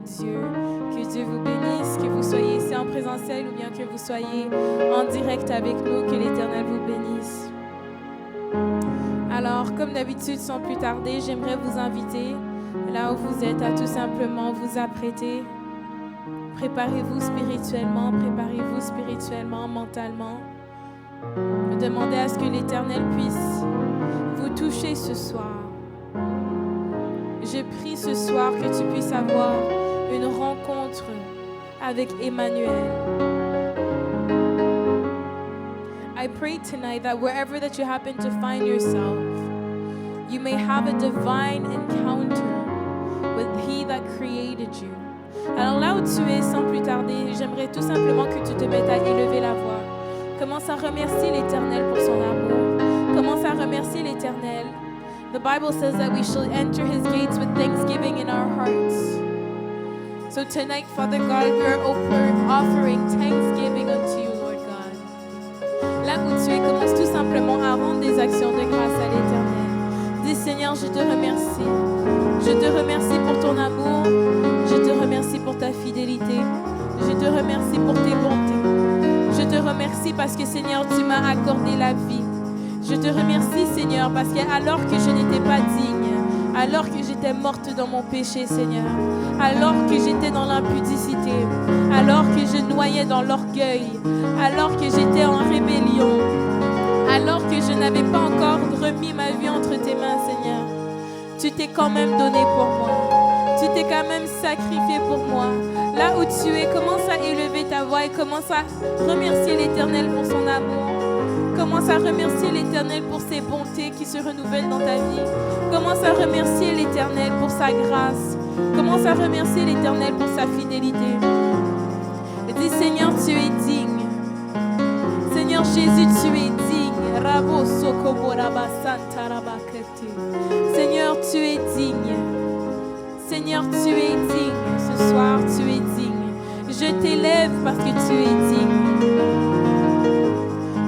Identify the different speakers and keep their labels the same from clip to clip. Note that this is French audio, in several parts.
Speaker 1: Dieu, que Dieu vous bénisse, que vous soyez ici en présentiel ou bien que vous soyez en direct avec nous, que l'Éternel vous bénisse. Alors, comme d'habitude, sans plus tarder, j'aimerais vous inviter, là où vous êtes, à tout simplement vous apprêter. Préparez-vous spirituellement, mentalement. Demandez à ce que l'Éternel puisse vous toucher ce soir. Je prie ce soir que tu puisses avoir une rencontre avec Emmanuel. I pray tonight that wherever that you happen to find yourself, you may have a divine encounter with He that created you. Alors là où tu es, sans plus tarder, j'aimerais tout simplement que tu te mettes à élever la voix. Commence à remercier l'Éternel pour son amour. Commence à remercier l'Éternel. The Bible says that we shall enter His gates with thanksgiving in our hearts. So tonight, Father God, we are offering thanksgiving unto you, Lord God. Là où tu es, commence tout simplement à rendre des actions de grâce à l'Éternel. Dis Seigneur, je te remercie. Je te remercie pour ton amour. Je te remercie pour ta fidélité. Je te remercie pour tes bontés. Je te remercie parce que Seigneur, tu m'as accordé la vie. Je te remercie, Seigneur, parce qu'alors que je n'étais pas digne, alors que j'étais morte dans mon péché, Seigneur, alors que j'étais dans l'impudicité, alors que je noyais dans l'orgueil, alors que j'étais en rébellion, alors que je n'avais pas encore remis ma vie entre tes mains, Seigneur, tu t'es quand même donné pour moi. Tu t'es quand même sacrifié pour moi. Là où tu es, commence à élever ta voix et commence à remercier l'Éternel pour son amour. Commence à remercier l'Éternel pour ses bontés qui se renouvellent dans ta vie. Commence à remercier l'Éternel pour sa grâce. Commence à remercier l'Éternel pour sa fidélité. Et dis Seigneur, tu es digne. Seigneur Jésus, tu es digne. Seigneur, tu es digne. Seigneur, tu es digne. Ce soir, tu es digne. Je t'élève parce que tu es digne.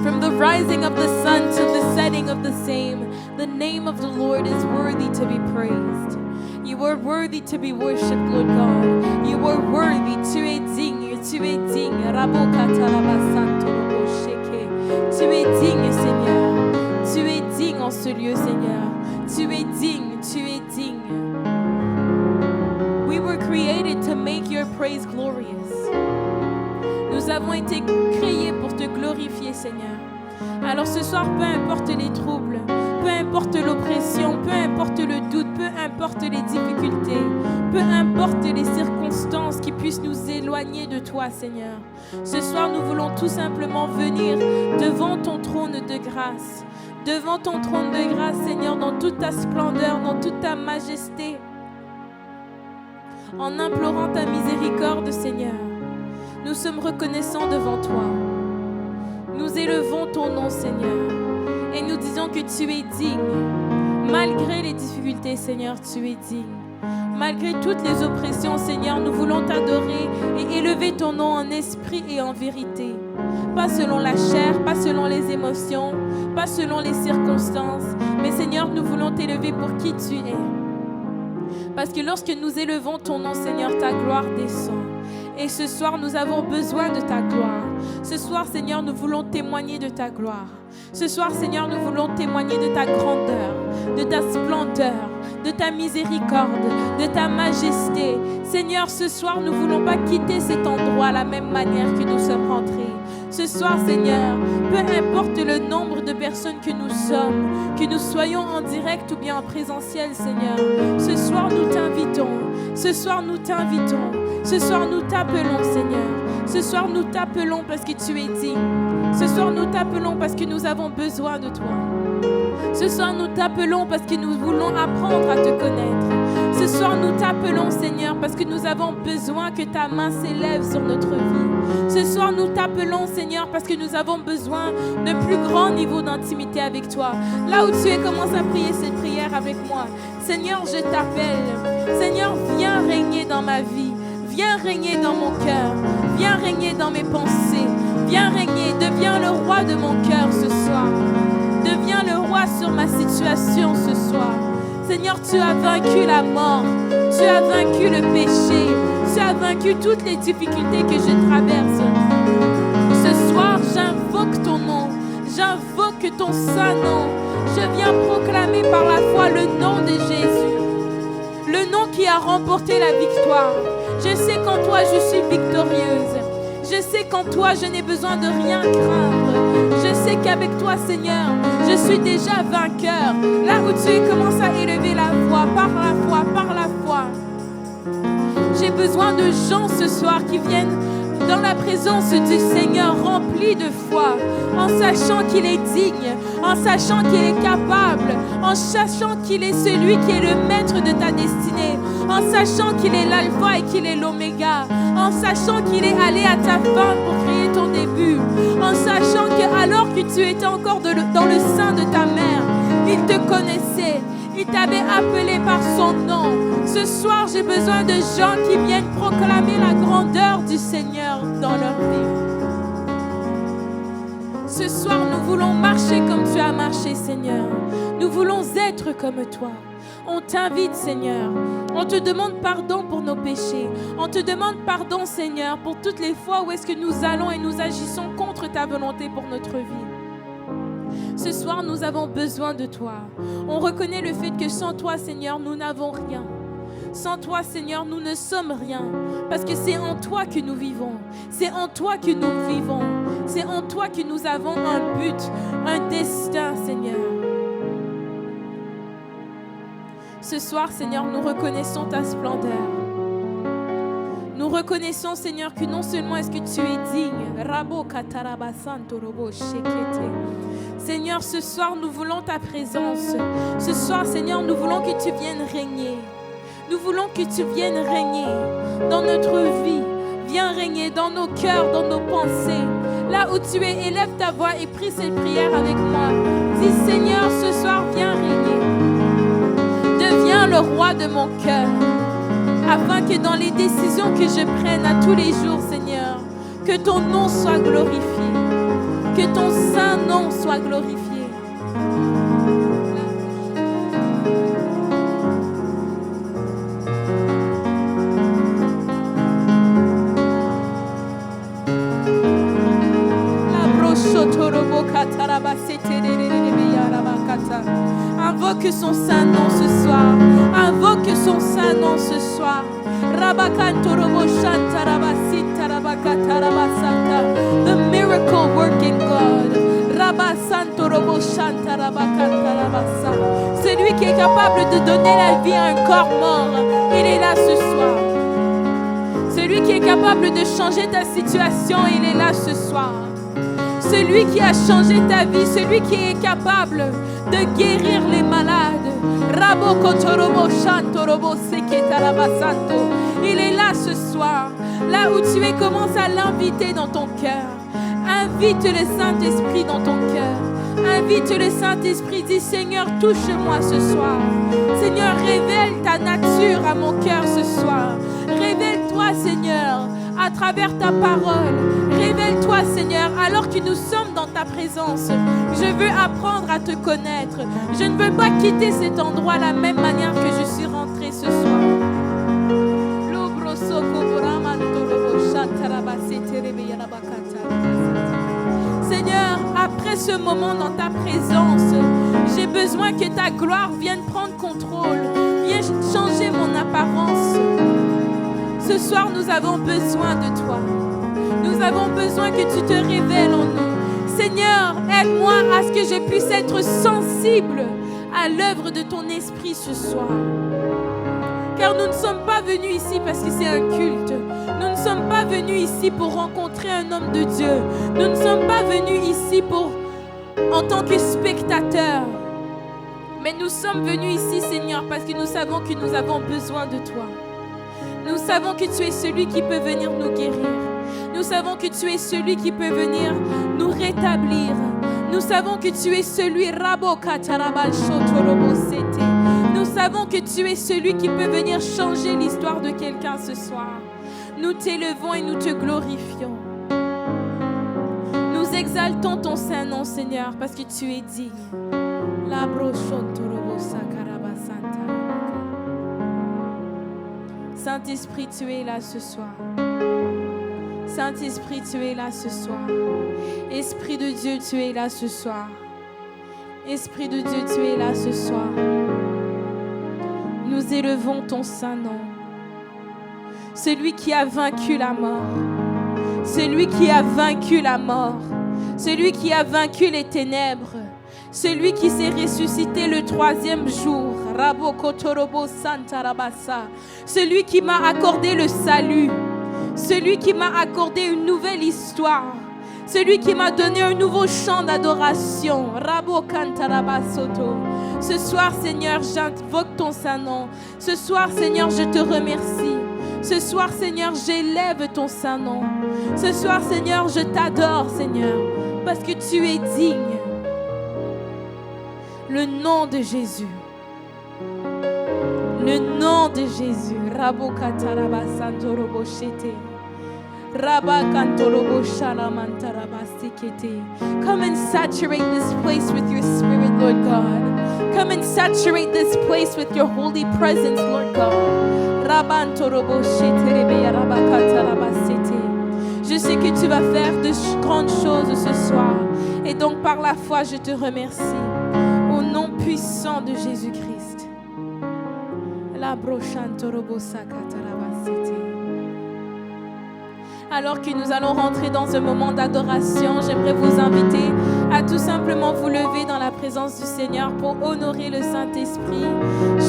Speaker 1: From the rising of the sun to the setting of the same, the name of the Lord is worthy to be praised. You are worthy to be worshipped, Lord God. You are worthy. Tu es digne. Tu es digne. Tu es digne, Seigneur. Tu es digne en ce lieu, Seigneur. Tu es digne. Tu es digne. We were created to make your praise glorious. Nous avons été créés pour te glorifier, Seigneur. Alors ce soir, peu importe les troubles, peu importe l'oppression, peu importe le doute, peu importe les difficultés, peu importe les circonstances qui puissent nous éloigner de toi, Seigneur. Ce soir, nous voulons tout simplement venir devant ton trône de grâce. Devant ton trône de grâce, Seigneur, dans toute ta splendeur, dans toute ta majesté. En implorant ta miséricorde, Seigneur. Nous sommes reconnaissants devant toi. Nous élevons ton nom, Seigneur. Et nous disons que tu es digne. Malgré les difficultés, Seigneur, tu es digne. Malgré toutes les oppressions, Seigneur, nous voulons t'adorer et élever ton nom en esprit et en vérité. Pas selon la chair, pas selon les émotions, pas selon les circonstances. Mais Seigneur, nous voulons t'élever pour qui tu es. Parce que lorsque nous élevons ton nom, Seigneur, ta gloire descend. Et ce soir, nous avons besoin de ta gloire. Ce soir, Seigneur, nous voulons témoigner de ta gloire. Ce soir, Seigneur, nous voulons témoigner de ta grandeur, de ta splendeur, de ta miséricorde, de ta majesté. Seigneur, ce soir, nous ne voulons pas quitter cet endroit de la même manière que nous sommes rentrés. Ce soir, Seigneur, peu importe le nombre de personnes que nous sommes, que nous soyons en direct ou bien en présentiel, Seigneur, ce soir, nous t'invitons. Ce soir, nous t'invitons. Ce soir, nous t'appelons, Seigneur. Ce soir, nous t'appelons parce que tu es digne. Ce soir, nous t'appelons parce que nous avons besoin de toi. Ce soir, nous t'appelons parce que nous voulons apprendre à te connaître. Ce soir, nous t'appelons, Seigneur, parce que nous avons besoin que ta main s'élève sur notre vie. Ce soir, nous t'appelons, Seigneur, parce que nous avons besoin de plus grand niveau d'intimité avec toi. Là où tu es, commence à prier cette prière avec moi. Seigneur, je t'appelle. Seigneur, viens régner dans ma vie. Viens régner dans mon cœur. Viens régner dans mes pensées. Viens régner. Deviens le roi de mon cœur ce soir. Deviens le roi sur ma situation ce soir. Seigneur, tu as vaincu la mort. Tu as vaincu le péché. vaincu toutes les difficultés que je traverse. Ce soir, j'invoque ton nom. J'invoque ton saint nom. Je viens proclamer par la foi le nom de Jésus. Le nom qui a remporté la victoire. Je sais qu'en toi, je suis victorieuse. Je sais qu'en toi, je n'ai besoin de rien craindre. Je sais qu'avec toi, Seigneur, je suis déjà vainqueur. Là où tu es, commence à élever la voix, par la foi, par la foi. J'ai besoin de gens ce soir qui viennent dans la présence du Seigneur, remplis de foi, en sachant qu'il est digne, en sachant qu'il est capable, en sachant qu'il est celui qui est le maître de ta destinée, en sachant qu'il est l'alpha et qu'il est l'oméga, en sachant qu'il est allé à ta fin pour créer ton début, en sachant que alors que tu étais encore dans le sein de ta mère, il te connaissait, il t'avait appelé par son nom. Ce soir, j'ai besoin de gens qui viennent proclamer la grandeur du Seigneur dans leur vie. Ce soir, nous voulons marcher comme tu as marché, Seigneur. Nous voulons être comme toi. On t'invite, Seigneur. On te demande pardon pour nos péchés. On te demande pardon, Seigneur, pour toutes les fois où est-ce que nous allons et nous agissons contre ta volonté pour notre vie. Ce soir, nous avons besoin de toi. On reconnaît le fait que sans toi, Seigneur, nous n'avons rien. Sans toi, Seigneur, nous ne sommes rien. Parce que c'est en toi que nous vivons. C'est en toi que nous vivons. C'est en toi que nous avons un but, un destin, Seigneur. Ce soir, Seigneur, nous reconnaissons ta splendeur. Nous reconnaissons, Seigneur, que non seulement est-ce que tu es digne. Seigneur, ce soir, nous voulons ta présence. Ce soir, Seigneur, nous voulons que tu viennes régner. Nous voulons que tu viennes régner dans notre vie. Viens régner dans nos cœurs, dans nos pensées. Là où tu es, élève ta voix et prie cette prière avec moi. Dis, Seigneur, ce soir, viens régner. Deviens le roi de mon cœur. Afin que dans les décisions que je prenne à tous les jours, Seigneur, que ton nom soit glorifié. Que ton saint nom soit glorifié. Invoque son saint nom ce soir. Invoque son saint nom ce soir. The miracle working God. Celui qui est capable de donner la vie à un corps mort, il est là ce soir. Celui qui est capable de changer ta situation, il est là ce soir. Celui qui a changé ta vie, celui qui est capable de guérir les malades. Il est là ce soir. Là où tu es, commence à l'inviter dans ton cœur. Invite le Saint-Esprit dans ton cœur. Invite le Saint-Esprit. Dis, Seigneur, touche-moi ce soir. Seigneur, révèle ta nature à mon cœur ce soir. Révèle-toi, Seigneur, à travers ta parole. Révèle-toi, Seigneur, alors que nous sommes dans ta présence. Je veux apprendre à te connaître. Je ne veux pas quitter cet endroit de la même manière que je suis rentrée ce soir. Seigneur, après ce moment dans ta présence, j'ai besoin que ta gloire vienne prendre contrôle, vienne changer mon apparence. Ce soir, nous avons besoin de toi. Nous avons besoin que tu te révèles en nous. Seigneur, aide-moi à ce que je puisse être sensible à l'œuvre de ton esprit ce soir. Car nous ne sommes pas venus ici parce que c'est un culte. Nous ne sommes pas venus ici pour rencontrer un homme de Dieu. Nous ne sommes pas venus ici en tant que spectateurs. Mais nous sommes venus ici, Seigneur, parce que nous savons que nous avons besoin de toi. Nous savons que tu es celui qui peut venir nous guérir. Nous savons que tu es celui qui peut venir nous rétablir. Nous savons que tu es celui Nous savons que tu es celui qui peut venir changer l'histoire de quelqu'un ce soir. Nous t'élevons et nous te glorifions. Nous exaltons ton saint nom, Seigneur, parce que tu es digne. Saint-Esprit, tu es là ce soir. Saint-Esprit, tu es là ce soir. Esprit de Dieu, tu es là ce soir. Esprit de Dieu, tu es là ce soir. Nous élevons ton saint nom. Celui qui a vaincu la mort. Celui qui a vaincu la mort. Celui qui a vaincu les ténèbres. Celui qui s'est ressuscité le 3e jour. Celui qui m'a accordé le salut. Celui qui m'a accordé une nouvelle histoire. Celui qui m'a donné un nouveau chant d'adoration. Ce soir, Seigneur, j'invoque ton saint nom. Ce soir, Seigneur, je te remercie. Ce soir, Seigneur, j'élève ton saint nom. Ce soir, Seigneur, je t'adore, Seigneur, parce que tu es digne. Le nom de Jésus. Le nom de Jésus. Come and saturate this place with your spirit, Lord God. Come and saturate this place with your holy presence, Lord God. Je sais que tu vas faire de grandes choses ce soir. Et donc par la foi, je te remercie. Au nom puissant de Jésus-Christ. Alors que nous allons rentrer dans un moment d'adoration, j'aimerais vous inviter à tout simplement vous lever dans la présence du Seigneur pour honorer le Saint-Esprit.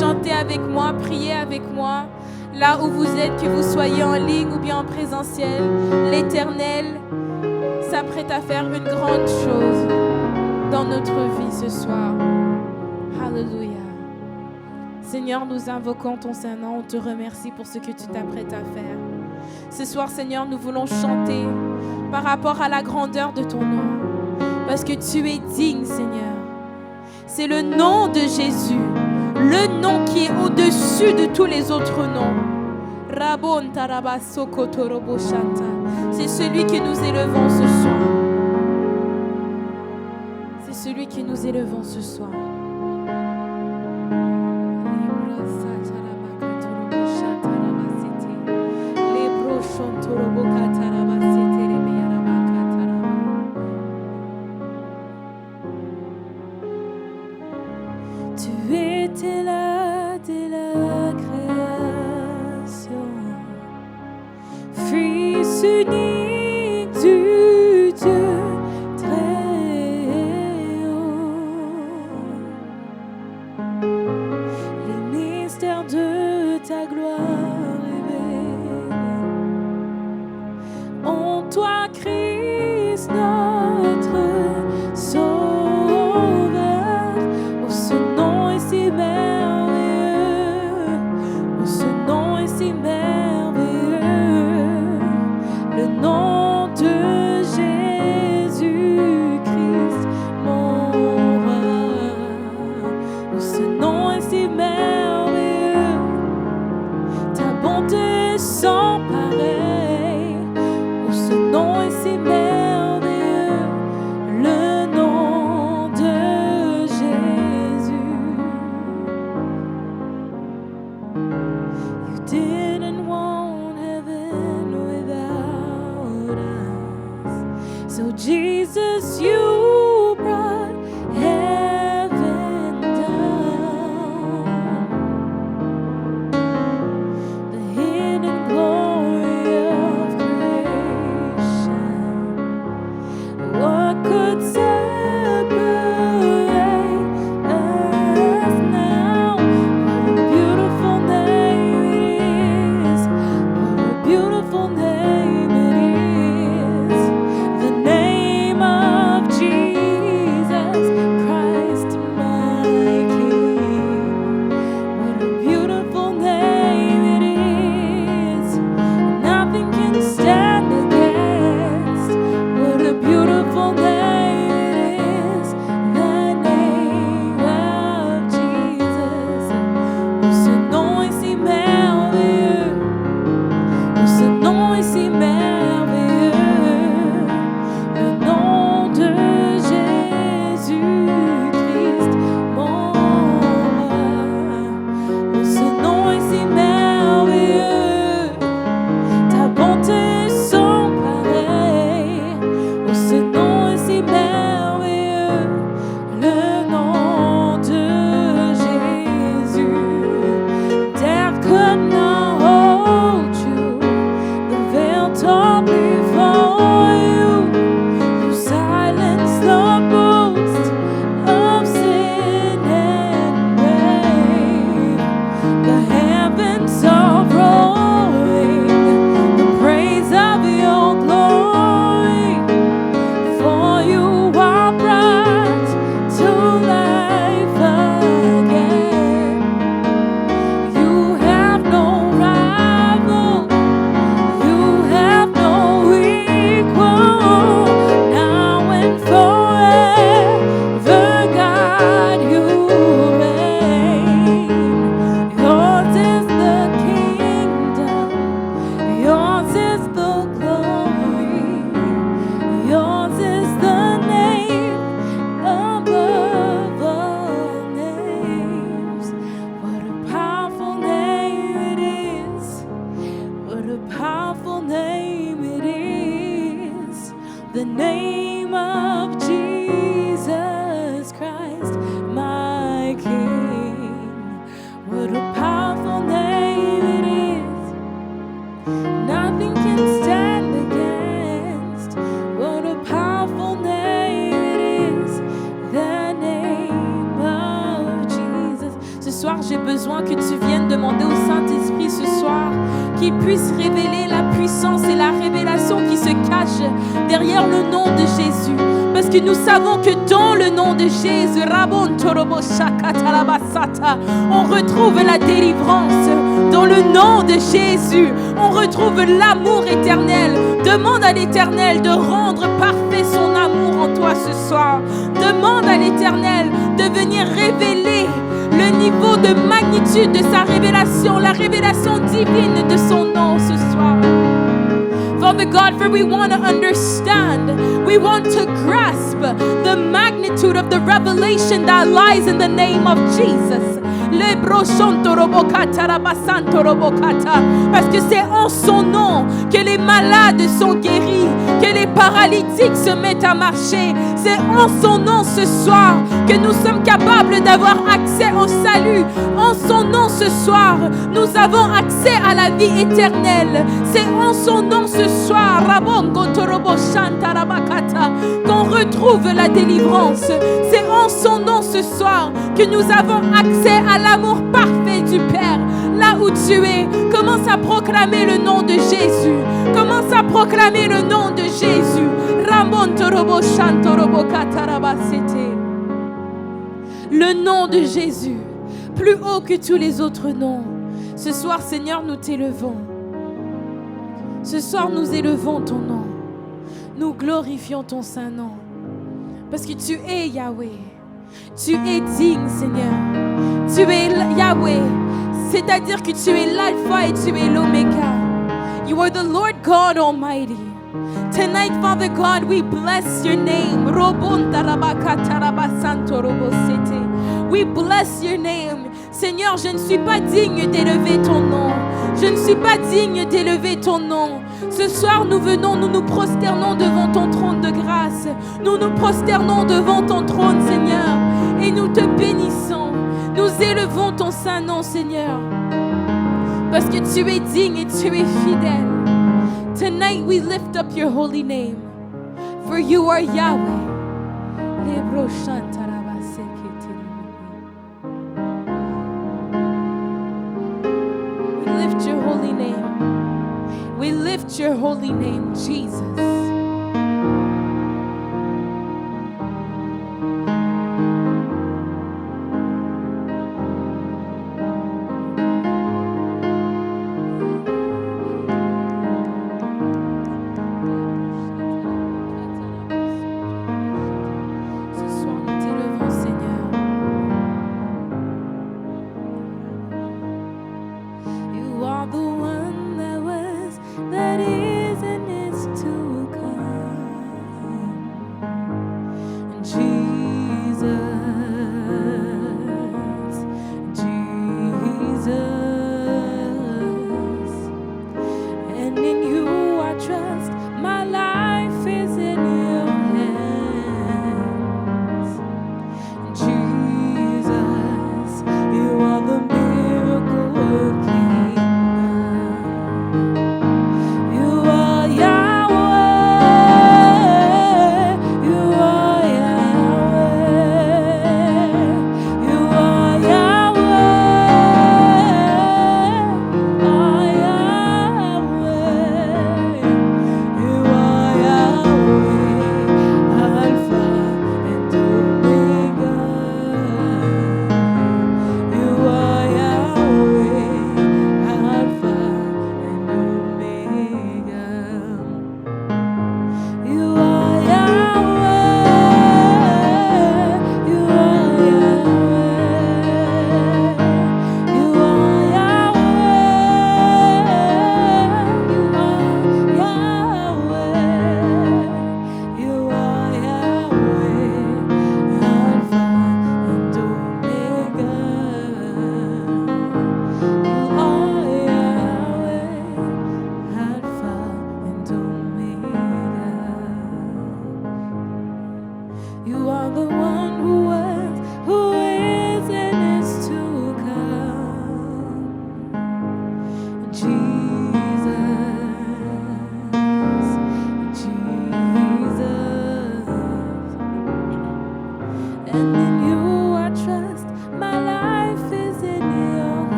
Speaker 1: Chantez avec moi, priez avec moi. Là où vous êtes, que vous soyez en ligne ou bien en présentiel, l'Éternel s'apprête à faire une grande chose dans notre vie ce soir. Alléluia. Seigneur, nous invoquons ton Saint-Nom, on te remercie pour ce que tu t'apprêtes à faire. Ce soir, Seigneur, nous voulons chanter par rapport à la grandeur de ton nom, parce que tu es digne, Seigneur. C'est le nom de Jésus, le nom qui est au-dessus de tous les autres noms. C'est celui que nous élevons ce soir. C'est celui que nous élevons ce soir. Tu étais là dès la création, Fils unique du Dieu très haut. Les mystères de ta gloire révélés en toi, Christ, notre Sauveur. Oh, ce nom est si merveilleux. Oh, ce nom est si merveilleux. Le nom de Jésus-Christ, mon roi. Oh, ce nom est si merveilleux. Ta bonté sans pareil. Oh, ce nom est si merveilleux. Le nom de Jésus. You didn't want heaven without us. So Jesus, you brought heaven down. The hidden glory of creation. What could separate us now? What a beautiful name it is. What a beautiful name it is. The name of Jesus Christ, my King. What a beautiful name it is. Nothing can stand against. What a beautiful name it is. The name of Jesus. Oh, ce nom est si merveilleux. Oh, ce nom est si merveilleux. Le nom de Jésus-Christ, mon roi. Oh, ce nom est si merveilleux. powerful name it is, the name of Jesus Christ, my King. What a powerful name it is. Nothing can stand against. What a powerful name it is, the name of Jesus. Ce soir, j'ai besoin que tu viennes demander au Saint-Esprit ce soir qu'il puisse révéler la puissance et la révélation qui se cache derrière le nom de Jésus. Parce que nous savons que dans le nom de Jésus, on retrouve la délivrance. Dans le nom de Jésus, on retrouve l'amour éternel. Demande à l'Éternel de rendre parfait son amour en toi ce soir. Demande à l'Éternel de venir révéler le niveau de magnitude de sa révélation, la révélation divine de son nom ce soir. Father God, for we want to understand, we want to grasp the magnitude of the revelation that lies in the name of Jesus. Parce que c'est en son nom que les malades sont guéris, que les paralytiques se mettent à marcher. C'est en son nom ce soir que nous sommes capables d'avoir accès au salut. En son nom ce soir, nous avons accès à la vie éternelle. C'est en son nom ce soir qu'on retrouve la délivrance. C'est en son nom ce soir que nous avons accès à l'amour parfait du Père. Là où tu es, commence à proclamer le nom de Jésus. Commence à proclamer le nom de Jésus. Le nom de Jésus, plus haut que tous les autres noms. Ce soir, Seigneur, nous t'élevons. Ce soir, nous élevons ton nom. Nous glorifions ton saint nom. Parce que tu es Yahweh. Tu es digne, Seigneur. Tu es Yahweh. C'est-à-dire que tu es l'alpha et tu es l'oméga. You are the Lord God Almighty. Tonight, Father God, we bless your name. We bless your name. Seigneur, je ne suis pas digne d'élever ton nom. Je ne suis pas digne d'élever ton nom. Ce soir, nous venons, nous nous prosternons devant ton trône de grâce. Nous nous prosternons devant ton trône, Seigneur. Et nous te bénissons. Nous élevons ton saint nom, Seigneur. Parce que tu es digne et tu es fidèle. Tonight we lift up your holy name. For you are Yahweh. We lift your holy name. We lift your holy name, Jesus.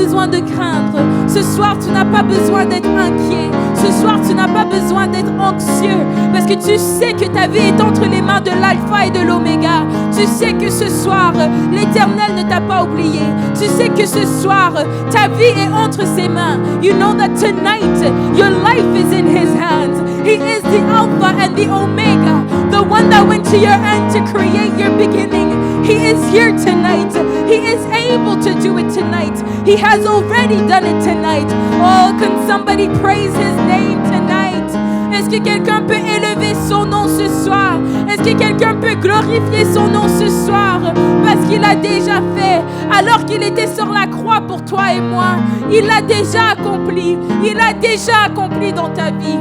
Speaker 1: besoin de craindre. Ce soir, tu n'as pas besoin d'être inquiet. Ce soir, tu n'as pas besoin d'être anxieux. Parce que tu sais que ta vie est entre les mains de l'alpha et de l'oméga. Tu sais que ce soir, l'Éternel ne t'a pas oublié. Tu sais que ce soir, ta vie est entre ses mains. You know that tonight, your life is in His hands. He is the Alpha and the Omega. The one that went to your end to create your beginning. He is here tonight. He is able to do it tonight. He has already done it tonight. Oh, can somebody praise His name tonight? Est-ce que quelqu'un peut élever son nom ce soir? Est-ce que quelqu'un peut glorifier son nom ce soir? Parce qu'il a déjà fait, alors qu'il était sur la croix pour toi et moi. Il l'a déjà accompli. Il l'a déjà accompli dans ta vie.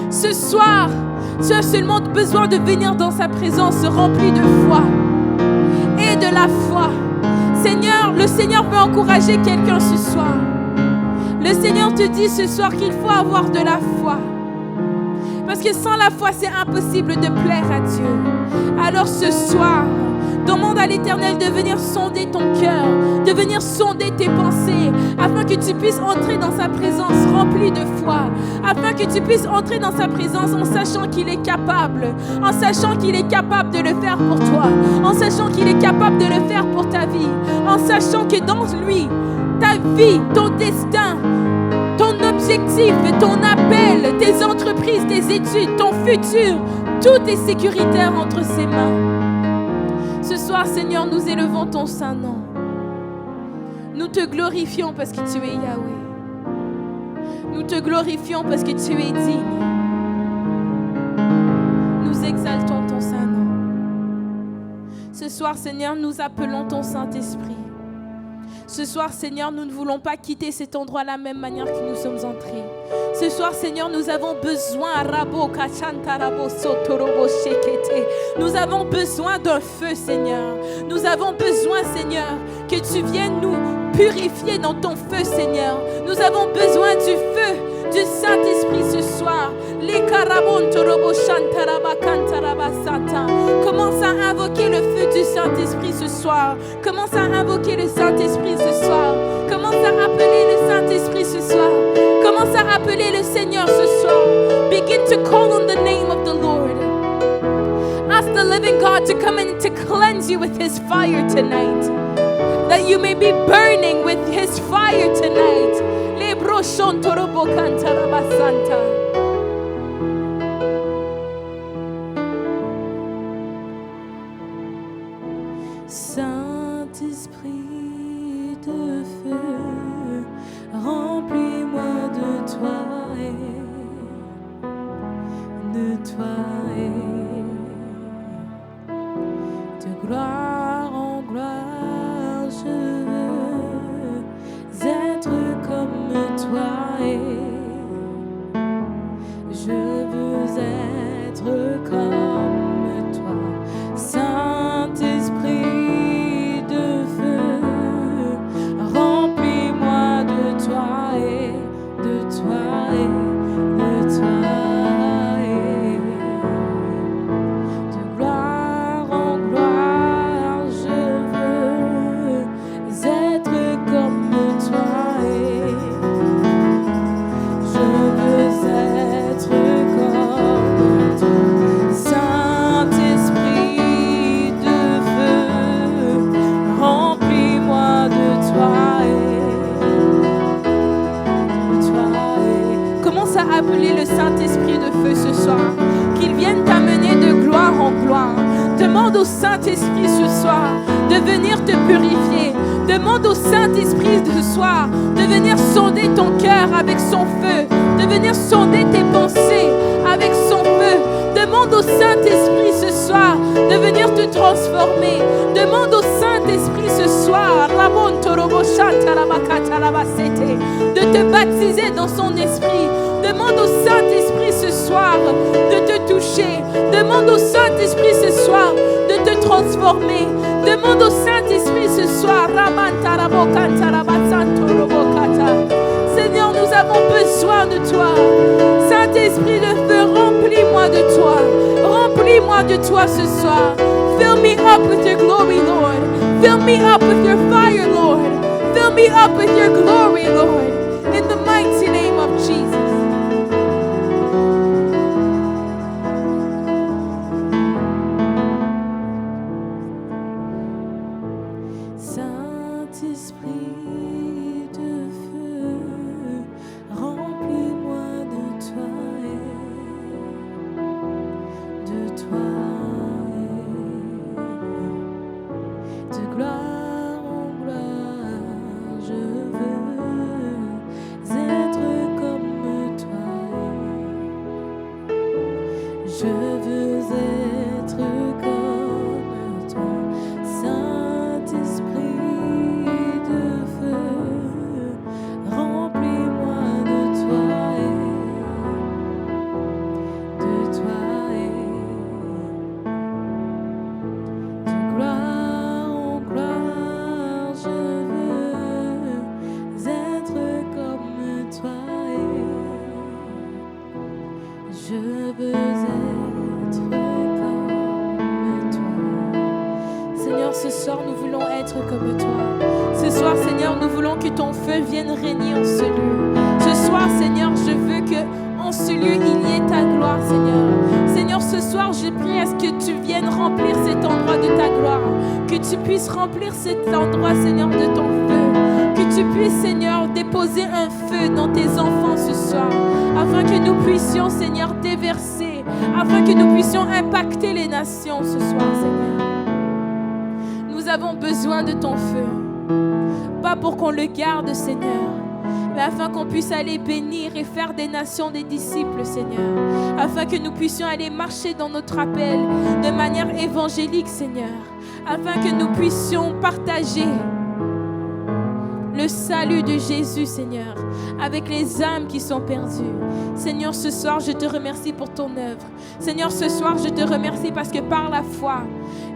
Speaker 1: Ce soir, tu as seulement besoin de venir dans sa présence rempli de foi et de la foi. Seigneur, le Seigneur veut encourager quelqu'un ce soir. Le Seigneur te dit ce soir qu'il faut avoir de la foi. Parce que sans la foi, c'est impossible de plaire à Dieu. Alors ce soir, demande à l'Éternel de venir sonder ton cœur, de venir sonder tes pensées, afin que tu puisses entrer dans sa présence remplie de foi, afin que tu puisses entrer dans sa présence en sachant qu'il est capable, en sachant qu'il est capable de le faire pour toi, en sachant qu'il est capable de le faire pour ta vie, en sachant que dans lui, ta vie, ton destin, ton objectif, ton appel, tes entreprises, tes études, ton futur, tout est sécuritaire entre ses mains. Ce soir, Seigneur, nous élevons ton saint nom. Nous te glorifions parce que tu es Yahweh. Nous te glorifions parce que tu es digne. Nous exaltons ton saint nom. Ce soir, Seigneur, nous appelons ton Saint-Esprit. Ce soir, Seigneur, nous ne voulons pas quitter cet endroit de la même manière que nous sommes entrés. Ce soir, Seigneur, nous avons besoin, nous avons besoin d'un feu, Seigneur. Nous avons besoin, Seigneur, que tu viennes nous purifier dans ton feu, Seigneur. Nous avons besoin du feu du Saint-Esprit ce soir. Commence à invoquer le feu du Saint-Esprit ce soir. Commence à invoquer le Saint-Esprit ce soir. Commence à appeler le Saint-Esprit ce soir. Commence à appeler le Seigneur ce soir. Begin to call on the name of the Lord. Ask the living God to come in to cleanse you with His fire tonight. That you may be burning with His fire tonight.
Speaker 2: Saint-Esprit de feu, remplis-moi de toi et de gloire en gloire, je veux être comme toi et je veux être comme toi. Saint-Esprit de feu, remplis-moi de toi et de toi et de toi. De gloire en gloire, je veux être comme toi et je veux être comme toi. Saint-Esprit de feu, remplis-moi de toi et de toi.
Speaker 1: Commence à appeler le Saint-Esprit de feu ce soir. Qu'il vienne t'amener de gloire en gloire. Demande au Saint-Esprit ce soir de venir te purifier. Demande au Saint-Esprit ce soir de venir sonder ton cœur avec son feu. De venir sonder tes pensées avec son feu. Demande au Saint-Esprit ce soir de venir te transformer. Demande au Saint-Esprit ce soir de te baptiser dans son esprit. Demande au Saint-Esprit ce soir de te toucher. Demande au Saint-Esprit ce soir de te transformer. Demande au Saint-Esprit ce soir. Seigneur, nous avons besoin de toi. Saint-Esprit de feu, remplis-moi de toi. Remplis-moi de toi ce soir. Fill me up with your glory, Lord. Fill me up with your fire, Lord. Fill me up with your glory, Lord, in the mighty name of Jesus.
Speaker 2: Saint-Esprit de feu, remplis-moi de toi de gloire en gloire, je veux être comme toi. Je veux être comme toi, Saint-Esprit de feu, remplis-moi de toi. De gloire en gloire, je veux être comme toi. Je veux être comme toi.
Speaker 1: Seigneur, ce soir, nous voulons être comme toi. Ce soir, Seigneur, nous voulons que ton feu vienne régner en ce lieu. Ce soir, Seigneur, je veux que en ce lieu, il y ait ta gloire, Seigneur. Seigneur, ce soir, je prie à ce que tu viennes remplir cet endroit de ta gloire. Que tu puisses remplir cet endroit, Seigneur, de ton feu. Que tu puisses, Seigneur, déposer un feu dans tes enfants ce soir. Afin que nous puissions, Seigneur, déverser. Afin que nous puissions impacter les nations ce soir, Seigneur. Nous avons besoin de ton feu. Pas pour qu'on le garde, Seigneur, mais afin qu'on puisse aller bénir et faire des nations des disciples, Seigneur. Afin que nous puissions aller marcher dans notre appel de manière évangélique, Seigneur. Afin que nous puissions partager le salut de Jésus, Seigneur, avec les âmes qui sont perdues. Seigneur, ce soir, je te remercie pour ton œuvre. Seigneur, ce soir, je te remercie parce que par la foi,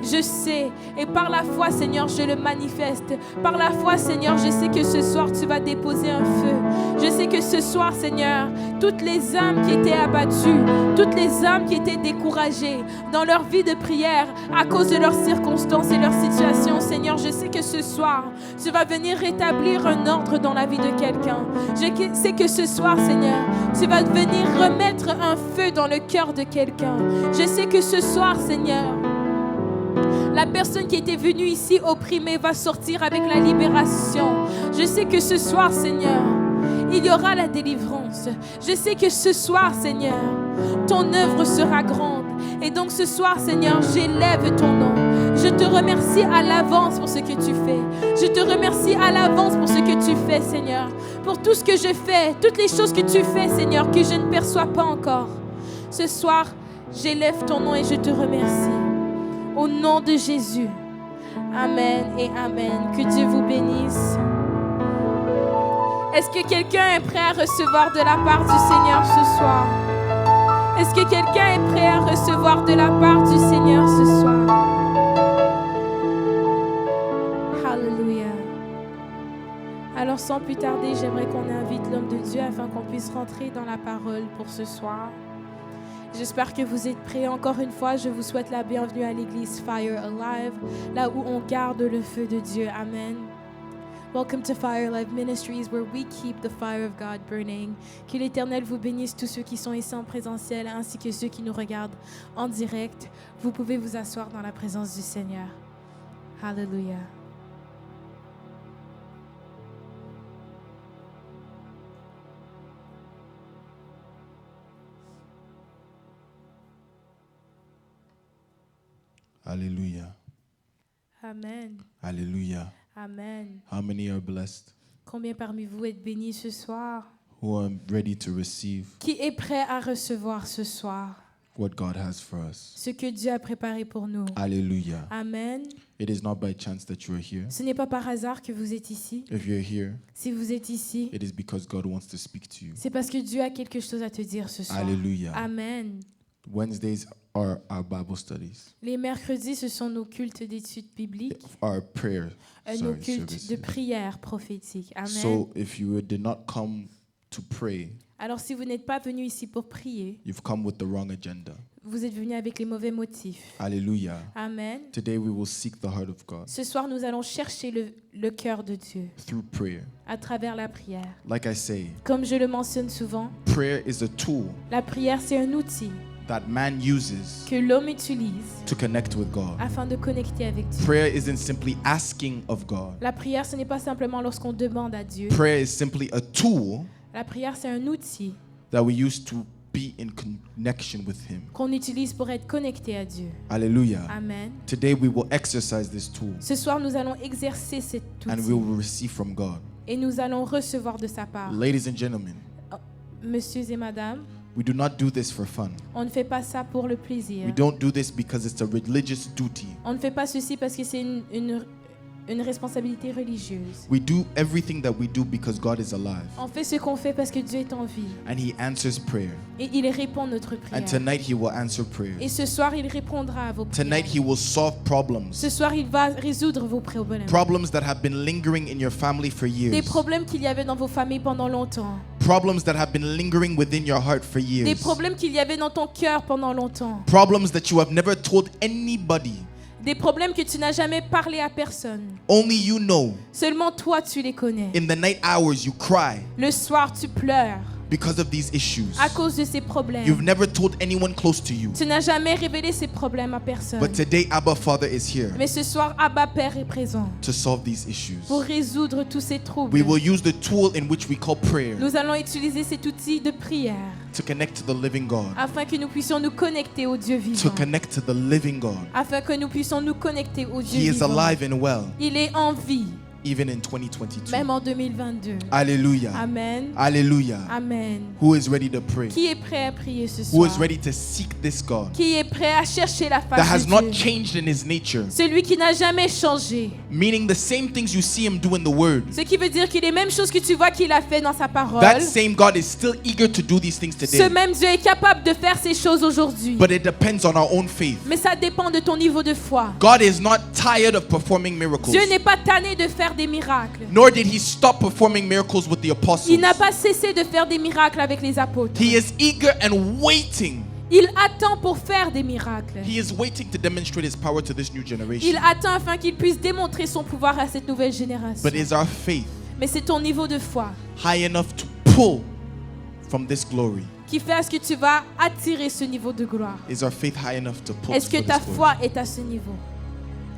Speaker 1: je sais, et par la foi, Seigneur, je le manifeste. Par la foi, Seigneur, je sais que ce soir, tu vas déposer un feu. Je sais que ce soir, Seigneur, toutes les âmes qui étaient abattues, toutes les âmes qui étaient découragées dans leur vie de prière à cause de leurs circonstances et leurs situations, Seigneur, je sais que ce soir, tu vas venir rétablir un ordre dans la vie de quelqu'un. Je sais que ce soir, Seigneur, tu vas venir remettre un feu dans le cœur de quelqu'un. Je sais que ce soir, Seigneur, la personne qui était venue ici opprimée va sortir avec la libération. Je sais que ce soir, Seigneur, il y aura la délivrance. Je sais que ce soir, Seigneur, ton œuvre sera grande. Et donc ce soir, Seigneur, j'élève ton nom. Je te remercie à l'avance pour ce que tu fais. Je te remercie à l'avance pour ce que tu fais, Seigneur. Pour tout ce que je fais, toutes les choses que tu fais, Seigneur, que je ne perçois pas encore. Ce soir, j'élève ton nom et je te remercie. Au nom de Jésus. Amen et amen. Que Dieu vous bénisse. Est-ce que quelqu'un est prêt à recevoir de la part du Seigneur ce soir? Est-ce que quelqu'un est prêt à recevoir de la part du Seigneur ce soir? Alléluia. Alors sans plus tarder, j'aimerais qu'on invite l'homme de Dieu afin qu'on puisse rentrer dans la parole pour ce soir. J'espère que vous êtes prêts. Encore une fois, je vous souhaite la bienvenue à l'église Fire Alive, là où on garde le feu de Dieu. Amen. Welcome to Fire Alive Ministries, where we keep the fire of God burning. Que l'Éternel vous bénisse, tous ceux qui sont ici en présentiel, ainsi que ceux qui nous regardent en direct. Vous pouvez vous asseoir dans la présence du Seigneur. Hallelujah.
Speaker 3: Hallelujah.
Speaker 1: Amen.
Speaker 3: Hallelujah.
Speaker 1: Amen.
Speaker 3: How many are blessed?
Speaker 1: Combien parmi vous êtes bénis ce soir?
Speaker 3: Who are ready to receive
Speaker 1: Qui est prêt à recevoir ce soir
Speaker 3: what God has for us?
Speaker 1: ce que Dieu a préparé pour nous?
Speaker 3: Hallelujah.
Speaker 1: Amen.
Speaker 3: It is not by chance that you are here.
Speaker 1: Ce n'est pas par hasard que vous êtes ici.
Speaker 3: If you're here,
Speaker 1: Si vous êtes ici,
Speaker 3: it is because God wants to speak to you.
Speaker 1: c'est parce que Dieu a quelque chose à te dire ce soir.
Speaker 3: Hallelujah.
Speaker 1: Amen.
Speaker 3: Wednesdays are our Bible studies,
Speaker 1: Les mercredis, ce sont nos cultes d'études bibliques,
Speaker 3: our prayer
Speaker 1: nos cultes de
Speaker 3: services.
Speaker 1: prière prophétique. Amen.
Speaker 3: So if you did not come to pray,
Speaker 1: Alors si vous n'êtes pas venu ici pour prier,
Speaker 3: you've come with the wrong agenda.
Speaker 1: vous êtes venus avec les mauvais motifs.
Speaker 3: Hallelujah.
Speaker 1: Amen.
Speaker 3: Today we will seek the heart of God
Speaker 1: Ce soir, nous allons chercher le cœur de Dieu
Speaker 3: through prayer.
Speaker 1: à travers la prière.
Speaker 3: Like I say,
Speaker 1: Comme je le mentionne souvent,
Speaker 3: prayer is a tool
Speaker 1: la prière, c'est un outil
Speaker 3: that man uses
Speaker 1: que l'homme utilise
Speaker 3: to connect with God.
Speaker 1: afin de connecter avec Dieu.
Speaker 3: Prayer isn't simply asking of God.
Speaker 1: La prière, ce n'est pas simplement lorsqu'on demande à Dieu.
Speaker 3: Prayer is simply a tool
Speaker 1: La prière, c'est un outil
Speaker 3: that we use to be in connection with Him.
Speaker 1: qu'on utilise pour être connecté à Dieu.
Speaker 3: Hallelujah.
Speaker 1: Amen.
Speaker 3: Today we will exercise this tool
Speaker 1: Ce soir, nous allons exercer cet
Speaker 3: and
Speaker 1: outil
Speaker 3: we will receive from God.
Speaker 1: et nous allons recevoir de sa part.
Speaker 3: Ladies and gentlemen,
Speaker 1: Messieurs et madame,
Speaker 3: we do not do this for fun.
Speaker 1: on ne fait pas ça pour le plaisir.
Speaker 3: We don't do this because it's a religious duty.
Speaker 1: On ne fait pas ceci parce que c'est une responsabilité religieuse.
Speaker 3: We do everything that we do because God is alive
Speaker 1: On fait ce qu'on fait parce que Dieu est en vie
Speaker 3: and He answers prayer.
Speaker 1: et il répond notre prière.
Speaker 3: And tonight He will answer
Speaker 1: Et
Speaker 3: prayers.
Speaker 1: ce soir, il répondra à vos prières.
Speaker 3: Tonight He will solve problems.
Speaker 1: Ce soir, il va résoudre vos problèmes.
Speaker 3: Problems that have been lingering in your family for
Speaker 1: Des
Speaker 3: years.
Speaker 1: problèmes qu'il y avait dans vos familles pendant longtemps.
Speaker 3: Problems that have been lingering within your heart for
Speaker 1: Des
Speaker 3: years.
Speaker 1: problèmes qu'il y avait dans ton cœur pendant longtemps.
Speaker 3: Problems that you have never told anybody.
Speaker 1: Des problèmes que tu n'as jamais parlé à personne.
Speaker 3: Only you know.
Speaker 1: Seulement toi, tu les connais.
Speaker 3: In the night hours, you cry
Speaker 1: Le soir, tu pleures
Speaker 3: because of these issues.
Speaker 1: à cause de ces problèmes.
Speaker 3: You've never told anyone close to you.
Speaker 1: Tu n'as jamais révélé ces problèmes à personne.
Speaker 3: But today, Abba Father is here
Speaker 1: Mais ce soir, Abba Père est présent
Speaker 3: to solve these issues.
Speaker 1: pour résoudre tous ces troubles.
Speaker 3: We will use the tool in which we call prayer
Speaker 1: Nous allons utiliser cet outil de prière
Speaker 3: to connect to the living God.
Speaker 1: afin que nous puissions nous connecter au Dieu
Speaker 3: To
Speaker 1: vivant.
Speaker 3: connect to the living God.
Speaker 1: Afin que nous puissions nous connecter au Dieu
Speaker 3: He is
Speaker 1: vivant.
Speaker 3: alive and well,
Speaker 1: Il est en vie,
Speaker 3: even in 2022.
Speaker 1: même en 2022.
Speaker 3: Hallelujah.
Speaker 1: Amen.
Speaker 3: Hallelujah.
Speaker 1: Amen.
Speaker 3: Who is ready to pray?
Speaker 1: Qui est prêt à prier ce
Speaker 3: Who
Speaker 1: soir?
Speaker 3: is ready to seek this God
Speaker 1: Qui est prêt à chercher la
Speaker 3: that
Speaker 1: face
Speaker 3: has
Speaker 1: de
Speaker 3: not
Speaker 1: Dieu?
Speaker 3: changed in His nature?
Speaker 1: Celui qui n'a jamais changé.
Speaker 3: Meaning the same things you see Him do in the Word.
Speaker 1: Ce qui veut dire que les mêmes choses que tu vois qu'il a fait dans sa parole,
Speaker 3: That same God is still eager to do these things
Speaker 1: ce
Speaker 3: today.
Speaker 1: même Dieu est capable de faire ces choses aujourd'hui.
Speaker 3: But it depends on our own faith.
Speaker 1: Mais ça dépend de ton niveau de foi.
Speaker 3: God is not tired of performing miracles.
Speaker 1: Dieu n'est pas tanné de faire des miracles.
Speaker 3: Nor did He stop performing miracles with the apostles.
Speaker 1: Il n'a pas cessé de faire des miracles avec les apôtres.
Speaker 3: He is eager and waiting.
Speaker 1: Il attend pour faire des miracles.
Speaker 3: He is waiting to demonstrate His power to this new
Speaker 1: Il
Speaker 3: generation.
Speaker 1: attend afin qu'il puisse démontrer son pouvoir à cette nouvelle génération.
Speaker 3: But is our faith
Speaker 1: Mais c'est ton niveau de foi
Speaker 3: high enough to pull from this glory?
Speaker 1: qui fait à ce que tu vas attirer ce niveau de gloire.
Speaker 3: Is our faith high enough to pull
Speaker 1: Est-ce que
Speaker 3: for
Speaker 1: ta
Speaker 3: this glory?
Speaker 1: foi est à ce niveau?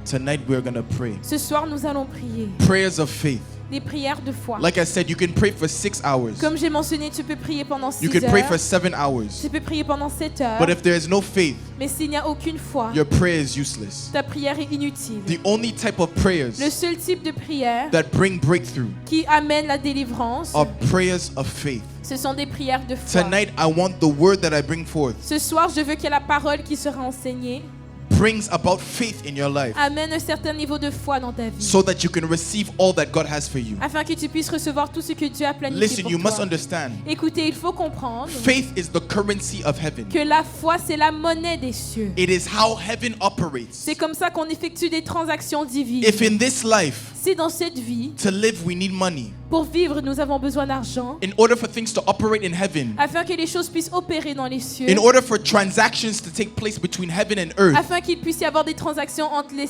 Speaker 3: Tonight we're going to pray.
Speaker 1: Ce soir, nous allons prier.
Speaker 3: Prayers of faith.
Speaker 1: Des prières de foi.
Speaker 3: Like I said, you can pray for 6 hours.
Speaker 1: Comme j'ai mentionné, tu peux prier pendant 6
Speaker 3: You can pray for
Speaker 1: heures.
Speaker 3: 7 hours.
Speaker 1: Tu peux prier pendant 7 heures.
Speaker 3: But if there is no faith,
Speaker 1: Mais s'il n'y a aucune foi,
Speaker 3: your prayer is useless.
Speaker 1: ta prière est inutile.
Speaker 3: The only type of
Speaker 1: Le
Speaker 3: prayers
Speaker 1: seul type de prière
Speaker 3: that bring breakthrough
Speaker 1: qui amène la délivrance,
Speaker 3: are prayers of faith.
Speaker 1: ce sont des prières de foi.
Speaker 3: Tonight, I want the word that I bring forth
Speaker 1: Ce soir, je veux que la parole qui sera enseignée
Speaker 3: brings about faith in your life
Speaker 1: amène un certain niveau de foi dans ta vie.
Speaker 3: so that you can receive all that God has for you.
Speaker 1: Afin que tu puisses recevoir tout ce que Dieu a planifié
Speaker 3: Listen,
Speaker 1: pour
Speaker 3: you must
Speaker 1: toi.
Speaker 3: understand.
Speaker 1: Écoutez, il faut comprendre
Speaker 3: Faith is the currency of heaven.
Speaker 1: que la foi, c'est la monnaie des cieux.
Speaker 3: It is how heaven operates.
Speaker 1: C'est comme ça qu'on effectue des transactions divines.
Speaker 3: If in this life,
Speaker 1: Si dans cette vie,
Speaker 3: to live, we need money.
Speaker 1: pour vivre, nous avons besoin d'argent,
Speaker 3: In order for things to operate in heaven,
Speaker 1: afin que les choses puissent opérer dans les cieux,
Speaker 3: in order for transactions to take place between heaven and earth,
Speaker 1: afin qu'il puisse y avoir des transactions entre le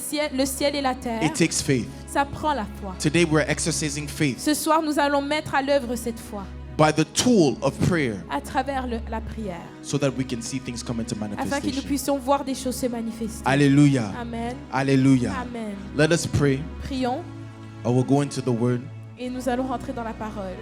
Speaker 1: ciel et la terre,
Speaker 3: it takes faith.
Speaker 1: ça prend la foi.
Speaker 3: Today, we're exercising faith
Speaker 1: Ce soir, nous allons mettre à l'œuvre cette foi
Speaker 3: by the tool of prayer
Speaker 1: à travers la prière,
Speaker 3: so that we can see things come into
Speaker 1: afin que nous
Speaker 3: manifestation.
Speaker 1: puissions voir des choses se manifester.
Speaker 3: Hallelujah.
Speaker 1: Amen.
Speaker 3: Hallelujah.
Speaker 1: Amen.
Speaker 3: Let us pray.
Speaker 1: Prions
Speaker 3: I will go into the word
Speaker 1: et nous allons rentrer dans la parole.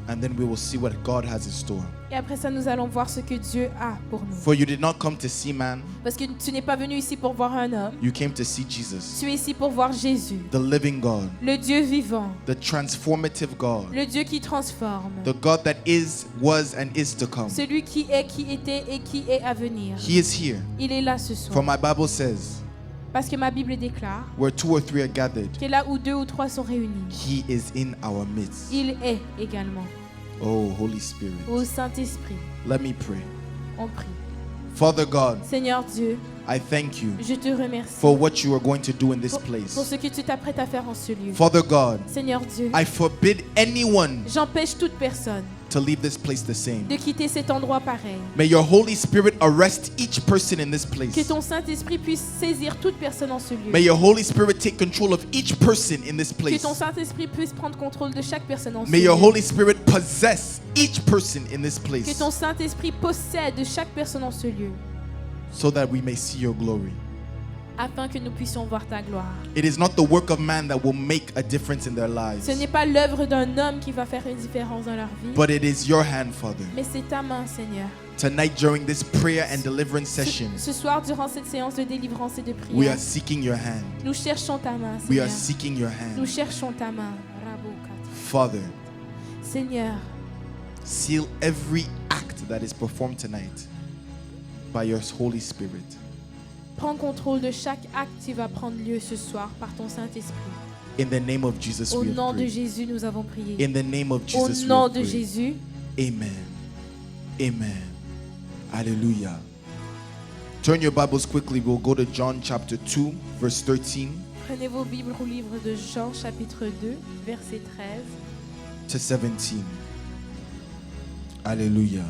Speaker 3: and then we will see what God has in store.
Speaker 1: Et après ça, nous allons voir ce que Dieu a pour nous.
Speaker 3: For you did not come to see man,
Speaker 1: Parce que tu n'es pas venu ici pour voir un homme,
Speaker 3: you came to see Jesus,
Speaker 1: tu es ici pour voir Jésus,
Speaker 3: the living God,
Speaker 1: le Dieu vivant,
Speaker 3: the transformative God,
Speaker 1: le Dieu qui transforme,
Speaker 3: the God that is, was, and is to come.
Speaker 1: celui qui est, qui était et qui est à venir.
Speaker 3: He is here.
Speaker 1: Il est là ce
Speaker 3: For
Speaker 1: soir.
Speaker 3: my Bible says,
Speaker 1: Parce que ma Bible déclare
Speaker 3: where 2 or 3 are gathered,
Speaker 1: que là où 2 ou 3 sont réunis,
Speaker 3: He is in our midst.
Speaker 1: il est également.
Speaker 3: Oh, Holy Spirit.
Speaker 1: Au Saint-Esprit,
Speaker 3: Let me pray.
Speaker 1: on prie.
Speaker 3: Father God,
Speaker 1: Seigneur Dieu,
Speaker 3: I thank you
Speaker 1: Je te remercie
Speaker 3: for what you are going to do in this
Speaker 1: pour
Speaker 3: place.
Speaker 1: ce que tu t'apprêtes à faire en ce lieu.
Speaker 3: Father God,
Speaker 1: Seigneur Dieu,
Speaker 3: I forbid anyone
Speaker 1: j'empêche toute personne
Speaker 3: to leave this place the same.
Speaker 1: de quitter cet endroit pareil.
Speaker 3: May your Holy Spirit arrest each person in this
Speaker 1: Que
Speaker 3: place.
Speaker 1: ton Saint-Esprit puisse saisir toute personne en ce lieu.
Speaker 3: May your Holy Spirit take control of each person in this
Speaker 1: Que
Speaker 3: place.
Speaker 1: ton Saint-Esprit puisse prendre contrôle de chaque personne en ce
Speaker 3: May your
Speaker 1: lieu.
Speaker 3: Holy Spirit possess each person in this
Speaker 1: Que
Speaker 3: place
Speaker 1: ton Saint-Esprit possède chaque personne en ce lieu,
Speaker 3: so that we may see your glory.
Speaker 1: afin que nous puissions voir ta gloire.
Speaker 3: It is not the work of man that will make a difference in their lives,
Speaker 1: Ce n'est pas l'œuvre d'un homme qui va faire une différence dans leur vie,
Speaker 3: but it is your hand, Father.
Speaker 1: mais c'est ta main, Seigneur.
Speaker 3: Tonight, during this prayer and deliverance session,
Speaker 1: Ce soir, durant cette séance de délivrance et de
Speaker 3: we are
Speaker 1: prière,
Speaker 3: seeking your hand.
Speaker 1: nous cherchons ta main,
Speaker 3: We
Speaker 1: Seigneur.
Speaker 3: are seeking your
Speaker 1: Nous
Speaker 3: hand.
Speaker 1: cherchons ta main. Rabokat.
Speaker 3: Father,
Speaker 1: Seigneur,
Speaker 3: seal every act that is performed tonight by your Holy Spirit.
Speaker 1: prends contrôle de chaque acte qui va prendre lieu ce soir par ton Saint-Esprit.
Speaker 3: In the name of Jesus,
Speaker 1: Au
Speaker 3: we have
Speaker 1: nom de
Speaker 3: prayed.
Speaker 1: Jésus, nous avons prié.
Speaker 3: In the name of
Speaker 1: Au
Speaker 3: Jesus, we
Speaker 1: nom
Speaker 3: have
Speaker 1: de
Speaker 3: prayed.
Speaker 1: Jésus,
Speaker 3: Amen. Amen. Hallelujah. Turn your Bibles quickly. We'll go to John chapter 2, verse 13
Speaker 1: prenez vos Bibles au livre de Jean, chapitre 2, verset 13.
Speaker 3: to 17. Hallelujah.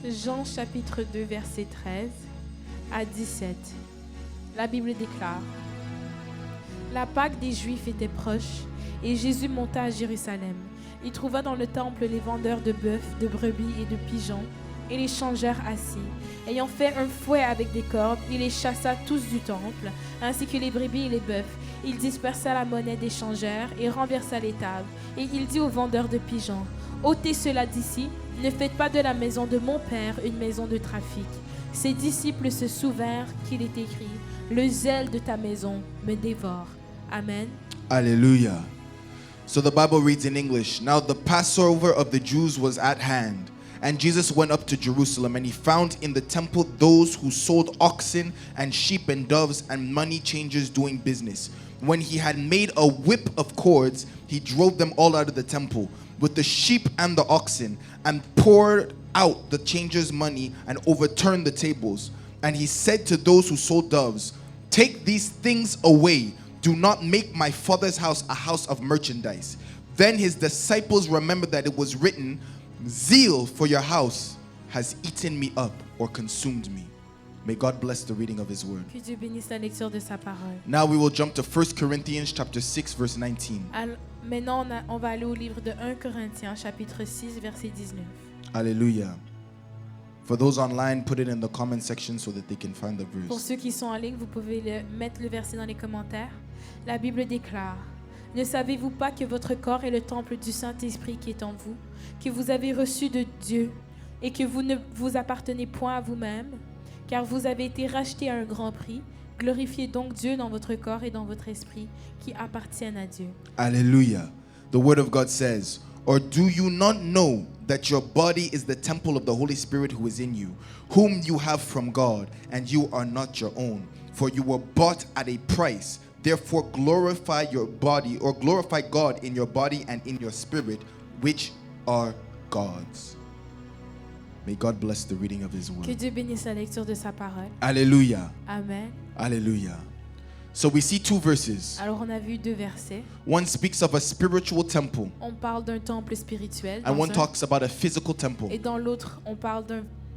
Speaker 1: Jean, chapitre 2, verset 13 à 17. La Bible déclare: La Pâque des Juifs était proche et Jésus monta à Jérusalem. Il trouva dans le temple les vendeurs de bœufs, de brebis et de pigeons et les changeurs assis. Ayant fait un fouet avec des cordes, il les chassa tous du temple, ainsi que les brebis et les bœufs. Il dispersa la monnaie des changeurs et renversa les tables. Et il dit aux vendeurs de pigeons: ôtez cela d'ici, ne faites pas de la maison de mon Père une maison de trafic. Ses disciples se souvinrent qu'il est écrit: le zèle de ta maison me dévore. Amen.
Speaker 3: Hallelujah. So the Bible reads in English, Now the Passover of the Jews was at hand, and Jesus went up to Jerusalem, and he found in the temple those who sold oxen and sheep and doves and money changers doing business. When he had made a whip of cords, he drove them all out of the temple with the sheep and the oxen, and poured out the changers' money and overturned the tables. And he said to those who sold doves, Take these things away. Do not make my Father's house a house of merchandise. Then his disciples remembered that it was written, Zeal for your house has eaten me up or consumed me. May God bless the reading of his word.
Speaker 1: Que Dieu bénisse la lecture de sa parole.
Speaker 3: Now we will jump to 1 Corinthians chapter 6 verse 19.
Speaker 1: Maintenant, on va aller au livre de 1 Corinthiens, chapitre 6, verset 19.
Speaker 3: Hallelujah. For those online, put it in the comment section so that they can find the
Speaker 1: Pour
Speaker 3: verse.
Speaker 1: ceux qui sont en ligne, vous pouvez mettre le verset dans les commentaires. La Bible déclare: Ne savez-vous pas que votre corps est le temple du Saint-Esprit qui est en vous, que vous avez reçu de Dieu et que vous ne vous appartenez point à vous-même, car vous avez été rachetés à un grand prix. Glorifiez donc Dieu dans votre corps et dans votre esprit qui appartiennent à Dieu.
Speaker 3: Hallelujah. The word of God says, Or do you not know that your body is the temple of the Holy Spirit who is in you, whom you have from God, and you are not your own? For you were bought at a price. Therefore glorify your body, or glorify God in your body and in your spirit, which are God's. May God bless the reading of his
Speaker 1: Que
Speaker 3: word.
Speaker 1: Dieu bénisse la lecture de sa parole.
Speaker 3: Hallelujah.
Speaker 1: Amen.
Speaker 3: Hallelujah. So we see two verses.
Speaker 1: Alors on a vu deux versets.
Speaker 3: One speaks of a spiritual temple,
Speaker 1: On parle d'un temple spirituel
Speaker 3: and
Speaker 1: dans
Speaker 3: one
Speaker 1: un,
Speaker 3: talks about a physical temple.
Speaker 1: et dans l'autre, on parle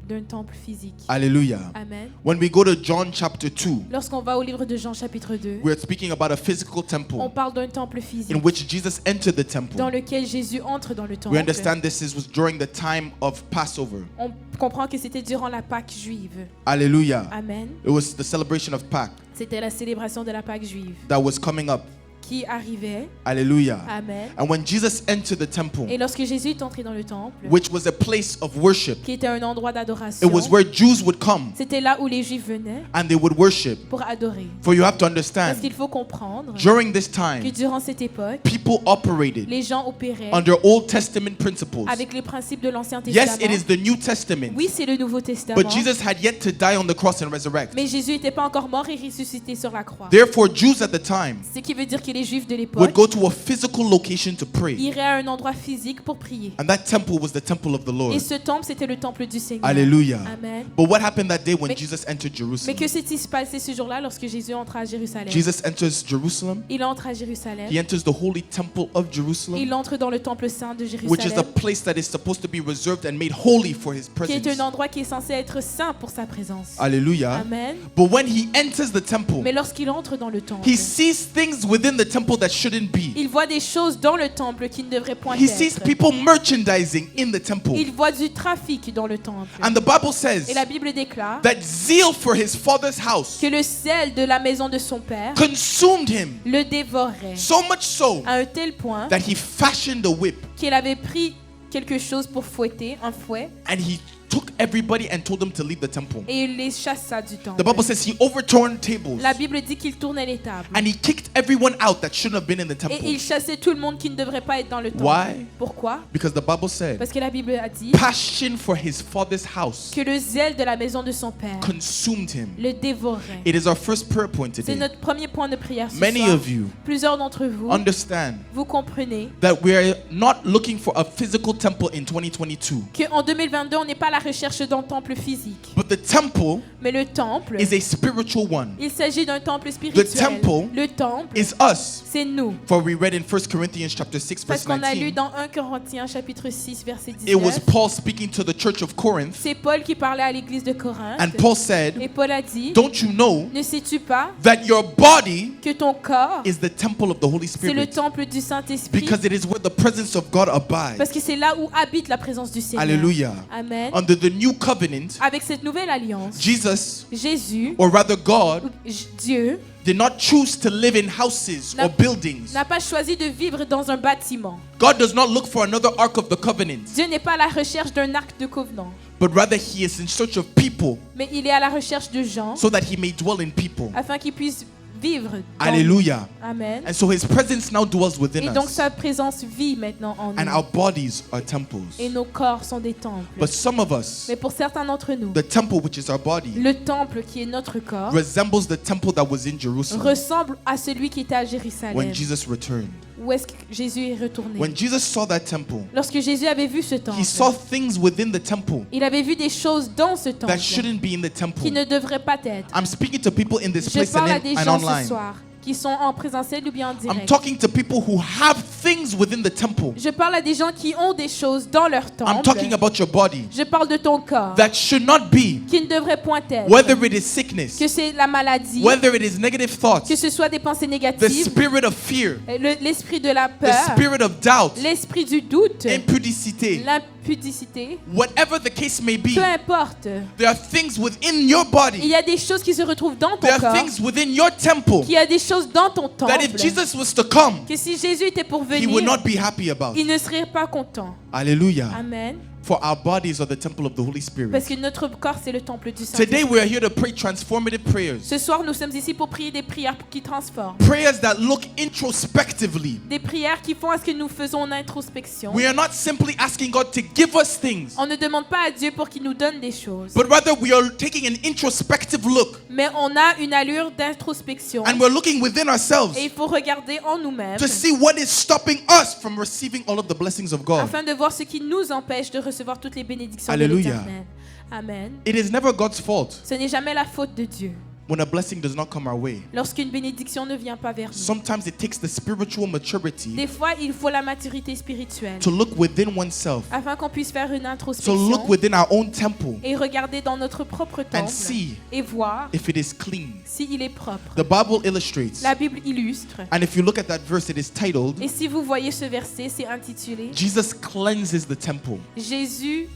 Speaker 1: d'un temple physique.
Speaker 3: Hallelujah.
Speaker 1: Amen.
Speaker 3: When we go to John chapter 2,
Speaker 1: Lorsqu'on va au livre de Jean chapitre 2,
Speaker 3: we're speaking about a physical
Speaker 1: on
Speaker 3: temple
Speaker 1: parle d'un temple physique
Speaker 3: in which Jesus entered the
Speaker 1: dans
Speaker 3: temple.
Speaker 1: lequel Jésus entre dans le
Speaker 3: We
Speaker 1: temple.
Speaker 3: understand this was during the time of Passover.
Speaker 1: On comprend que c'était durant la Pâque juive.
Speaker 3: Hallelujah.
Speaker 1: Amen.
Speaker 3: It was the celebration of Pâques
Speaker 1: C'était la célébration de la Pâque juive
Speaker 3: that was coming up.
Speaker 1: qui arrivait.
Speaker 3: Hallelujah.
Speaker 1: Amen.
Speaker 3: And when Jesus entered the temple,
Speaker 1: Et lorsque Jésus est entré dans le temple,
Speaker 3: which was a place of worship,
Speaker 1: qui était un endroit d'adoration,
Speaker 3: it was where Jews would come
Speaker 1: c'était là où les Juifs venaient
Speaker 3: and they would worship.
Speaker 1: pour adorer.
Speaker 3: For you have to
Speaker 1: Parce
Speaker 3: understand,
Speaker 1: qu'il faut comprendre
Speaker 3: during this
Speaker 1: que
Speaker 3: time,
Speaker 1: durant cette époque,
Speaker 3: people operated
Speaker 1: les gens opéraient
Speaker 3: under Old Testament principles.
Speaker 1: avec les principes de l'Ancien Testament.
Speaker 3: Yes, it is the New Testament,
Speaker 1: Oui, c'est le Nouveau Testament.
Speaker 3: but Jesus had yet to die on the cross and resurrect.
Speaker 1: Mais Jésus n'était pas encore mort et ressuscité sur la croix.
Speaker 3: Therefore, Jews at the time,
Speaker 1: Ce qui veut dire que que les Juifs de
Speaker 3: would
Speaker 1: l'époque
Speaker 3: go to a physical location to pray.
Speaker 1: iraient à un endroit physique pour prier.
Speaker 3: And that temple was the temple of the Lord.
Speaker 1: Et ce temple, c'était le temple du Seigneur.
Speaker 3: Hallelujah.
Speaker 1: Amen.
Speaker 3: But what happened that day when
Speaker 1: Mais-
Speaker 3: Jesus entered
Speaker 1: Mais
Speaker 3: Jerusalem?
Speaker 1: que s'est-il passé ce jour-là lorsque Jésus entra à Jérusalem?
Speaker 3: Jesus enters Jerusalem.
Speaker 1: Il entre à Jérusalem.
Speaker 3: He enters the holy temple of Jerusalem,
Speaker 1: Il entre dans le temple saint de
Speaker 3: which is the
Speaker 1: Jérusalem,
Speaker 3: place that is supposed to be reserved and made holy for his
Speaker 1: qui est
Speaker 3: presence.
Speaker 1: un endroit qui est censé être saint pour sa présence.
Speaker 3: Hallelujah.
Speaker 1: Amen.
Speaker 3: But when he enters the temple,
Speaker 1: Mais lorsqu'il entre dans le temple,
Speaker 3: he sees things within the temple that shouldn't be.
Speaker 1: il voit des choses dans le temple qui ne devraient point
Speaker 3: He sees
Speaker 1: être.
Speaker 3: people merchandising in the temple.
Speaker 1: Il voit du trafic dans le temple.
Speaker 3: And the Bible says
Speaker 1: Et la Bible déclare
Speaker 3: that zeal for his father's house
Speaker 1: que le sel de la maison de son père
Speaker 3: consumed him
Speaker 1: le dévorait
Speaker 3: so much so
Speaker 1: à un tel point
Speaker 3: that he fashioned a whip
Speaker 1: qu'il avait pris quelque chose pour fouetter, un fouet,
Speaker 3: and he took everybody and told them to leave the temple.
Speaker 1: et il les chassa du
Speaker 3: The
Speaker 1: temple.
Speaker 3: Bible says he overturned tables
Speaker 1: La Bible dit qu'il tournait les tables.
Speaker 3: and he kicked everyone out that shouldn't have been in the
Speaker 1: Et
Speaker 3: temple.
Speaker 1: il chassait tout le monde qui ne devrait pas être dans le temple.
Speaker 3: Why?
Speaker 1: Pourquoi?
Speaker 3: Because the Bible said
Speaker 1: Parce que la Bible a dit
Speaker 3: passion for his father's house
Speaker 1: que le zèle de la maison de son père
Speaker 3: consumed him.
Speaker 1: le dévorait.
Speaker 3: It is our first prayer point
Speaker 1: C'est
Speaker 3: today.
Speaker 1: notre premier point de prière ce
Speaker 3: Many
Speaker 1: soir.
Speaker 3: of you
Speaker 1: Plusieurs d'entre vous,
Speaker 3: understand
Speaker 1: vous comprenez
Speaker 3: that we are not looking for a physical temple in 2022,
Speaker 1: qu'en 2022, on n'est pas à la recherche d'un temple physique.
Speaker 3: but the temple
Speaker 1: Mais le temple,
Speaker 3: is a spiritual one.
Speaker 1: il s'agit d'un temple spirituel.
Speaker 3: temple
Speaker 1: Le temple,
Speaker 3: Is us.
Speaker 1: c'est nous.
Speaker 3: For we read in 1 Corinthians chapter 6
Speaker 1: Parce
Speaker 3: verse
Speaker 1: qu'on a lu
Speaker 3: 19.
Speaker 1: dans 1 Corinthiens chapitre 6 verset
Speaker 3: It was
Speaker 1: 19.
Speaker 3: Paul speaking to the church of Corinth,
Speaker 1: C'est Paul qui parlait à l'église de Corinthe.
Speaker 3: and Paul said,
Speaker 1: Et Paul a dit,
Speaker 3: "Don't you know
Speaker 1: ne sais-tu pas
Speaker 3: that your body
Speaker 1: que ton corps,
Speaker 3: is the temple of the Holy
Speaker 1: c'est le
Speaker 3: Spirit?
Speaker 1: temple du Saint-Esprit?
Speaker 3: Because it is where the presence of God abides."
Speaker 1: Parce que c'est là où habite la présence du Seigneur.
Speaker 3: Hallelujah.
Speaker 1: Amen.
Speaker 3: Under the new covenant,
Speaker 1: Avec cette nouvelle alliance,
Speaker 3: Jesus,
Speaker 1: Jésus,
Speaker 3: or rather God,
Speaker 1: Dieu,
Speaker 3: did not choose to live in houses or buildings.
Speaker 1: n'a pas choisi de vivre dans un bâtiment.
Speaker 3: God does not look for another ark of the covenant,
Speaker 1: Dieu n'est pas à la recherche d'un arc de covenant,
Speaker 3: but rather he is in search of people
Speaker 1: mais il est à la recherche de gens
Speaker 3: so that he may dwell in people.
Speaker 1: afin qu'ils puissent vivre. dans
Speaker 3: Hallelujah.
Speaker 1: nous. Amen.
Speaker 3: And so his presence now dwells within
Speaker 1: Et donc
Speaker 3: us.
Speaker 1: sa présence vit maintenant en
Speaker 3: And
Speaker 1: nous.
Speaker 3: our bodies are temples.
Speaker 1: Et nos corps sont des temples.
Speaker 3: But some of us,
Speaker 1: Mais pour certains d'entre nous,
Speaker 3: the temple which is our body,
Speaker 1: le temple qui est notre corps
Speaker 3: resembles the temple that was in Jerusalem
Speaker 1: ressemble à celui qui était à Jérusalem.
Speaker 3: when Jesus returned.
Speaker 1: Où est-ce que Jésus est retourné?
Speaker 3: When Jesus saw that temple,
Speaker 1: Lorsque Jésus avait vu ce temple,
Speaker 3: he saw things within the temple
Speaker 1: il avait vu des choses dans ce temple
Speaker 3: that shouldn't be in the
Speaker 1: qui
Speaker 3: temple.
Speaker 1: ne devraient pas être.
Speaker 3: I'm speaking to people in this
Speaker 1: Je
Speaker 3: place
Speaker 1: parle à
Speaker 3: and,
Speaker 1: des
Speaker 3: and
Speaker 1: gens ce
Speaker 3: online.
Speaker 1: soir qui sont en présentiel ou bien en
Speaker 3: I'm
Speaker 1: direct.
Speaker 3: talking to people who have things within the temple.
Speaker 1: Je parle à des gens qui ont des choses dans leur
Speaker 3: I'm
Speaker 1: temple.
Speaker 3: talking about your body
Speaker 1: Je parle de ton corps
Speaker 3: that should not be,
Speaker 1: qui ne devrait point être.
Speaker 3: whether it is sickness,
Speaker 1: Que c'est la maladie,
Speaker 3: whether it is negative thoughts,
Speaker 1: que ce soit des pensées
Speaker 3: the
Speaker 1: négatives,
Speaker 3: spirit of fear,
Speaker 1: l'esprit de la
Speaker 3: the
Speaker 1: peur,
Speaker 3: spirit of doubt,
Speaker 1: l'esprit du doute,
Speaker 3: impudicité,
Speaker 1: l'impudicité,
Speaker 3: whatever the case may be.
Speaker 1: peu importe.
Speaker 3: There are things within your
Speaker 1: Il
Speaker 3: body,
Speaker 1: y a des choses qui se retrouvent dans ton
Speaker 3: there are
Speaker 1: corps,
Speaker 3: things within your temple
Speaker 1: qu'il y a des choses dans ton temple,
Speaker 3: that if Jesus was to come,
Speaker 1: que si Jésus était pour
Speaker 3: he would
Speaker 1: venir,
Speaker 3: not be happy about.
Speaker 1: il ne serait pas content.
Speaker 3: Hallelujah.
Speaker 1: Amen.
Speaker 3: For our bodies are the temple of the Holy
Speaker 1: Parce
Speaker 3: Spirit.
Speaker 1: que notre corps, c'est le temple du
Speaker 3: Today
Speaker 1: Saint-Esprit.
Speaker 3: we are here to pray transformative prayers.
Speaker 1: Ce soir, nous sommes ici pour prier des prières qui transforment.
Speaker 3: Prayers that look introspectively.
Speaker 1: Des prières qui font à ce que nous faisons une introspection.
Speaker 3: We are not simply asking God to give us things,
Speaker 1: On ne demande pas à Dieu pour qu'il nous donne des choses.
Speaker 3: but rather we are taking an introspective look
Speaker 1: Mais on a une allure d'introspection.
Speaker 3: and we're looking within ourselves
Speaker 1: Et il faut regarder en nous-mêmes
Speaker 3: to see what is stopping us from receiving all of the blessings of God.
Speaker 1: afin de voir ce qui nous empêche de recevoir toutes les bénédictions
Speaker 3: Alléluia.
Speaker 1: de l'Éternel. Amen.
Speaker 3: It is never God's fault
Speaker 1: Ce n'est jamais la faute de Dieu
Speaker 3: when a blessing does not come our way.
Speaker 1: lorsqu'une bénédiction ne vient pas vers nous.
Speaker 3: Sometimes it takes the spiritual maturity
Speaker 1: Des fois, il faut la maturité spirituelle
Speaker 3: to look within oneself,
Speaker 1: afin qu'on puisse faire une
Speaker 3: to
Speaker 1: introspection
Speaker 3: look within our own temple
Speaker 1: et regarder dans notre propre
Speaker 3: and
Speaker 1: temple
Speaker 3: see
Speaker 1: et voir
Speaker 3: if it is clean.
Speaker 1: s'il est propre.
Speaker 3: The Bible illustrates,
Speaker 1: La Bible illustre.
Speaker 3: and if you look at that verse, it is titled,
Speaker 1: Et si vous voyez ce verset, c'est intitulé
Speaker 3: Jesus cleanses the temple.
Speaker 1: Jésus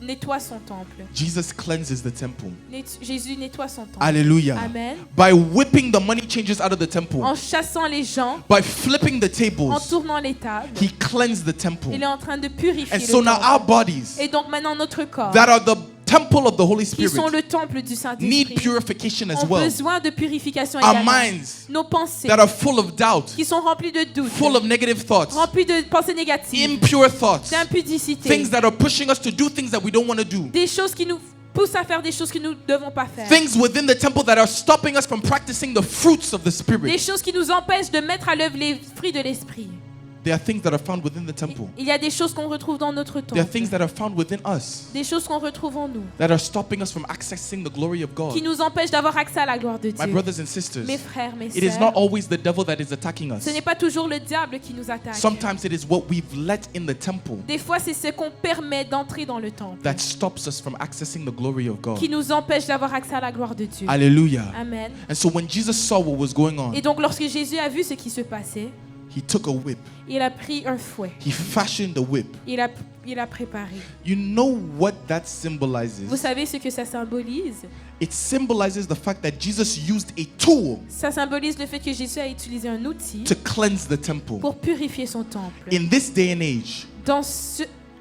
Speaker 1: nettoie son temple.
Speaker 3: Jesus cleanses the temple.
Speaker 1: Jésus nettoie son temple.
Speaker 3: Hallelujah.
Speaker 1: Amen.
Speaker 3: By whipping the money changers out of the temple,
Speaker 1: En chassant les gens,
Speaker 3: by flipping the
Speaker 1: en
Speaker 3: tables,
Speaker 1: tournant les tables,
Speaker 3: he cleansed the temple.
Speaker 1: il est en train de purifier
Speaker 3: And
Speaker 1: le
Speaker 3: so now
Speaker 1: temple.
Speaker 3: our bodies
Speaker 1: Et donc maintenant notre corps,
Speaker 3: that are the temple of the Holy
Speaker 1: qui sont
Speaker 3: Spirit
Speaker 1: le temple du
Speaker 3: need
Speaker 1: Saint-Esprit,
Speaker 3: purification as
Speaker 1: ont
Speaker 3: well.
Speaker 1: besoin de purification
Speaker 3: Our
Speaker 1: également.
Speaker 3: minds
Speaker 1: Nos pensées,
Speaker 3: that are full of doubt,
Speaker 1: qui sont remplies de doutes,
Speaker 3: full of negative thoughts,
Speaker 1: remplies de pensées négatives,
Speaker 3: impure thoughts,
Speaker 1: d'impudicité,
Speaker 3: things that are pushing us to do things that we don't want to do.
Speaker 1: des choses qui nous pousse à faire des choses que nous ne devons pas faire.
Speaker 3: Things within the temple that are stopping us from practicing the fruits of the
Speaker 1: Des
Speaker 3: Spirit.
Speaker 1: choses qui nous empêchent de mettre à l'œuvre les fruits de l'esprit.
Speaker 3: There are things that are found within the temple.
Speaker 1: Il y a des choses qu'on retrouve dans notre
Speaker 3: There are
Speaker 1: temple.
Speaker 3: things that are found within us
Speaker 1: Des choses qu'on retrouve en nous.
Speaker 3: that are stopping us from accessing the glory of God.
Speaker 1: Qui nous empêchent d'avoir accès à la gloire de
Speaker 3: My
Speaker 1: Dieu.
Speaker 3: brothers and sisters,
Speaker 1: Mes frères, mes
Speaker 3: it is not
Speaker 1: sœurs.
Speaker 3: always the devil that is attacking us.
Speaker 1: Ce n'est pas toujours le diable qui nous attaque.
Speaker 3: Sometimes it is what we've let in the temple
Speaker 1: Des fois, c'est ce qu'on permet d'entrer dans le temple.
Speaker 3: that stops us from accessing the glory of God.
Speaker 1: Qui nous empêche d'avoir accès à la gloire de Dieu.
Speaker 3: Hallelujah.
Speaker 1: Amen.
Speaker 3: And so when Jesus saw what was going on,
Speaker 1: Et donc, lorsque Jésus a vu ce qui se passait,
Speaker 3: he took a whip.
Speaker 1: il a pris un fouet.
Speaker 3: He fashioned a whip.
Speaker 1: Il a préparé.
Speaker 3: You know what that
Speaker 1: Vous
Speaker 3: symbolizes?
Speaker 1: savez ce que ça symbolise?
Speaker 3: It symbolizes the fact that Jesus used a tool
Speaker 1: Ça symbolise le fait que Jésus a utilisé un outil
Speaker 3: to cleanse the temple.
Speaker 1: pour purifier son temple.
Speaker 3: In this day and age,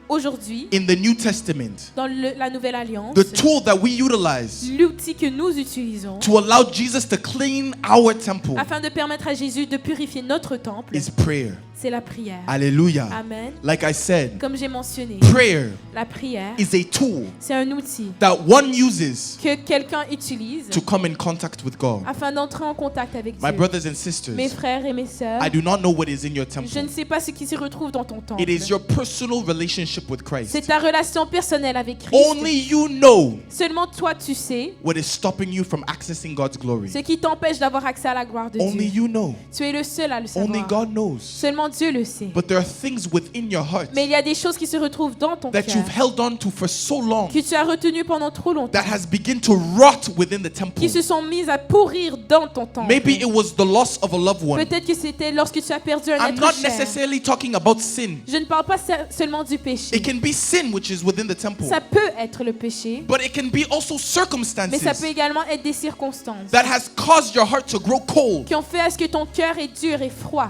Speaker 1: Aujourd'hui,
Speaker 3: in the New Testament,
Speaker 1: dans la Nouvelle Alliance,
Speaker 3: the tool that we utilize
Speaker 1: l'outil que nous utilisons
Speaker 3: to allow Jesus to clean our temple
Speaker 1: afin de permettre à Jésus de purifier notre temple,
Speaker 3: is prayer.
Speaker 1: c'est la prière.
Speaker 3: Hallelujah.
Speaker 1: Amen.
Speaker 3: Like I said,
Speaker 1: Comme j'ai mentionné,
Speaker 3: prayer
Speaker 1: la prière,
Speaker 3: is a tool
Speaker 1: c'est un outil
Speaker 3: that one uses
Speaker 1: que quelqu'un utilise
Speaker 3: to come in contact with God.
Speaker 1: afin d'entrer en contact avec
Speaker 3: My
Speaker 1: Dieu.
Speaker 3: brothers and sisters,
Speaker 1: Mes frères et mes sœurs,
Speaker 3: I do not know what is in your
Speaker 1: je ne
Speaker 3: temple.
Speaker 1: sais pas ce qui se retrouve dans ton temple.
Speaker 3: It is your personal relationship with
Speaker 1: C'est
Speaker 3: Christ.
Speaker 1: ta relation personnelle avec Christ.
Speaker 3: Only you know
Speaker 1: Seulement toi, tu sais
Speaker 3: what is stopping you from accessing God's glory.
Speaker 1: ce qui t'empêche d'avoir accès à la gloire de
Speaker 3: Only
Speaker 1: Dieu.
Speaker 3: you know.
Speaker 1: Tu es le seul à le
Speaker 3: Only
Speaker 1: savoir.
Speaker 3: God knows.
Speaker 1: Seulement Dieu le sait.
Speaker 3: But there are things within your heart
Speaker 1: Mais il y a des choses qui se retrouvent dans ton
Speaker 3: that
Speaker 1: cœur
Speaker 3: you've held on to for so long
Speaker 1: que tu as retenu pendant trop longtemps,
Speaker 3: that has begun to rot within the temple.
Speaker 1: qui se sont mises à pourrir dans ton temple.
Speaker 3: Maybe it was the loss of a loved one.
Speaker 1: Peut-être que c'était lorsque tu as perdu un
Speaker 3: I'm
Speaker 1: être
Speaker 3: not
Speaker 1: cher.
Speaker 3: necessarily talking about sin.
Speaker 1: Je ne parle pas seulement du péché.
Speaker 3: It can be sin which is within the temple.
Speaker 1: Ça peut être le péché,
Speaker 3: But it can be also
Speaker 1: mais ça peut
Speaker 3: circumstances
Speaker 1: également être des circonstances
Speaker 3: that has caused your heart to grow cold.
Speaker 1: qui ont fait à ce que ton cœur est dur et froid.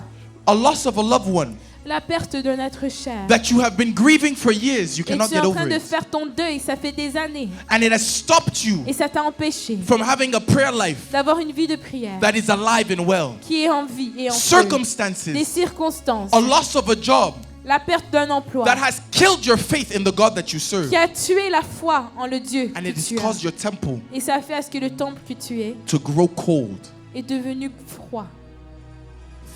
Speaker 3: A loss of a loved one
Speaker 1: La perte d'un être cher.
Speaker 3: that you have been grieving for years. You
Speaker 1: Et
Speaker 3: cannot
Speaker 1: tu es
Speaker 3: get
Speaker 1: en train
Speaker 3: over
Speaker 1: de
Speaker 3: it.
Speaker 1: faire ton deuil, ça fait des années.
Speaker 3: And it has stopped you
Speaker 1: Et ça t'a empêché
Speaker 3: from having a prayer life
Speaker 1: d'avoir une vie de prière
Speaker 3: that is alive and well.
Speaker 1: qui est en vie et en feu. Des
Speaker 3: Circumstances,
Speaker 1: circonstances.
Speaker 3: a loss of a job
Speaker 1: La perte d'un emploi
Speaker 3: that has killed your faith in the God that you serve.
Speaker 1: qui a tué la foi en le Dieu
Speaker 3: And
Speaker 1: que
Speaker 3: it has
Speaker 1: tu as.
Speaker 3: caused your temple
Speaker 1: Et ça a fait à ce que le temple que tu es
Speaker 3: to grow cold.
Speaker 1: est devenu froid.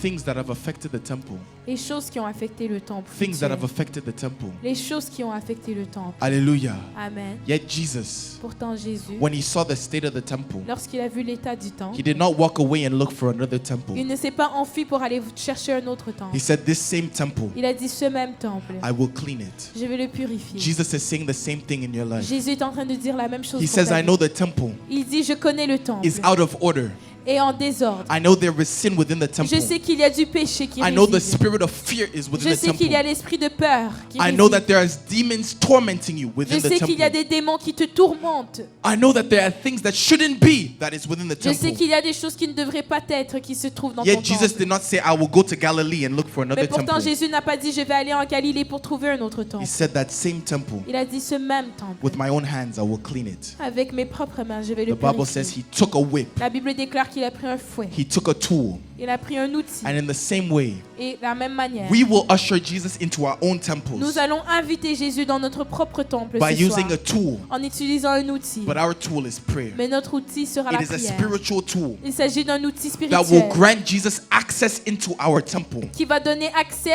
Speaker 3: Things that have affected the temple.
Speaker 1: Les choses qui ont affecté le temple. que
Speaker 3: Things
Speaker 1: tu
Speaker 3: that
Speaker 1: es.
Speaker 3: have affected the temple.
Speaker 1: Les choses qui ont affecté le temple.
Speaker 3: Hallelujah.
Speaker 1: Amen.
Speaker 3: Yet Jesus,
Speaker 1: Pourtant Jésus,
Speaker 3: when he saw the state of the temple,
Speaker 1: lorsqu'il a vu l'état du temple,
Speaker 3: he did not walk away and look for another temple.
Speaker 1: il ne s'est pas enfui pour aller chercher un autre temple.
Speaker 3: He said, this same temple,
Speaker 1: Il a dit ce même temple,
Speaker 3: I will clean it.
Speaker 1: je vais le purifier.
Speaker 3: Jesus is saying the same thing in your life.
Speaker 1: Jésus est en train de dire la même chose.
Speaker 3: He
Speaker 1: pour
Speaker 3: says,
Speaker 1: ta
Speaker 3: I
Speaker 1: vie.
Speaker 3: know the temple
Speaker 1: Il dit je connais le temple
Speaker 3: is out of order.
Speaker 1: et en désordre.
Speaker 3: I know there is sin within the temple.
Speaker 1: Je sais qu'il y a du péché qui
Speaker 3: I know the
Speaker 1: réside.
Speaker 3: spirit of fear is within
Speaker 1: Je
Speaker 3: the
Speaker 1: sais qu'il y a
Speaker 3: temple.
Speaker 1: l'esprit de peur qui
Speaker 3: I know
Speaker 1: réside.
Speaker 3: that there is demons tormenting you
Speaker 1: Je
Speaker 3: within the
Speaker 1: sais qu'il y a
Speaker 3: temple.
Speaker 1: des démons qui te tourmentent.
Speaker 3: I know that there are things that shouldn't be that is within the
Speaker 1: Je sais
Speaker 3: temple.
Speaker 1: qu'il y a des choses qui ne devraient pas être qui se trouvent dans ton
Speaker 3: Yet Jesus
Speaker 1: temple.
Speaker 3: did not say, I will go to Galilee and look for
Speaker 1: Mais
Speaker 3: another
Speaker 1: pourtant
Speaker 3: temple.
Speaker 1: Jésus n'a pas dit je vais aller en Galilée pour trouver un autre temple.
Speaker 3: He said that same temple,
Speaker 1: Il a dit ce même temple.
Speaker 3: with my own hands, I will clean it.
Speaker 1: Avec mes propres mains, je vais le
Speaker 3: The Bible
Speaker 1: purifier.
Speaker 3: says he took a whip,
Speaker 1: La Bible déclare qu'il a pris un fouet.
Speaker 3: he took a tool,
Speaker 1: Il a pris un outil.
Speaker 3: and in the same way,
Speaker 1: Et de la même manière,
Speaker 3: we will usher Jesus into our own temples
Speaker 1: nous allons inviter Jésus dans notre propre temple
Speaker 3: by
Speaker 1: ce soir,
Speaker 3: using a tool.
Speaker 1: en utilisant un outil.
Speaker 3: But our tool is prayer.
Speaker 1: Mais notre outil sera
Speaker 3: It
Speaker 1: la
Speaker 3: is a
Speaker 1: prière.
Speaker 3: spiritual tool
Speaker 1: Il s'agit d'un outil
Speaker 3: that will
Speaker 1: spirituel
Speaker 3: grant Jesus access into our temple
Speaker 1: qui va donner accès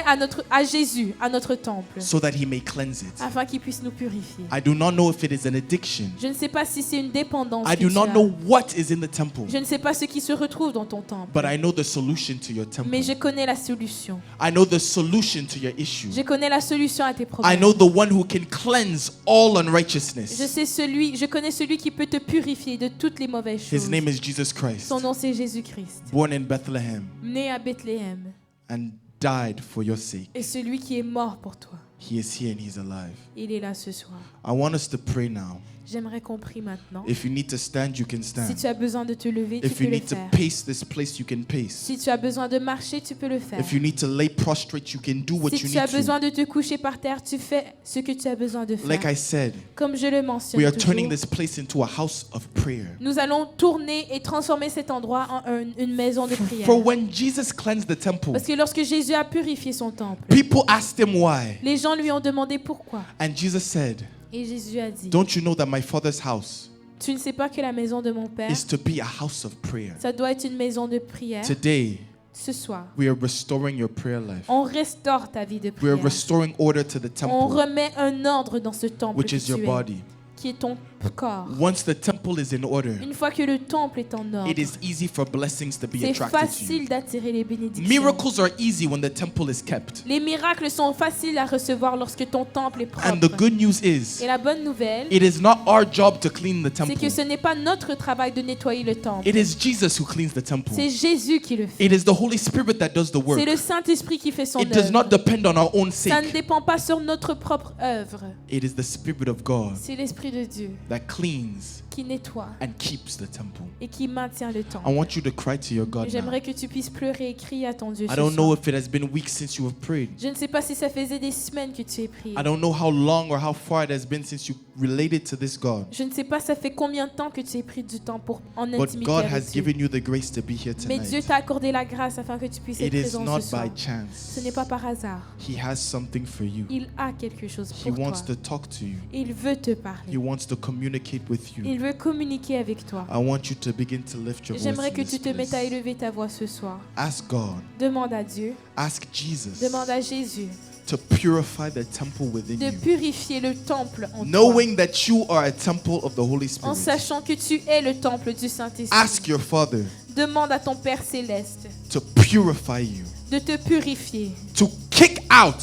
Speaker 1: à Jésus, à notre temple,
Speaker 3: so that he may cleanse it.
Speaker 1: afin qu'il puisse nous purifier.
Speaker 3: I do not know if it is an addiction.
Speaker 1: Je ne sais pas si c'est une dépendance.
Speaker 3: I
Speaker 1: que
Speaker 3: do
Speaker 1: tu
Speaker 3: not
Speaker 1: as.
Speaker 3: know what is in the temple,
Speaker 1: Je ne sais pas ce qui se retrouve dans ton temple.
Speaker 3: but I know the solution to your temple.
Speaker 1: Mais je connais la solution.
Speaker 3: I know the solution to your issue.
Speaker 1: Je connais la solution à tes
Speaker 3: I
Speaker 1: problèmes.
Speaker 3: know the one who can cleanse all
Speaker 1: Je
Speaker 3: unrighteousness.
Speaker 1: je connais celui qui peut te purifier de toutes les mauvaises
Speaker 3: His
Speaker 1: choses.
Speaker 3: name is Jesus Christ,
Speaker 1: Son nom c'est Jésus-Christ,
Speaker 3: born in Bethlehem
Speaker 1: né à Bethléem,
Speaker 3: and died for your sake.
Speaker 1: et celui qui est mort pour toi.
Speaker 3: He is here and he's alive.
Speaker 1: Il est là ce soir.
Speaker 3: I want us to pray now.
Speaker 1: J'aimerais qu'on prie maintenant.
Speaker 3: If you need to stand, you can
Speaker 1: Si
Speaker 3: stand.
Speaker 1: tu as besoin de te lever, tu
Speaker 3: If
Speaker 1: peux
Speaker 3: you
Speaker 1: le
Speaker 3: need to
Speaker 1: faire.
Speaker 3: pace this place, you can pace.
Speaker 1: Si tu as besoin de marcher, tu peux le faire.
Speaker 3: If you need to lay prostrate, you can do what
Speaker 1: Si
Speaker 3: you
Speaker 1: tu as
Speaker 3: need to.
Speaker 1: besoin de te coucher par terre, tu fais ce que tu as besoin de faire.
Speaker 3: Like I said,
Speaker 1: Comme je le mentionne
Speaker 3: we are
Speaker 1: toujours,
Speaker 3: turning this place into a house of prayer.
Speaker 1: nous allons tourner et transformer cet endroit en une maison de prière.
Speaker 3: For when Jesus cleansed the temple,
Speaker 1: Parce que lorsque Jésus a purifié son temple,
Speaker 3: people asked him why.
Speaker 1: les gens lui ont demandé pourquoi.
Speaker 3: And Jesus said,
Speaker 1: Et Jésus a dit,
Speaker 3: don't you know that my Father's house
Speaker 1: tu ne sais pas que la maison de mon Père,
Speaker 3: is to be a house of prayer?
Speaker 1: ça doit être une maison de prière.
Speaker 3: Today,
Speaker 1: Ce soir,
Speaker 3: we are restoring your prayer life.
Speaker 1: on restaure ta vie de
Speaker 3: We are
Speaker 1: prière.
Speaker 3: restoring order to the
Speaker 1: On
Speaker 3: temple,
Speaker 1: remet un ordre dans ce temple
Speaker 3: which
Speaker 1: que
Speaker 3: is your
Speaker 1: tu es,
Speaker 3: body.
Speaker 1: qui est ton corps.
Speaker 3: Once the temple is in order,
Speaker 1: Une fois que le temple est en ordre,
Speaker 3: it is easy for blessings to be
Speaker 1: c'est
Speaker 3: attracted to you.
Speaker 1: facile d'attirer les bénédictions.
Speaker 3: Miracles are easy when the temple is kept.
Speaker 1: Les miracles sont faciles à recevoir lorsque ton temple est
Speaker 3: And the
Speaker 1: propre.
Speaker 3: good news is,
Speaker 1: Et la bonne nouvelle,
Speaker 3: it is not our job to clean the
Speaker 1: c'est
Speaker 3: temple.
Speaker 1: que ce n'est pas notre travail de nettoyer le temple.
Speaker 3: It is Jesus who cleans the temple.
Speaker 1: C'est Jésus qui le fait.
Speaker 3: It is the Holy Spirit that does the work.
Speaker 1: C'est le Saint-Esprit qui fait son
Speaker 3: It does not
Speaker 1: œuvre.
Speaker 3: depend on our own
Speaker 1: Ça ne
Speaker 3: sake.
Speaker 1: dépend pas sur notre propre œuvre.
Speaker 3: It is the Spirit of God
Speaker 1: C'est l'Esprit de Dieu
Speaker 3: that cleans
Speaker 1: qui nettoie
Speaker 3: and keeps the temple.
Speaker 1: et qui maintient le temple.
Speaker 3: I want you to cry to your God now.
Speaker 1: J'aimerais que tu puisses pleurer et crier à ton Dieu
Speaker 3: I
Speaker 1: ce
Speaker 3: don't know
Speaker 1: soir.
Speaker 3: if it has been weeks since you have prayed.
Speaker 1: Je ne sais pas si ça faisait des semaines que tu es prié.
Speaker 3: I don't know how long or how far it has been since you related to this God.
Speaker 1: Je ne sais pas ça fait combien de temps que tu as pris du temps pour en
Speaker 3: But
Speaker 1: intimité
Speaker 3: God
Speaker 1: avec
Speaker 3: has
Speaker 1: Dieu.
Speaker 3: given you the grace to be here
Speaker 1: Mais Dieu
Speaker 3: tonight.
Speaker 1: t'a accordé la grâce afin que tu puisses être
Speaker 3: It is
Speaker 1: présent
Speaker 3: not
Speaker 1: ce soir.
Speaker 3: by chance.
Speaker 1: Ce n'est pas par hasard.
Speaker 3: He has something for you.
Speaker 1: Il a quelque chose
Speaker 3: He
Speaker 1: pour
Speaker 3: wants
Speaker 1: toi.
Speaker 3: to talk to you.
Speaker 1: Il veut te
Speaker 3: He
Speaker 1: parler.
Speaker 3: wants to communicate with you.
Speaker 1: Il veut communiquer avec toi.
Speaker 3: I want you to begin to lift your voice
Speaker 1: J'aimerais
Speaker 3: in
Speaker 1: que
Speaker 3: this
Speaker 1: tu te mettes à
Speaker 3: place.
Speaker 1: élever ta voix ce soir.
Speaker 3: Ask God.
Speaker 1: Demande à Dieu,
Speaker 3: Ask Jesus
Speaker 1: demande à Jésus
Speaker 3: to purify the temple within
Speaker 1: de
Speaker 3: you.
Speaker 1: purifier le temple en toi.
Speaker 3: Knowing that you are a temple of the Holy
Speaker 1: En
Speaker 3: Spirit.
Speaker 1: sachant que tu es le temple du Saint-Esprit.
Speaker 3: Ask your Father
Speaker 1: Demande à ton Père céleste
Speaker 3: to purify you.
Speaker 1: de te purifier,
Speaker 3: To kick out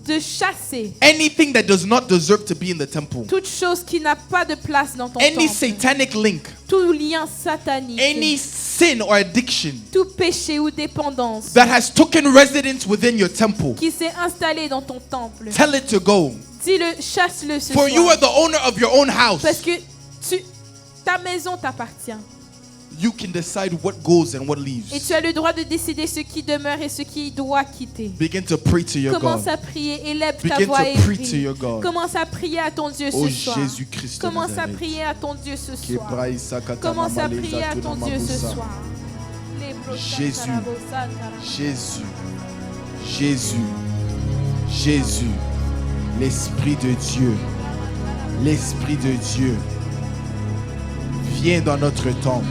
Speaker 1: de chasser
Speaker 3: anything that does not deserve to be in the temple.
Speaker 1: toute chose qui n'a pas de place dans ton
Speaker 3: Any
Speaker 1: temple.
Speaker 3: satanic link.
Speaker 1: Tout lien satanique,
Speaker 3: Any sin or addiction
Speaker 1: tout péché ou dépendance
Speaker 3: that has taken residence within your temple.
Speaker 1: qui s'est installé dans ton temple.
Speaker 3: Tell it to go.
Speaker 1: Dis-le, chasse-le ce
Speaker 3: For you
Speaker 1: soir.
Speaker 3: are the owner of your own house.
Speaker 1: Parce que ta maison t'appartient.
Speaker 3: You can decide what goes and what
Speaker 1: Et
Speaker 3: leaves.
Speaker 1: tu as le droit de décider ce qui demeure et ce qui doit quitter.
Speaker 3: Begin to pray to your
Speaker 1: Commence
Speaker 3: God.
Speaker 1: à prier, élève ta
Speaker 3: Begin
Speaker 1: voix et
Speaker 3: to pray to
Speaker 1: prie.
Speaker 3: your God.
Speaker 1: Commence à prier à ton Dieu
Speaker 3: Oh
Speaker 1: ce soir.
Speaker 3: Jésus-Christ de
Speaker 1: Commence à
Speaker 3: Nazareth.
Speaker 1: prier à ton Dieu ce soir.
Speaker 3: Kebraï sakatana
Speaker 1: Commence à
Speaker 3: maleza
Speaker 1: prier à ton
Speaker 3: tuna
Speaker 1: Dieu ce
Speaker 3: mabusa.
Speaker 1: soir.
Speaker 3: Jésus. Jésus, Jésus, Jésus, l'Esprit de Dieu, l'Esprit de Dieu, viens dans notre temple,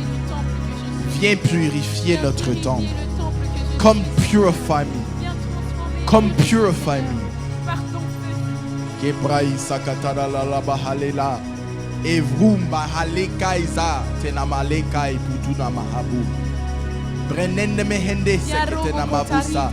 Speaker 3: viens purifier notre temple. Come purify me, come purify me. Kebraï sakatana la bahalela, evrum bahaleka iza tenamaleka iputuna mahabu. Brenende mehende seketena mabusa.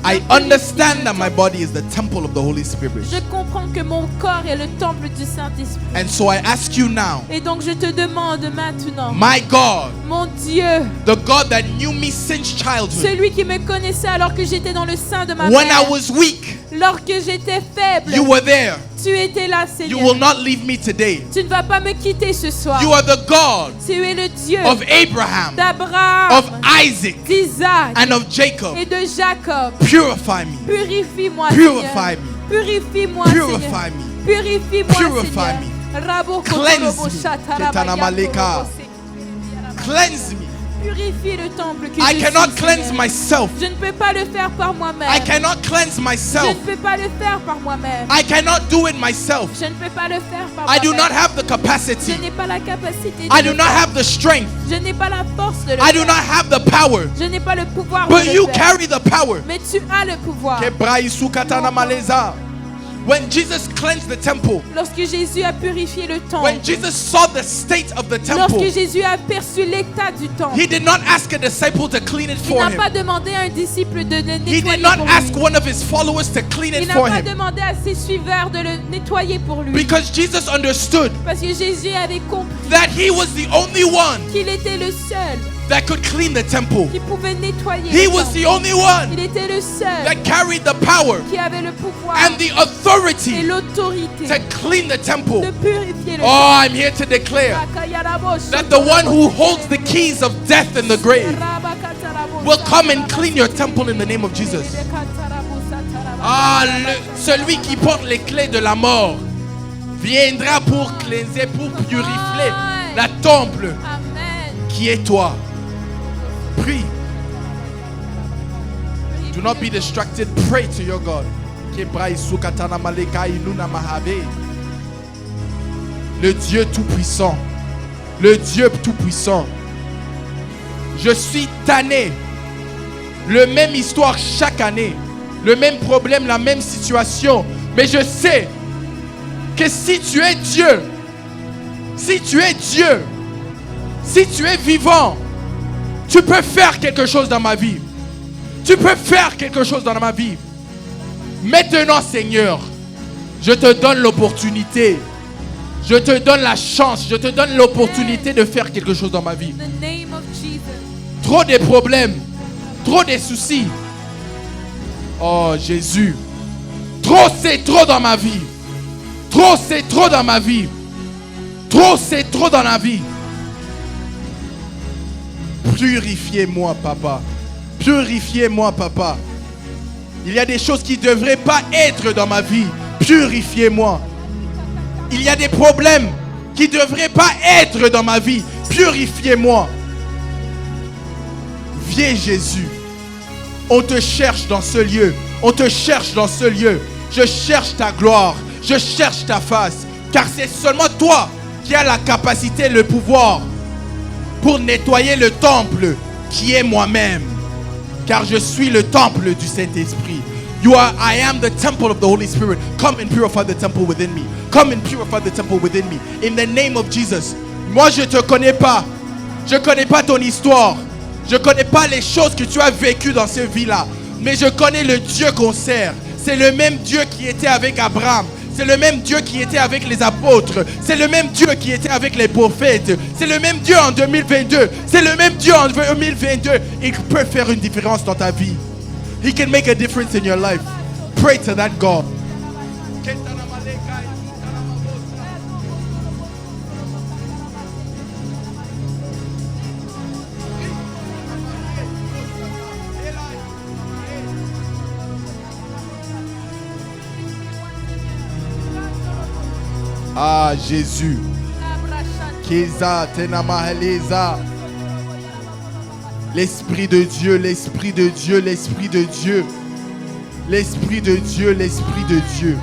Speaker 3: I understand that my body is the temple of the Holy Spirit.
Speaker 1: Je comprends que mon corps est le temple du Saint-Esprit.
Speaker 3: And so I ask you now,
Speaker 1: Et donc je te demande maintenant,
Speaker 3: my God,
Speaker 1: mon Dieu,
Speaker 3: the God that knew me since childhood,
Speaker 1: celui qui me connaissait alors que j'étais dans le sein de ma
Speaker 3: when I
Speaker 1: mère,
Speaker 3: was weak,
Speaker 1: lorsque j'étais faible,
Speaker 3: you were there.
Speaker 1: tu étais là,
Speaker 3: You
Speaker 1: Seigneur.
Speaker 3: will not leave me today.
Speaker 1: Tu ne vas pas me quitter ce soir.
Speaker 3: You are the God
Speaker 1: Tu es le Dieu
Speaker 3: of Abraham,
Speaker 1: d'Abraham,
Speaker 3: of Isaac,
Speaker 1: d'Isaac
Speaker 3: and of Jacob.
Speaker 1: et de Jacob.
Speaker 3: Purify me.
Speaker 1: Purifie-moi,
Speaker 3: Purify
Speaker 1: Seigneur.
Speaker 3: me.
Speaker 1: Purifie-moi,
Speaker 3: Purify
Speaker 1: Seigneur.
Speaker 3: me.
Speaker 1: Purifie-moi,
Speaker 3: Purify
Speaker 1: Seigneur. Rabo
Speaker 3: Cleanse
Speaker 1: kotorobo
Speaker 3: me.
Speaker 1: shataraba
Speaker 3: Ketana maleka.
Speaker 1: yandorobo se-
Speaker 3: Cleanse me.
Speaker 1: Purifie le temple que
Speaker 3: I
Speaker 1: je
Speaker 3: cannot
Speaker 1: suis,
Speaker 3: cleanse
Speaker 1: Seigneur.
Speaker 3: myself.
Speaker 1: Je ne peux pas le faire par moi-même.
Speaker 3: I cannot cleanse
Speaker 1: Je
Speaker 3: myself.
Speaker 1: ne peux pas le faire par moi-même.
Speaker 3: I cannot do it myself.
Speaker 1: Je ne peux pas le faire par
Speaker 3: I do
Speaker 1: moi-même.
Speaker 3: not have the capacity.
Speaker 1: Je n'ai pas la capacité de
Speaker 3: I do
Speaker 1: le
Speaker 3: not
Speaker 1: faire.
Speaker 3: have the strength.
Speaker 1: Je n'ai pas la force de le
Speaker 3: I do
Speaker 1: faire.
Speaker 3: not have the power.
Speaker 1: Je n'ai pas le pouvoir
Speaker 3: But
Speaker 1: de
Speaker 3: you
Speaker 1: le faire.
Speaker 3: carry the power.
Speaker 1: Mais tu as le pouvoir.
Speaker 3: Kebraïsu katana maleza. When Jesus cleansed the temple,
Speaker 1: Lorsque Jésus a purifié le temple,
Speaker 3: when Jesus saw the state of the
Speaker 1: lorsque
Speaker 3: temple,
Speaker 1: Jésus a perçu l'état du temple,
Speaker 3: he did not ask a disciple to clean it
Speaker 1: il
Speaker 3: for
Speaker 1: n'a pas
Speaker 3: him.
Speaker 1: demandé à un disciple de le
Speaker 3: He
Speaker 1: nettoyer
Speaker 3: did not
Speaker 1: pour
Speaker 3: ask
Speaker 1: lui.
Speaker 3: one of his followers to clean
Speaker 1: Il
Speaker 3: it
Speaker 1: n'a
Speaker 3: for
Speaker 1: pas
Speaker 3: him.
Speaker 1: demandé à ses suiveurs de le nettoyer pour lui.
Speaker 3: Because Jesus understood
Speaker 1: Parce que Jésus avait compris
Speaker 3: that he was the only one
Speaker 1: qu'il était le seul
Speaker 3: that could clean the temple.
Speaker 1: qui pouvait nettoyer
Speaker 3: He
Speaker 1: le
Speaker 3: was
Speaker 1: temple.
Speaker 3: the only one
Speaker 1: Il était le seul
Speaker 3: that carried the power
Speaker 1: qui avait le pouvoir
Speaker 3: and the
Speaker 1: et
Speaker 3: authority
Speaker 1: l'autorité
Speaker 3: to clean the
Speaker 1: de
Speaker 3: temple.
Speaker 1: purifier le
Speaker 3: Oh, I'm here to declare that the one who holds the keys of death and the grave will come and clean your temple in the name of Jesus. Ah, celui qui porte les clés de la mort viendra pour cleanser, pour purifier la temple
Speaker 1: Amen.
Speaker 3: qui est toi. Prie. Do not be distracted. Pray to your God. Le Dieu tout-puissant. Le Dieu tout-puissant. Je suis tanné. Le même histoire chaque année. Le même problème, la même situation. Mais je sais que si tu es Dieu, si tu es Dieu, si tu es vivant, tu peux faire quelque chose dans ma vie. Tu peux faire quelque chose dans ma vie. Maintenant, Seigneur, je te donne l'opportunité. Je te donne la chance. Je te donne l'opportunité de faire quelque chose dans ma vie.
Speaker 1: In the name of Jesus.
Speaker 3: Trop de problèmes. Trop de soucis. Oh Jésus. Trop c'est trop dans ma vie. Trop c'est trop dans ma vie. Trop c'est trop dans la vie. Purifiez-moi, papa. Purifiez-moi, papa. Il y a des choses qui ne devraient pas être dans ma vie. Purifiez-moi. Il y a des problèmes qui ne devraient pas être dans ma vie. Purifiez-moi. Viens Jésus. On te cherche dans ce lieu. On te cherche dans ce lieu. Je cherche ta gloire. Je cherche ta face. Car c'est seulement toi qui as la capacité, le pouvoir pour nettoyer le temple qui est moi-même. Car je suis le temple du Saint-Esprit. I am the temple of the Holy Spirit. Come and purify the temple within me. Come and purify the temple within me. In the name of Jesus. Moi, je ne te connais pas. Je ne connais pas ton histoire. Je ne connais pas les choses que tu as vécues dans cette vie-là. Mais je connais le Dieu qu'on sert. C'est le même Dieu qui était avec Abraham. C'est le même Dieu qui était avec les apôtres. C'est le même Dieu qui était avec les prophètes. C'est le même Dieu en 2022. C'est le même Dieu en 2022. Il peut faire une différence dans ta vie. He can make a difference in your life. Pray to that God. Ah, Jésus. L'Esprit de Dieu, l'Esprit de Dieu, l'Esprit de Dieu. L'Esprit de Dieu, l'Esprit de Dieu.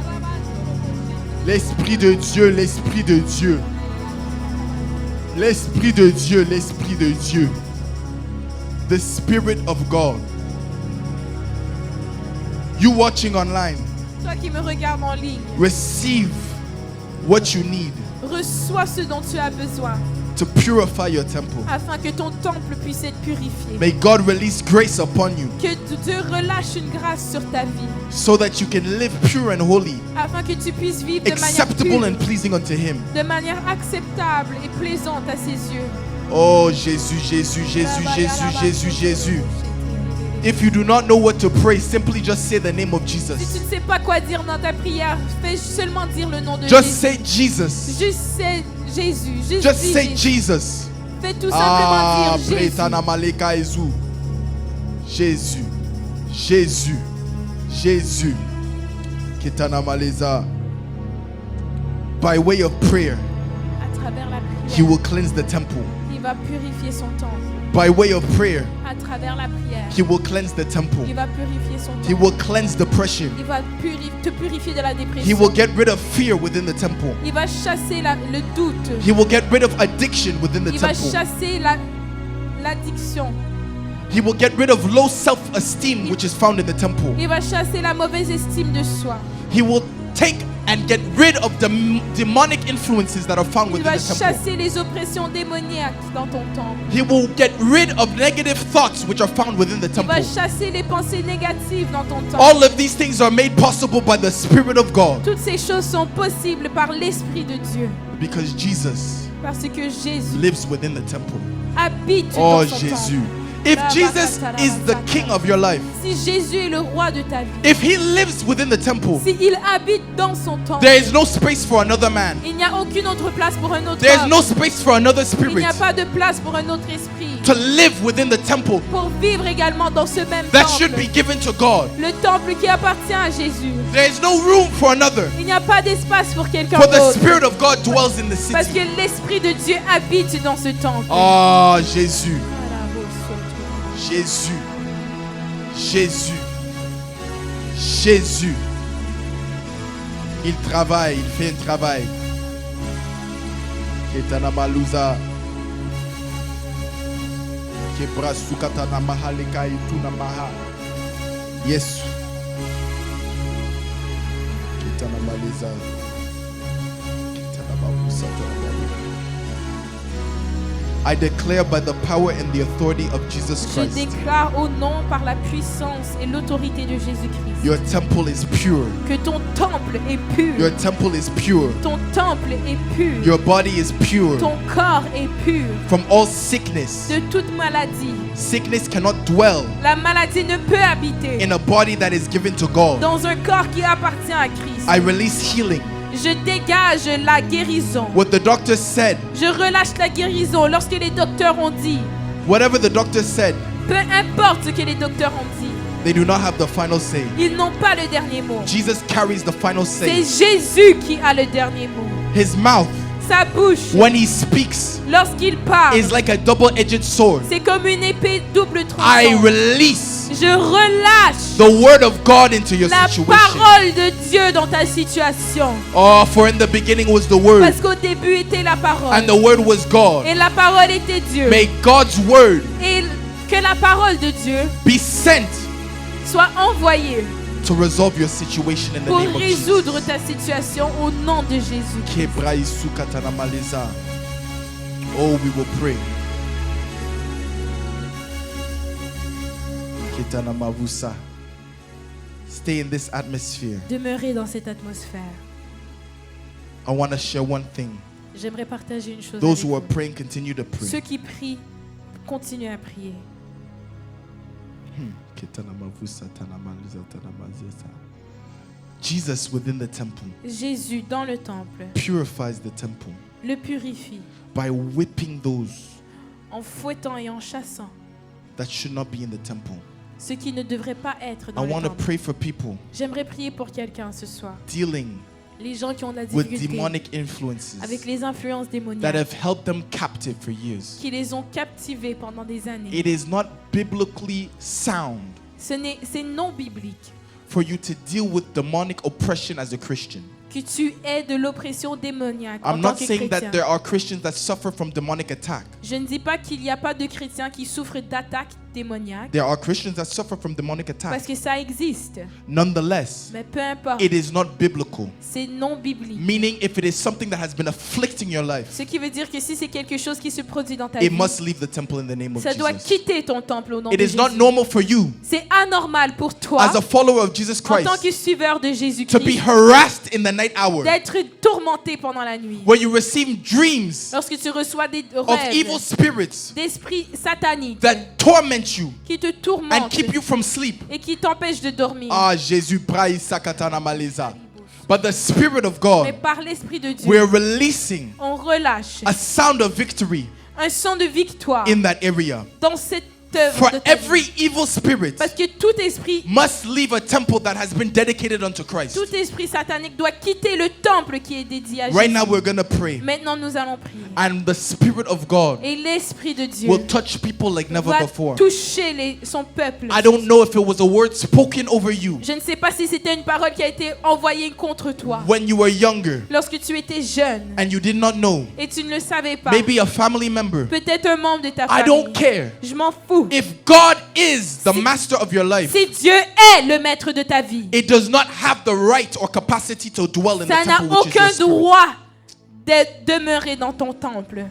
Speaker 3: L'Esprit de Dieu, l'Esprit de Dieu. L'Esprit de Dieu, l'Esprit de Dieu. The Spirit of God. You watching online.
Speaker 1: Toi qui me regardes en ligne,
Speaker 3: Receive what you need
Speaker 1: reçois ce dont tu as besoin
Speaker 3: to purify your temple.
Speaker 1: afin que ton temple puisse être purifié.
Speaker 3: May God release grace upon you
Speaker 1: Que Dieu relâche une grâce sur ta vie
Speaker 3: so that you can live pure and holy,
Speaker 1: afin que tu puisses vivre de manière
Speaker 3: acceptable
Speaker 1: pure,
Speaker 3: and pleasing unto Him.
Speaker 1: de manière acceptable et plaisante à ses yeux.
Speaker 3: Oh Jésus, Jésus, Jésus, Jésus, Jésus, Jésus. If you do not know what to pray, simply just say the name of
Speaker 1: Si tu
Speaker 3: Jesus.
Speaker 1: ne sais pas quoi dire dans ta prière, fais seulement dire le nom de
Speaker 3: Just
Speaker 1: Jésus.
Speaker 3: say Jesus.
Speaker 1: Juste say Jésus. Juste
Speaker 3: Just
Speaker 1: dis
Speaker 3: say
Speaker 1: Jésus.
Speaker 3: Jesus.
Speaker 1: Fais tout
Speaker 3: Ah,
Speaker 1: simplement dire Jésus.
Speaker 3: Bretana Maleka Ezu. Jésus. Jésus. Jésus. Ketana Maleza. By way of prayer,
Speaker 1: À travers la
Speaker 3: He
Speaker 1: prière,
Speaker 3: will cleanse the temple.
Speaker 1: il va purifier son temple.
Speaker 3: By way of prayer,
Speaker 1: À travers la prière,
Speaker 3: He will cleanse the
Speaker 1: il
Speaker 3: temple.
Speaker 1: va purifier son
Speaker 3: He
Speaker 1: temple.
Speaker 3: will cleanse depression.
Speaker 1: Il va te purifier de la
Speaker 3: He
Speaker 1: dépression.
Speaker 3: will get rid of fear within the temple.
Speaker 1: Il va chasser le doute.
Speaker 3: He will get rid of addiction within the
Speaker 1: Il va
Speaker 3: temple.
Speaker 1: chasser l'addiction.
Speaker 3: He will get rid of low self-esteem which is found in the temple.
Speaker 1: Il va chasser la mauvaise estime de soi.
Speaker 3: He will take and get rid of the demonic influences that are found
Speaker 1: Il
Speaker 3: within
Speaker 1: va
Speaker 3: the temple.
Speaker 1: chasser les oppressions démoniaques dans ton temple.
Speaker 3: He will get rid of negative thoughts which are found within the
Speaker 1: Il va
Speaker 3: temple.
Speaker 1: chasser les pensées négatives dans ton temple.
Speaker 3: All of these things are made possible by the Spirit of God
Speaker 1: Toutes ces choses sont possibles par l'Esprit de Dieu.
Speaker 3: because Jesus
Speaker 1: Parce que Jésus
Speaker 3: lives within the temple.
Speaker 1: habite
Speaker 3: Oh
Speaker 1: dans son
Speaker 3: Jésus.
Speaker 1: temple.
Speaker 3: If Jesus is the King of your life,
Speaker 1: Si Jésus est le roi de ta vie,
Speaker 3: if He lives within the temple,
Speaker 1: s'il habite dans son temple,
Speaker 3: there is no space for another man.
Speaker 1: il n'y a aucune autre place pour un autre
Speaker 3: There's
Speaker 1: homme.
Speaker 3: no space for another
Speaker 1: Il
Speaker 3: spirit
Speaker 1: n'y a pas de place pour un autre esprit
Speaker 3: to live within the temple
Speaker 1: pour vivre également dans ce même
Speaker 3: that should be
Speaker 1: temple.
Speaker 3: given to God.
Speaker 1: Le temple qui appartient à Jésus.
Speaker 3: There is no room for another,
Speaker 1: Il n'y a pas d'espace pour quelqu'un
Speaker 3: for the
Speaker 1: d'autre.
Speaker 3: Spirit of God dwells in the
Speaker 1: Parce
Speaker 3: city.
Speaker 1: que l'Esprit de Dieu habite dans ce temple.
Speaker 3: Oh, Jésus, Jésus, Jésus, Jésus, Il travaille, il fait un travail. Ketana maluza. Kebra sukatana mahaleka ituna maha. Yes. Ketana maliza. Ketana malusa tana. I declare by the power and the authority of Jesus
Speaker 1: Je
Speaker 3: Christ.
Speaker 1: déclare au nom par la puissance et l'autorité de Jésus-Christ
Speaker 3: Your temple is pure.
Speaker 1: que ton temple est pur.
Speaker 3: Your temple is pure.
Speaker 1: Ton temple est pur.
Speaker 3: Your body is pure.
Speaker 1: Ton corps est pur
Speaker 3: From all sickness.
Speaker 1: de toute maladie.
Speaker 3: Sickness cannot dwell
Speaker 1: La maladie ne peut habiter
Speaker 3: in a body that is given to God.
Speaker 1: dans un corps qui appartient à Christ.
Speaker 3: I release healing.
Speaker 1: Je dégage la guérison.
Speaker 3: What the doctor said,
Speaker 1: Je relâche la guérison lorsque les docteurs ont dit.
Speaker 3: whatever the doctor said,
Speaker 1: Peu importe ce que les docteurs ont dit,
Speaker 3: they do not have the final say.
Speaker 1: ils n'ont pas le dernier mot.
Speaker 3: Jesus carries the final say.
Speaker 1: C'est Jésus qui a le dernier mot.
Speaker 3: His mouth,
Speaker 1: Sa bouche,
Speaker 3: when he speaks,
Speaker 1: lorsqu'il parle,
Speaker 3: is like a double-edged sword.
Speaker 1: c'est comme une épée double
Speaker 3: I
Speaker 1: tranchante.
Speaker 3: release
Speaker 1: Je relâche
Speaker 3: the word of God into your
Speaker 1: la
Speaker 3: situation.
Speaker 1: parole de Dieu dans ta situation.
Speaker 3: Oh, for in the beginning was the word,
Speaker 1: Parce qu'au début était la parole.
Speaker 3: and the word was God.
Speaker 1: Et la parole était Dieu.
Speaker 3: May God's word
Speaker 1: Et que la parole de Dieu
Speaker 3: be sent
Speaker 1: soit envoyée
Speaker 3: to resolve your situation in the
Speaker 1: pour
Speaker 3: name of Jesus.
Speaker 1: résoudre ta situation au nom de Jésus.
Speaker 3: Kebraisu katana maleza. Oh, we will pray. Ketana mavusa. Stay in this atmosphere.
Speaker 1: Demeurez dans cette atmosphère.
Speaker 3: I want to share one thing.
Speaker 1: J'aimerais partager une chose
Speaker 3: Those
Speaker 1: avec
Speaker 3: who are
Speaker 1: vous.
Speaker 3: praying, continue to
Speaker 1: Ceux
Speaker 3: pray.
Speaker 1: qui prient, continuent à prier.
Speaker 3: Ketana mavusa, tana maluza, tana mazesa. Jesus within the temple
Speaker 1: Jésus dans le temple
Speaker 3: purifies the temple
Speaker 1: le purifie
Speaker 3: by whipping those
Speaker 1: en fouettant et en chassant
Speaker 3: that should not be in the temple.
Speaker 1: ceux qui ne devraient pas être
Speaker 3: I
Speaker 1: dans le
Speaker 3: want to
Speaker 1: temple.
Speaker 3: pray for people
Speaker 1: J'aimerais prier pour quelqu'un ce soir.
Speaker 3: dealing
Speaker 1: Les gens qui ont de la
Speaker 3: with
Speaker 1: difficulté
Speaker 3: demonic influences
Speaker 1: avec les influences
Speaker 3: that
Speaker 1: démoniaques
Speaker 3: have held them captive for years.
Speaker 1: qui les ont captivés pendant des années.
Speaker 3: It is not biblically sound
Speaker 1: C'est non biblique
Speaker 3: for you to deal with demonic oppression as a Christian.
Speaker 1: que tu aies de l'oppression démoniaque en
Speaker 3: I'm
Speaker 1: tant
Speaker 3: not
Speaker 1: que
Speaker 3: saying
Speaker 1: chrétien.
Speaker 3: that there are Christians that suffer from demonic attack.
Speaker 1: Je ne dis pas qu'il n'y a pas de chrétiens qui souffrent d'attaques démoniaques
Speaker 3: There are Christians that suffer from demonic attack.
Speaker 1: parce que ça existe.
Speaker 3: Nonetheless,
Speaker 1: Mais peu importe,
Speaker 3: it is not biblical.
Speaker 1: c'est non biblique.
Speaker 3: Meaning, if it is something that has been afflicting your life,
Speaker 1: Ce qui veut dire que si c'est quelque chose qui se produit dans ta
Speaker 3: it
Speaker 1: vie,
Speaker 3: must leave the temple in the name of
Speaker 1: ça doit
Speaker 3: Jesus.
Speaker 1: quitter ton temple au nom
Speaker 3: It
Speaker 1: de
Speaker 3: is not
Speaker 1: Jésus.
Speaker 3: normal for you,
Speaker 1: C'est anormal pour toi,
Speaker 3: as a follower of Jesus
Speaker 1: en tant
Speaker 3: Christ,
Speaker 1: que suiveur de
Speaker 3: to be
Speaker 1: Jésus-Christ,
Speaker 3: harassed in the night hour,
Speaker 1: d'être tourmenté pendant la nuit.
Speaker 3: where you receive dreams
Speaker 1: Lorsque tu reçois des
Speaker 3: of
Speaker 1: rêves
Speaker 3: evil spirits
Speaker 1: d'esprits sataniques
Speaker 3: that torment you
Speaker 1: qui te
Speaker 3: and
Speaker 1: tourmentent
Speaker 3: keep you from sleep.
Speaker 1: et qui t'empêchent de dormir.
Speaker 3: Ah, Jésus, praise sakatana maleza. But the Spirit of
Speaker 1: Mais
Speaker 3: God,
Speaker 1: par l'Esprit de Dieu,
Speaker 3: we're releasing
Speaker 1: on relâche
Speaker 3: a sound of victory
Speaker 1: un son de victoire
Speaker 3: in that area.
Speaker 1: dans cette œuvre
Speaker 3: For
Speaker 1: de ta vie.
Speaker 3: every evil spirit
Speaker 1: Parce que tout esprit
Speaker 3: must leave a temple that has been dedicated unto Christ.
Speaker 1: Tout esprit satanique doit quitter le temple qui est dédié à
Speaker 3: Right
Speaker 1: Jésus.
Speaker 3: now, we're going to pray.
Speaker 1: Maintenant, nous allons prier.
Speaker 3: And the Spirit of God
Speaker 1: Et l'Esprit de Dieu
Speaker 3: will touch people like never
Speaker 1: va
Speaker 3: before.
Speaker 1: toucher son peuple.
Speaker 3: I don't know if it was a word spoken over you
Speaker 1: Je ne sais pas si c'était une parole qui a été envoyée contre toi
Speaker 3: when you were younger
Speaker 1: lorsque tu étais jeune
Speaker 3: and you did not know.
Speaker 1: et tu ne le savais pas.
Speaker 3: Maybe a family member.
Speaker 1: Peut-être un membre de ta
Speaker 3: I
Speaker 1: famille.
Speaker 3: don't care.
Speaker 1: Je m'en fous.
Speaker 3: If God is the master of your life,
Speaker 1: Si Dieu est le maître de ta vie,
Speaker 3: it does not have the right or capacity to dwell in the
Speaker 1: ça n'a
Speaker 3: temple which is
Speaker 1: aucun
Speaker 3: your spirit.
Speaker 1: droit de demeurer dans ton temple.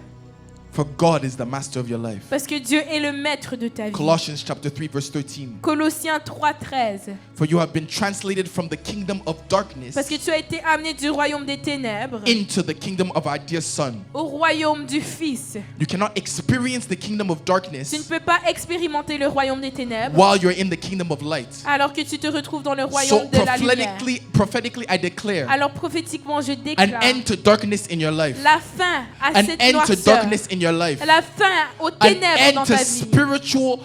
Speaker 3: For God is the master of your life.
Speaker 1: Parce que Dieu est le maître de ta vie.
Speaker 3: Colossians chapter 3 verse 13.
Speaker 1: Colossiens 3:13.
Speaker 3: For you have been translated from the kingdom of darkness
Speaker 1: Parce que tu as été amené du royaume des ténèbres
Speaker 3: into the kingdom of our dear Son.
Speaker 1: au royaume du Fils.
Speaker 3: You cannot experience the kingdom of
Speaker 1: Tu ne
Speaker 3: darkness
Speaker 1: peux pas expérimenter le royaume des ténèbres
Speaker 3: while you're in the kingdom of light.
Speaker 1: alors que tu te retrouves dans le
Speaker 3: So
Speaker 1: royaume de la lumière.
Speaker 3: prophetically, I declare
Speaker 1: Alors prophétiquement, je
Speaker 3: an
Speaker 1: déclare
Speaker 3: end to darkness in your life.
Speaker 1: la fin à
Speaker 3: An
Speaker 1: cette
Speaker 3: end to
Speaker 1: noirceur,
Speaker 3: darkness in your life.
Speaker 1: la fin aux
Speaker 3: An
Speaker 1: ténèbres dans
Speaker 3: end to
Speaker 1: ta vie,
Speaker 3: spiritual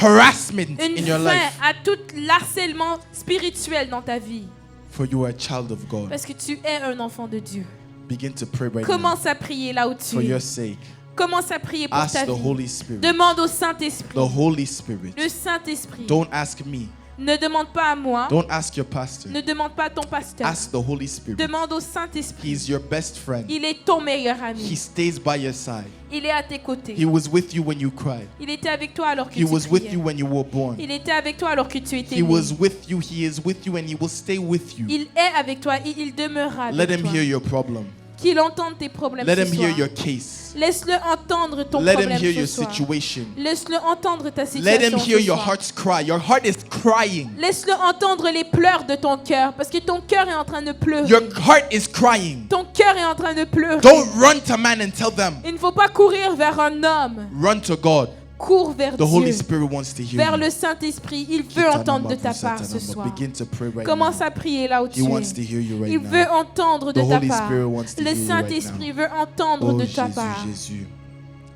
Speaker 3: harassment in
Speaker 1: une
Speaker 3: your
Speaker 1: fin
Speaker 3: life.
Speaker 1: à tout l'harcèlement spirituel dans ta vie.
Speaker 3: For you are a child of God.
Speaker 1: Parce que tu es un enfant de Dieu.
Speaker 3: Begin to pray right now
Speaker 1: Commence à prier là où tu
Speaker 3: for your
Speaker 1: es.
Speaker 3: sake.
Speaker 1: Commence à prier pour
Speaker 3: Ask
Speaker 1: ta
Speaker 3: the
Speaker 1: vie.
Speaker 3: Holy Spirit.
Speaker 1: Demande au Saint-Esprit.
Speaker 3: The Holy Spirit.
Speaker 1: Le Saint-Esprit.
Speaker 3: Don't ask me.
Speaker 1: Ne demande pas à moi.
Speaker 3: Don't ask your pastor.
Speaker 1: Ne demande pas à ton pasteur.
Speaker 3: Ask the Holy Spirit.
Speaker 1: Demande au Saint-Esprit.
Speaker 3: He's your best friend.
Speaker 1: Il est ton meilleur
Speaker 3: He
Speaker 1: ami.
Speaker 3: stays by your side.
Speaker 1: Il est à tes côtés.
Speaker 3: He was with you when you cried.
Speaker 1: Il était avec toi alors que
Speaker 3: He
Speaker 1: tu
Speaker 3: was with
Speaker 1: priais.
Speaker 3: you when you were born.
Speaker 1: Il était avec toi alors que tu étais
Speaker 3: He
Speaker 1: né.
Speaker 3: was with you. He is with you, and he will stay with you.
Speaker 1: Il est avec toi et il demeurera
Speaker 3: Let
Speaker 1: avec
Speaker 3: him
Speaker 1: toi.
Speaker 3: hear your problem.
Speaker 1: Qu'il entende tes problèmes
Speaker 3: Let
Speaker 1: ce
Speaker 3: him
Speaker 1: soir.
Speaker 3: hear your case.
Speaker 1: Laisse-le entendre ton
Speaker 3: Let him
Speaker 1: problème
Speaker 3: hear
Speaker 1: ce
Speaker 3: your
Speaker 1: soir.
Speaker 3: situation.
Speaker 1: Laisse-le entendre ta
Speaker 3: Let
Speaker 1: situation
Speaker 3: him hear
Speaker 1: ce
Speaker 3: your
Speaker 1: soir.
Speaker 3: heart's cry. Your heart is crying.
Speaker 1: Laisse-le entendre les pleurs de ton cœur parce que ton cœur est en train de pleurer.
Speaker 3: Your heart is crying.
Speaker 1: Ton cœur est en train de pleurer.
Speaker 3: Don't run to man and tell them.
Speaker 1: Il ne faut pas courir vers un homme.
Speaker 3: Run to God.
Speaker 1: Cours vers
Speaker 3: The Holy
Speaker 1: Dieu,
Speaker 3: Spirit wants to hear
Speaker 1: vers
Speaker 3: you.
Speaker 1: le Saint-Esprit. Il veut entendre de ta part ce soir.
Speaker 3: Begin to pray right
Speaker 1: Commence
Speaker 3: now.
Speaker 1: à prier là où
Speaker 3: He
Speaker 1: tu
Speaker 3: wants to
Speaker 1: es.
Speaker 3: hear you right
Speaker 1: Il
Speaker 3: now.
Speaker 1: veut entendre de
Speaker 3: The
Speaker 1: ta
Speaker 3: Holy
Speaker 1: part.
Speaker 3: Spirit wants to
Speaker 1: Le
Speaker 3: hear you right
Speaker 1: Saint-Esprit
Speaker 3: now.
Speaker 1: veut entendre
Speaker 3: Oh
Speaker 1: de ta
Speaker 3: Jésus,
Speaker 1: part.
Speaker 3: Jésus.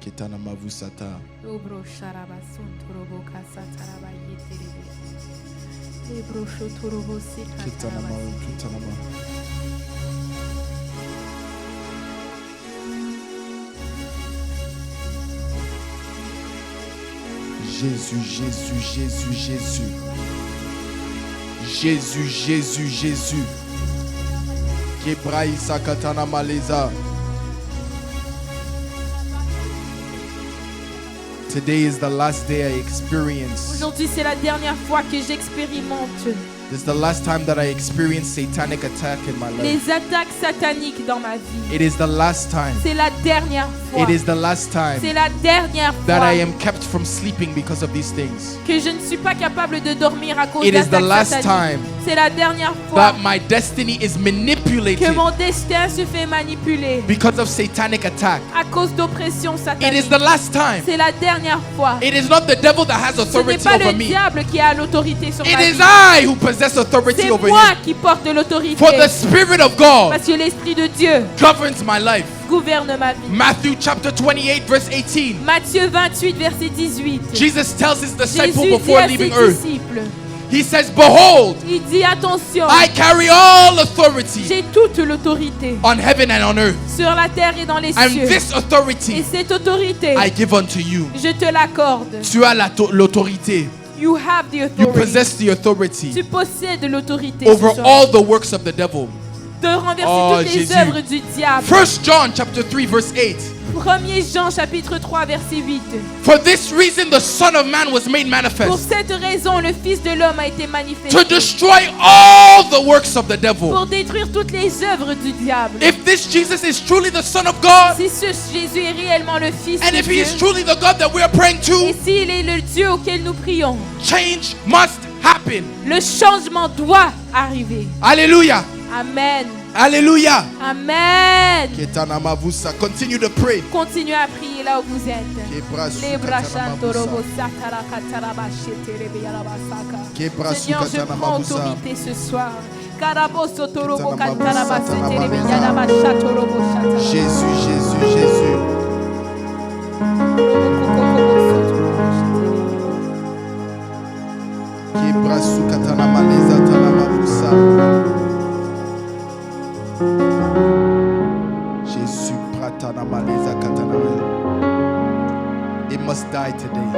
Speaker 3: Ketana mavusata. Ketana mavutana ma. Jésus, Jésus, Jésus, Jésus. Jésus, Jésus, Jésus. Kebraïsa katana maleza. Today is the last day I experience.
Speaker 1: Aujourd'hui, c'est la dernière fois que j'expérimente
Speaker 3: This is the last time that I experienced satanic attack in my life.
Speaker 1: les attaques sataniques dans ma vie.
Speaker 3: It is the last time.
Speaker 1: C'est la dernière fois.
Speaker 3: It is the last time
Speaker 1: C'est la dernière
Speaker 3: that
Speaker 1: fois
Speaker 3: I am kept from sleeping because of these things.
Speaker 1: que je ne suis pas capable de dormir à cause
Speaker 3: It is the
Speaker 1: d'attaques
Speaker 3: last
Speaker 1: sataniques.
Speaker 3: time
Speaker 1: C'est la dernière fois
Speaker 3: that my destiny is manipulated
Speaker 1: que mon destin se fait manipuler
Speaker 3: because of satanic attack.
Speaker 1: à cause d'oppression
Speaker 3: It is
Speaker 1: satanique.
Speaker 3: the last time.
Speaker 1: C'est la dernière fois.
Speaker 3: It is not the devil that has
Speaker 1: Ce n'est
Speaker 3: authority
Speaker 1: pas
Speaker 3: over
Speaker 1: le
Speaker 3: me.
Speaker 1: diable qui a l'autorité sur
Speaker 3: It
Speaker 1: ma
Speaker 3: is
Speaker 1: vie.
Speaker 3: I who possess authority
Speaker 1: C'est
Speaker 3: over
Speaker 1: moi
Speaker 3: him.
Speaker 1: qui porte l'autorité.
Speaker 3: For the Spirit of God
Speaker 1: Parce que l'Esprit de Dieu
Speaker 3: governs my life.
Speaker 1: gouverne ma vie.
Speaker 3: Matthew chapter 28 verse 18.
Speaker 1: Matthieu 28, verset 18.
Speaker 3: Jesus tells his disciples
Speaker 1: Jésus dit
Speaker 3: before
Speaker 1: à ses
Speaker 3: leaving earth.
Speaker 1: disciples,
Speaker 3: He says, "Behold,
Speaker 1: il dit attention,
Speaker 3: I carry all authority
Speaker 1: j'ai toute l'autorité
Speaker 3: on heaven and on earth.
Speaker 1: sur la terre et dans les
Speaker 3: And
Speaker 1: cieux.
Speaker 3: this
Speaker 1: Et
Speaker 3: authority
Speaker 1: cette autorité,
Speaker 3: I give unto you."
Speaker 1: je te l'accorde.
Speaker 3: Tu as l'autorité.
Speaker 1: You have the
Speaker 3: You
Speaker 1: authority.
Speaker 3: possess the authority
Speaker 1: Tu possèdes l'autorité
Speaker 3: over
Speaker 1: ce soir,
Speaker 3: all the works of the devil.
Speaker 1: de renverser
Speaker 3: Oh,
Speaker 1: toutes les
Speaker 3: Jésus.
Speaker 1: œuvres du diable.
Speaker 3: 1 John chapter 3 verse 8.
Speaker 1: 1er Jean chapitre 3 verset 8.
Speaker 3: For this reason the Son of Man was made
Speaker 1: Pour
Speaker 3: manifest,
Speaker 1: cette raison, le Fils de l'homme a été
Speaker 3: to
Speaker 1: manifesté
Speaker 3: destroy all the works of the devil.
Speaker 1: pour détruire toutes les œuvres du diable.
Speaker 3: If this Jesus is truly the Son of God,
Speaker 1: Si ce Jésus est réellement le Fils
Speaker 3: and
Speaker 1: de
Speaker 3: if he is
Speaker 1: Dieu,
Speaker 3: truly the God that we are praying
Speaker 1: et
Speaker 3: to,
Speaker 1: s'il est le Dieu auquel nous prions,
Speaker 3: change must happen.
Speaker 1: le changement doit arriver.
Speaker 3: Hallelujah.
Speaker 1: Amen.
Speaker 3: Hallelujah.
Speaker 1: Amen.
Speaker 3: Continue to pray.
Speaker 1: Continuez à prier là où vous êtes. Seigneur, je prends autorité ce soir.
Speaker 3: Jésus, Jésus, Jésus. Jésus, it must die today.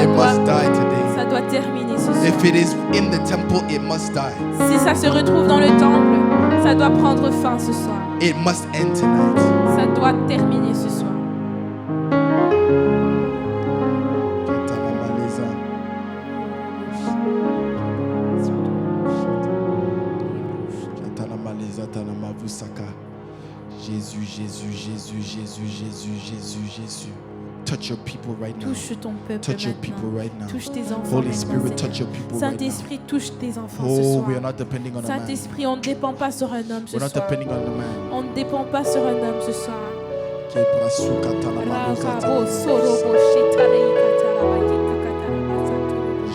Speaker 3: It must die today.
Speaker 1: Ça doit terminer ce soir.
Speaker 3: If it is in the temple, it must die.
Speaker 1: Si ça se retrouve dans le temple, ça doit prendre fin ce soir.
Speaker 3: It must end tonight.
Speaker 1: Ça doit terminer ce soir.
Speaker 3: Jésus, Jésus, Jésus, Jésus, Jésus, Jésus, Jésus. Touch your people right now.
Speaker 1: Touche ton peuple
Speaker 3: Touch your people
Speaker 1: maintenant.
Speaker 3: right now.
Speaker 1: Touche tes enfants
Speaker 3: Holy
Speaker 1: maintenant,
Speaker 3: Spirit,
Speaker 1: Seigneur.
Speaker 3: touch your people right now.
Speaker 1: Saint-Esprit, touche tes enfants ce
Speaker 3: Oh,
Speaker 1: soir.
Speaker 3: we are not depending on a man.
Speaker 1: Saint-Esprit, on ne dépend pas sur un homme ce
Speaker 3: We're not
Speaker 1: soir.
Speaker 3: depending on the man.
Speaker 1: On ne dépend pas sur un homme ce soir.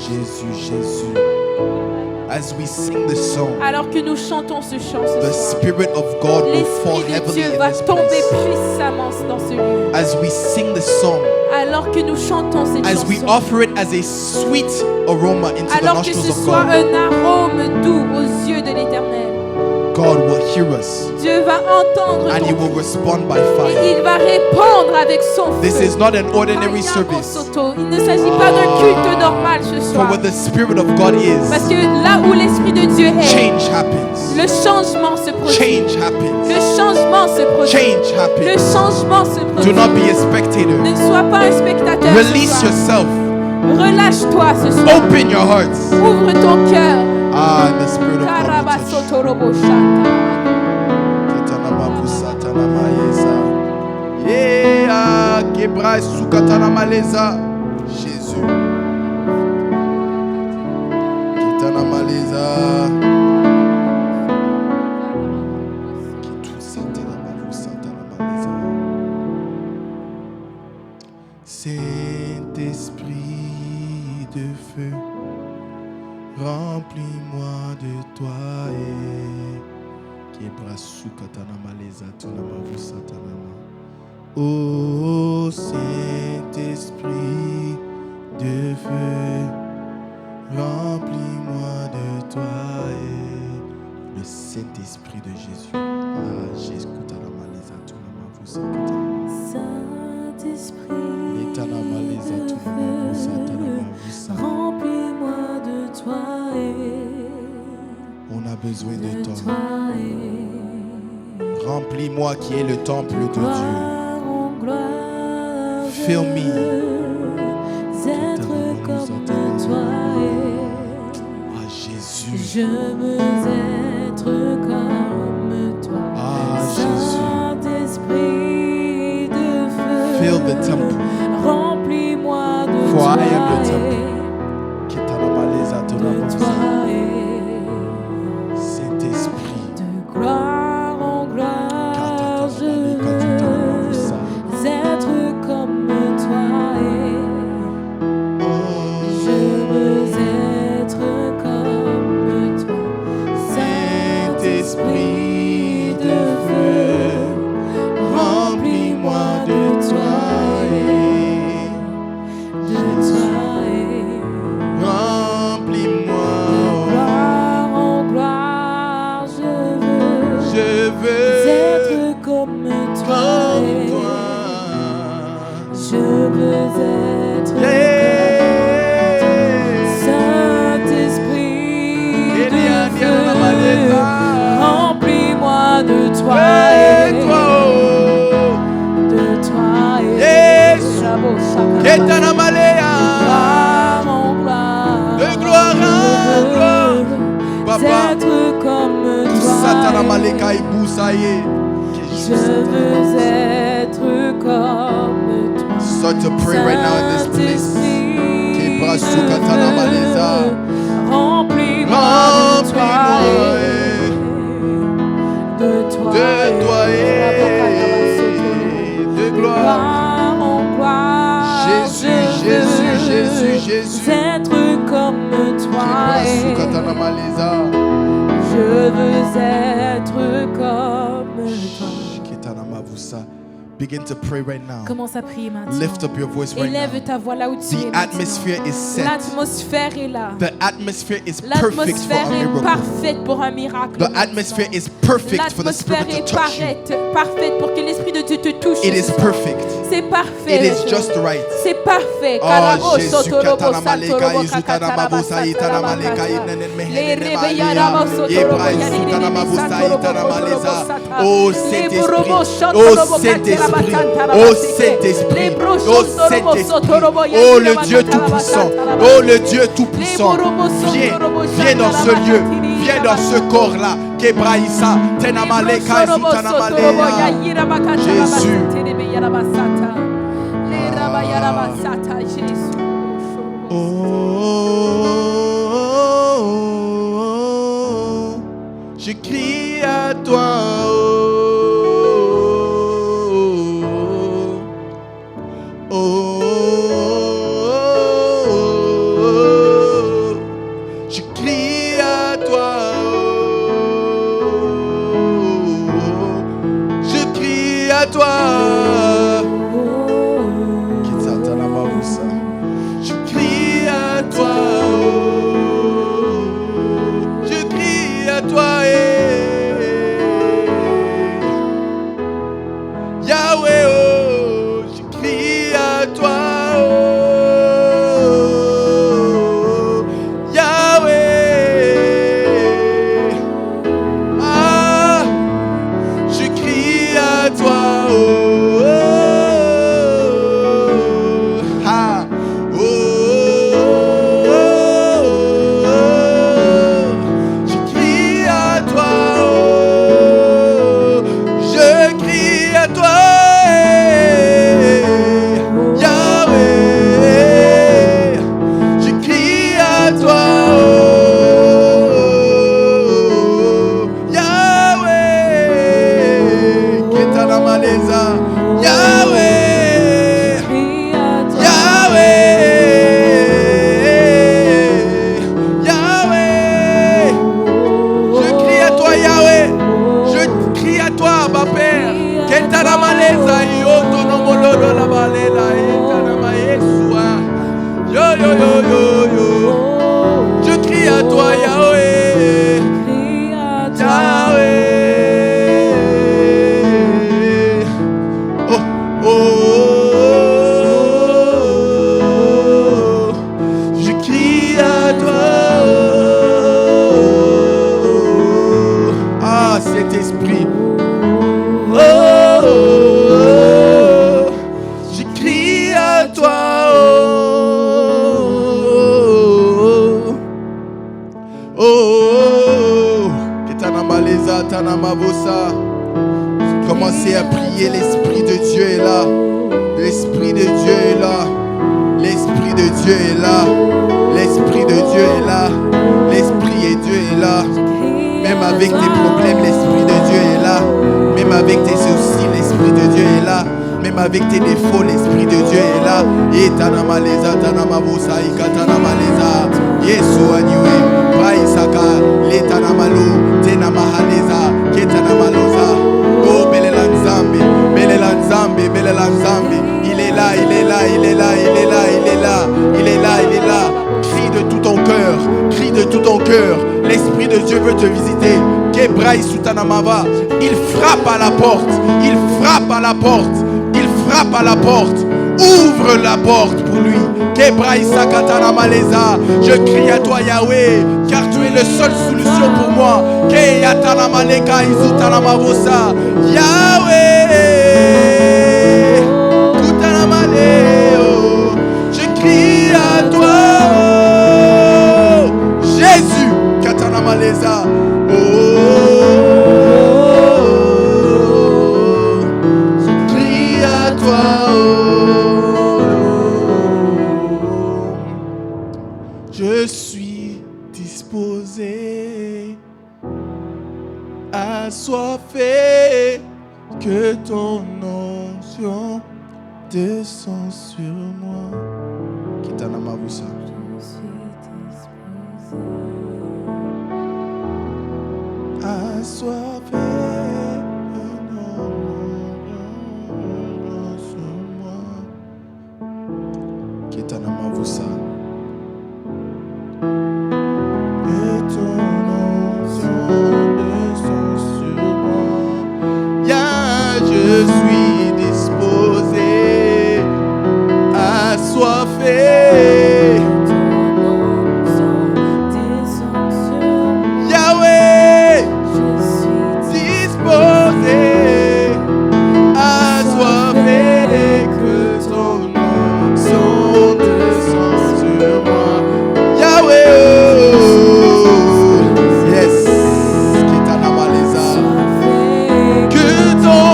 Speaker 3: Jésus, Jésus. As we sing this song,
Speaker 1: Alors que nous chantons ce chant ce
Speaker 3: the
Speaker 1: soir,
Speaker 3: Spirit of God will fall
Speaker 1: l'Esprit de
Speaker 3: heavily
Speaker 1: Dieu
Speaker 3: in
Speaker 1: va
Speaker 3: this
Speaker 1: tomber
Speaker 3: place.
Speaker 1: puissamment dans ce lieu.
Speaker 3: As we sing this song,
Speaker 1: Alors que nous chantons cette
Speaker 3: as we
Speaker 1: chanson,
Speaker 3: offer it as a sweet aroma into the
Speaker 1: alors que
Speaker 3: nostrils
Speaker 1: ce
Speaker 3: of
Speaker 1: soit
Speaker 3: God,
Speaker 1: un arôme doux aux yeux de l'Éternel,
Speaker 3: God will hear us
Speaker 1: Dieu va entendre
Speaker 3: and He
Speaker 1: ton
Speaker 3: will
Speaker 1: cri.
Speaker 3: respond by
Speaker 1: Et
Speaker 3: fire.
Speaker 1: il va répondre avec son
Speaker 3: This
Speaker 1: feu.
Speaker 3: is not an ordinary service.
Speaker 1: Il ne s'agit pas d'un culte normal ce
Speaker 3: For
Speaker 1: soir.
Speaker 3: where the Spirit of God
Speaker 1: Parce
Speaker 3: is,
Speaker 1: que là où l'Esprit de Dieu est,
Speaker 3: change happens.
Speaker 1: le changement se produit.
Speaker 3: Change happens.
Speaker 1: Le changement se produit.
Speaker 3: Change
Speaker 1: Le
Speaker 3: happens.
Speaker 1: changement se
Speaker 3: Do
Speaker 1: produit.
Speaker 3: not be a spectator.
Speaker 1: Ne sois pas un spectateur ce
Speaker 3: Release
Speaker 1: soir.
Speaker 3: yourself.
Speaker 1: Relâche-toi ce soir.
Speaker 3: Open your hearts.
Speaker 1: Ouvre ton cœur.
Speaker 3: Ah, and the Spirit of God will touch.
Speaker 1: Karabasotoroboshata.
Speaker 3: Yeah, Kebra Sukatana Maleza. Jésus. Kitana Maleza. Kitu Satana Bavu Satana Maleza. Saint-Esprit de feu, remplis-moi de toi et Kebra Sukatana Maleza Tunamavu Satana. Ô Saint-Esprit de feu, remplis-moi de toi et le Saint-Esprit de Jésus. Ah, Jésus,
Speaker 2: Saint-Esprit, remplis-moi de toi et
Speaker 3: on a besoin de toi.
Speaker 2: toi et
Speaker 3: Remplis-moi qui est le temple de Dieu.
Speaker 2: gloire en gloire.
Speaker 3: Fill me.
Speaker 2: Être comme toi et
Speaker 3: Ah, Jésus.
Speaker 2: je veux être comme toi.
Speaker 3: Ah, Jésus.
Speaker 2: Saint-Esprit de feu,
Speaker 3: Fill the temple.
Speaker 2: remplis-moi de
Speaker 3: For
Speaker 2: toi
Speaker 3: I am the
Speaker 2: et
Speaker 3: temple. Kitanamaleza
Speaker 2: de
Speaker 3: Tunamavusa.
Speaker 2: toi et
Speaker 3: Saint-Esprit.
Speaker 2: de gloire en gloire. Je veux être comme toi et je veux être comme toi. Saint-Esprit de feu, remplis-moi de toi et de toi et
Speaker 3: Remplis-moi.
Speaker 2: gloire en gloire. Je veux être comme toi
Speaker 3: Comme
Speaker 2: et
Speaker 3: toi.
Speaker 2: je veux être comme Saint-Esprit de feu, remplis-moi de toi et de toi et
Speaker 3: Ketanamalea.
Speaker 2: gloire en gloire.
Speaker 3: De gloire en gloire.
Speaker 2: Je
Speaker 3: Papa.
Speaker 2: veux être comme
Speaker 3: Satanamaleka
Speaker 2: toi et
Speaker 3: Ibusaye.
Speaker 2: je veux être comme toi.
Speaker 3: Start to pray right now in this place. Kebrasukatanamaleza.
Speaker 2: Remplis-moi de toi et de toi
Speaker 3: de gloire.
Speaker 2: gloire en gloire.
Speaker 3: Jésus, Jésus, Jésus, Jésus.
Speaker 2: Être comme toi et
Speaker 3: Kebrasukatanamaleza.
Speaker 2: je veux être comme toi.
Speaker 3: Ketanamavusa. Begin to pray right now.
Speaker 1: Commence à prier maintenant.
Speaker 3: Lift up your voice right
Speaker 1: Élève
Speaker 3: now.
Speaker 1: ta voix là où tu es
Speaker 3: The
Speaker 1: maintenant.
Speaker 3: atmosphere is set.
Speaker 1: L'atmosphère est là.
Speaker 3: The atmosphere is perfect for
Speaker 1: L'atmosphère
Speaker 3: a
Speaker 1: est
Speaker 3: miracle.
Speaker 1: parfaite pour un miracle.
Speaker 3: The atmosphere is perfect for the
Speaker 1: L'atmosphère
Speaker 3: Spirit to
Speaker 1: est
Speaker 3: touch you.
Speaker 1: parfaite pour que l'Esprit de Dieu te touche.
Speaker 3: It is
Speaker 1: ce soir.
Speaker 3: perfect.
Speaker 1: C'est parfait.
Speaker 3: It is just right.
Speaker 1: C'est parfait.
Speaker 3: Oh,
Speaker 1: Karabo
Speaker 3: Jésus,
Speaker 1: sotorobo
Speaker 3: katanamaleka,
Speaker 1: santorobo
Speaker 3: izutanababusa,
Speaker 1: kakataraba
Speaker 3: itanamaleka,
Speaker 1: satarabakata.
Speaker 3: inenenmehene,
Speaker 1: Le rebeyarabo
Speaker 3: malia,
Speaker 1: sotorobo
Speaker 3: yebra,
Speaker 1: yanenene
Speaker 3: izutanababusa,
Speaker 1: santorobo
Speaker 3: itanamaleza.
Speaker 1: kotorobo sata.
Speaker 3: Oh,
Speaker 1: Le
Speaker 3: Saint-Esprit.
Speaker 1: borobo
Speaker 3: Oh,
Speaker 1: santorobo
Speaker 3: Saint-Esprit.
Speaker 1: kataraba
Speaker 3: Oh,
Speaker 1: santarabateke.
Speaker 3: Saint-Esprit.
Speaker 1: Le bro
Speaker 3: Oh,
Speaker 1: santorobo
Speaker 3: Saint-Esprit.
Speaker 1: sotorobo
Speaker 3: Oh,
Speaker 1: yanenene
Speaker 3: le Dieu
Speaker 1: kataraba
Speaker 3: Tout-Puissant.
Speaker 1: santaraba.
Speaker 3: Oh, le Dieu Tout-Puissant.
Speaker 1: Le borobo
Speaker 3: Viens,
Speaker 1: santorobo
Speaker 3: viens dans ce lieu.
Speaker 1: santaraba
Speaker 3: Viens dans ce corps-là. Kebraïsa, tenamaleka, izutanamalea. Jésus. Oh, je crie à toi. Je crie à toi. Je crie à toi. Je crie à toi. Je crie à toi. Saint-Esprit. Oh, je crie à toi. Ketanamaleza, Tanamabosa. Commencez à prier, l'Esprit de Dieu est là. L'Esprit de Dieu est là. L'Esprit de Dieu est là. L'Esprit de Dieu est là. L'Esprit de Dieu est là. Même avec tes problèmes, l'Esprit de Dieu est là. Même avec tes soucis, l'Esprit de Dieu est là. Même avec tes défauts, l'Esprit de Dieu est là. Et Tanamaleza, Tanamabosa, Ikatanamaleza. Yesu aniwe. Praisaka, Letanamalu, Tenamahaleza, Ketanamaloza. Oh, Belelanzambe, Belelanzambe, Belelanzambe. Il est là, il est là, il est là, il est là, il est là, il est là, il est là. Crie de tout ton cœur, crie de tout ton cœur. L'Esprit de Dieu veut te visiter. Kebraï Sutanamava. Il frappe à la porte, il frappe à la porte, il frappe à la porte. Ouvre la porte pour lui. Kebraï Sakatana Maleza. Je crie à toi, Yahweh, car tu es la seule solution pour moi. Keyatana Maleka Izutana Mavosa. Yahweh, Kutana Maleo. Je crie à toi, Jésus, Katana Maleza. Je crie à toi. Je suis disposé, assoiffé, que ton onction descend sur moi. Kitana Mavusa.
Speaker 2: Je suis disposé.
Speaker 3: Assoiffé, que ton onction sur moi. Kitana Mavusa. Je suis disposé, assoiffé. Yahweh, je suis disposé, assoiffé, que ton onction descend sur moi. Yahweh, yes, Kitanamaleza. Que ton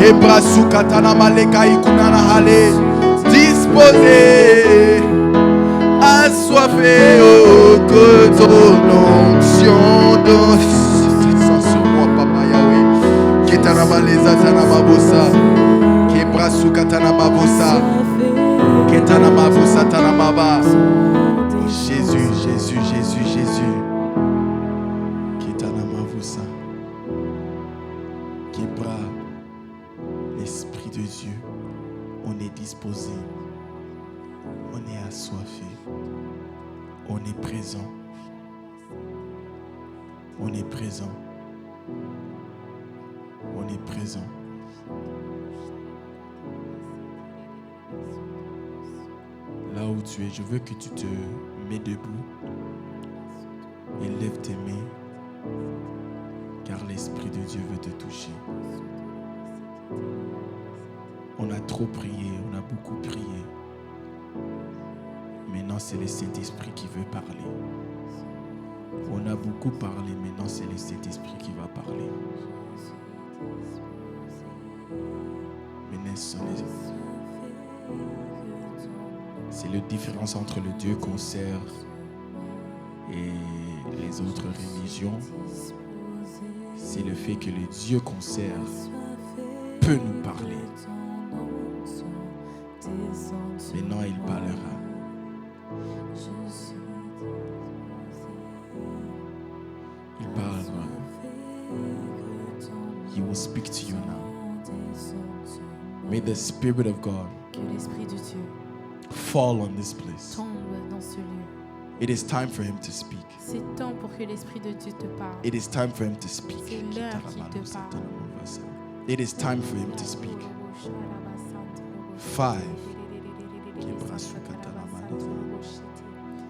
Speaker 3: Kebrasu katana maleka ikunana hale. Disposé, assoiffé, oh, que ton onction descend sur moi, Papa Yahweh. Ketana maleza tana mabosa. Kebrasu katana mabosa. Ketana mabosa tana maba. Oh, Jésus, Jésus, Jésus, Jésus. Ketana mabosa. Kebra. L'Esprit de Dieu, on est disposé, on est assoiffé, on est présent, on est présent, on est présent. Là où tu es, je veux que tu te mets debout et lève tes mains, car l'Esprit de Dieu veut te toucher. On a trop prié, on a beaucoup prié. Maintenant, c'est le Saint-Esprit qui veut parler. On a beaucoup parlé, maintenant c'est le Saint-Esprit qui va parler. Maintenant, c'est la différence entre le Dieu qu'on sert et les autres religions. C'est le fait que le Dieu qu'on sert peut nous parler. Maintenant, il parlera. Il parlera. He will speak to you now. May the Spirit of God
Speaker 1: Que l'Esprit de Dieu
Speaker 3: fall on this place.
Speaker 1: tombe dans ce lieu.
Speaker 3: It is time for him to speak.
Speaker 1: C'est temps pour que l'Esprit de Dieu te parle.
Speaker 3: It is time for him to speak.
Speaker 1: C'est l'heure qu'il te parle.
Speaker 3: It is time for him to speak. 5.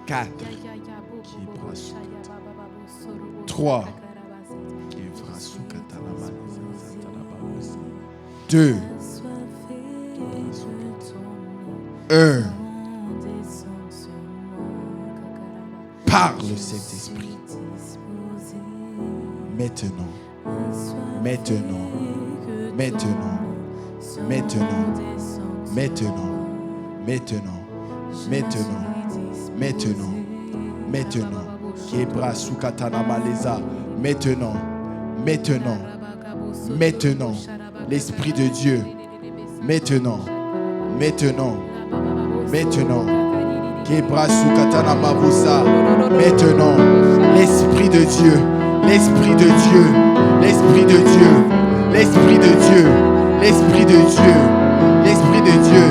Speaker 3: 4. 3. 3, 2, 1. Parle, Saint-Esprit. Maintenant. Maintenant. Maintenant. Maintenant. Maintenant. Maintenant. Maintenant. Maintenant. Maintenant. Kebra sukatana maleza. Maintenant. Maintenant. Maintenant. L'Esprit de Dieu. Maintenant. Maintenant. Maintenant. Kebra sukatana mavusa. Maintenant. L'Esprit de Dieu. L'Esprit de Dieu. L'Esprit de Dieu. L'Esprit de Dieu. L'Esprit de Dieu. L'Esprit de Dieu.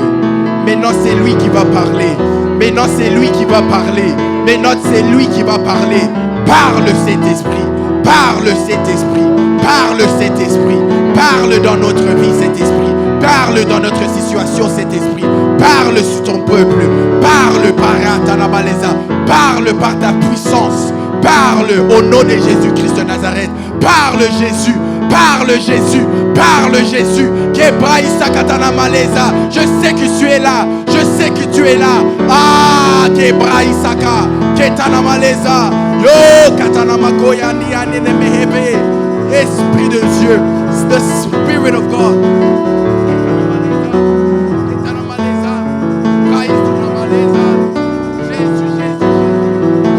Speaker 3: Maintenant c'est lui qui va parler. Maintenant c'est lui qui va parler. Maintenant c'est lui qui va parler. Parle cet esprit. Parle cet esprit. Parle cet esprit. Parle dans notre vie cet esprit. Parle dans notre situation cet esprit. Parle sur ton peuple. Parle par Atanabaleza. Parle par ta puissance. Parle au nom de Jésus-Christ de Nazareth. Parle Jésus. Parle Jésus. Parle Jésus. Je sais que tu es là. Je sais que tu es là. Ah, Kebra Isaka. Ketana Maleza. Yo, Katana Makoya Niane Mehebe. Esprit de Dieu. It's the Spirit of God. Ketana Maleza. Praïs Maleza. Jésus, Jésus,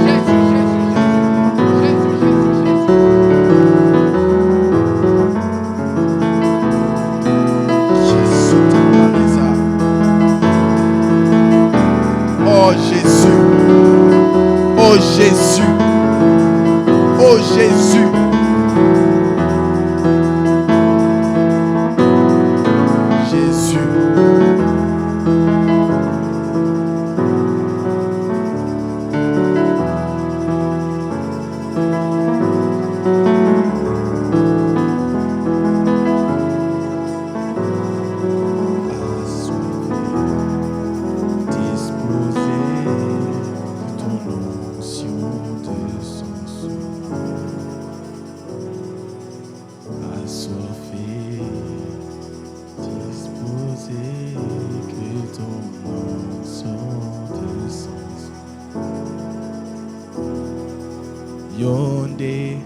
Speaker 3: Jésus, Jésus, Jésus, Jésus, Jésus. Oh Jésus. Oh Jésus. Oh Jésus. Jésus. Yonde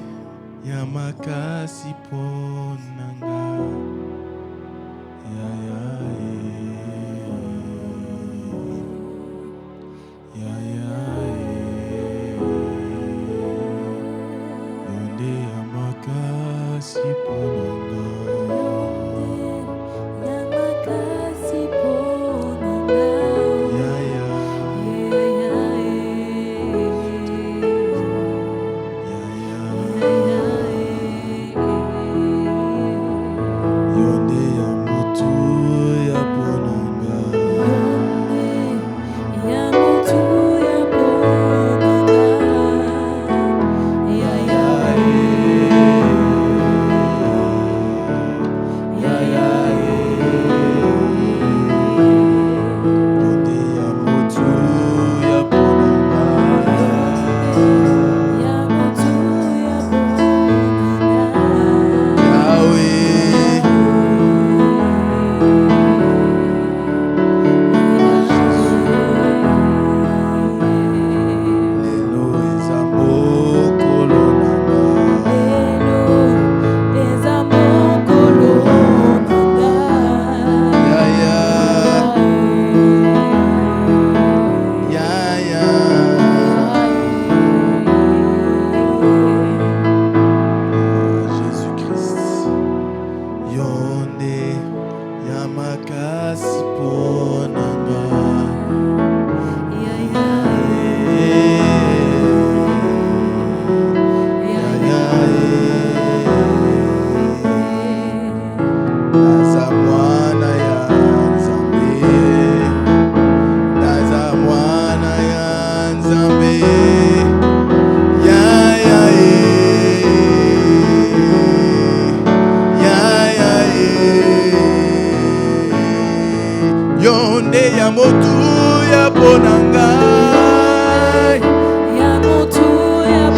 Speaker 3: yamakasi ponanga ya ya ya ya yonde yamakasi ponanga ya ya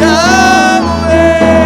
Speaker 3: Yahweh.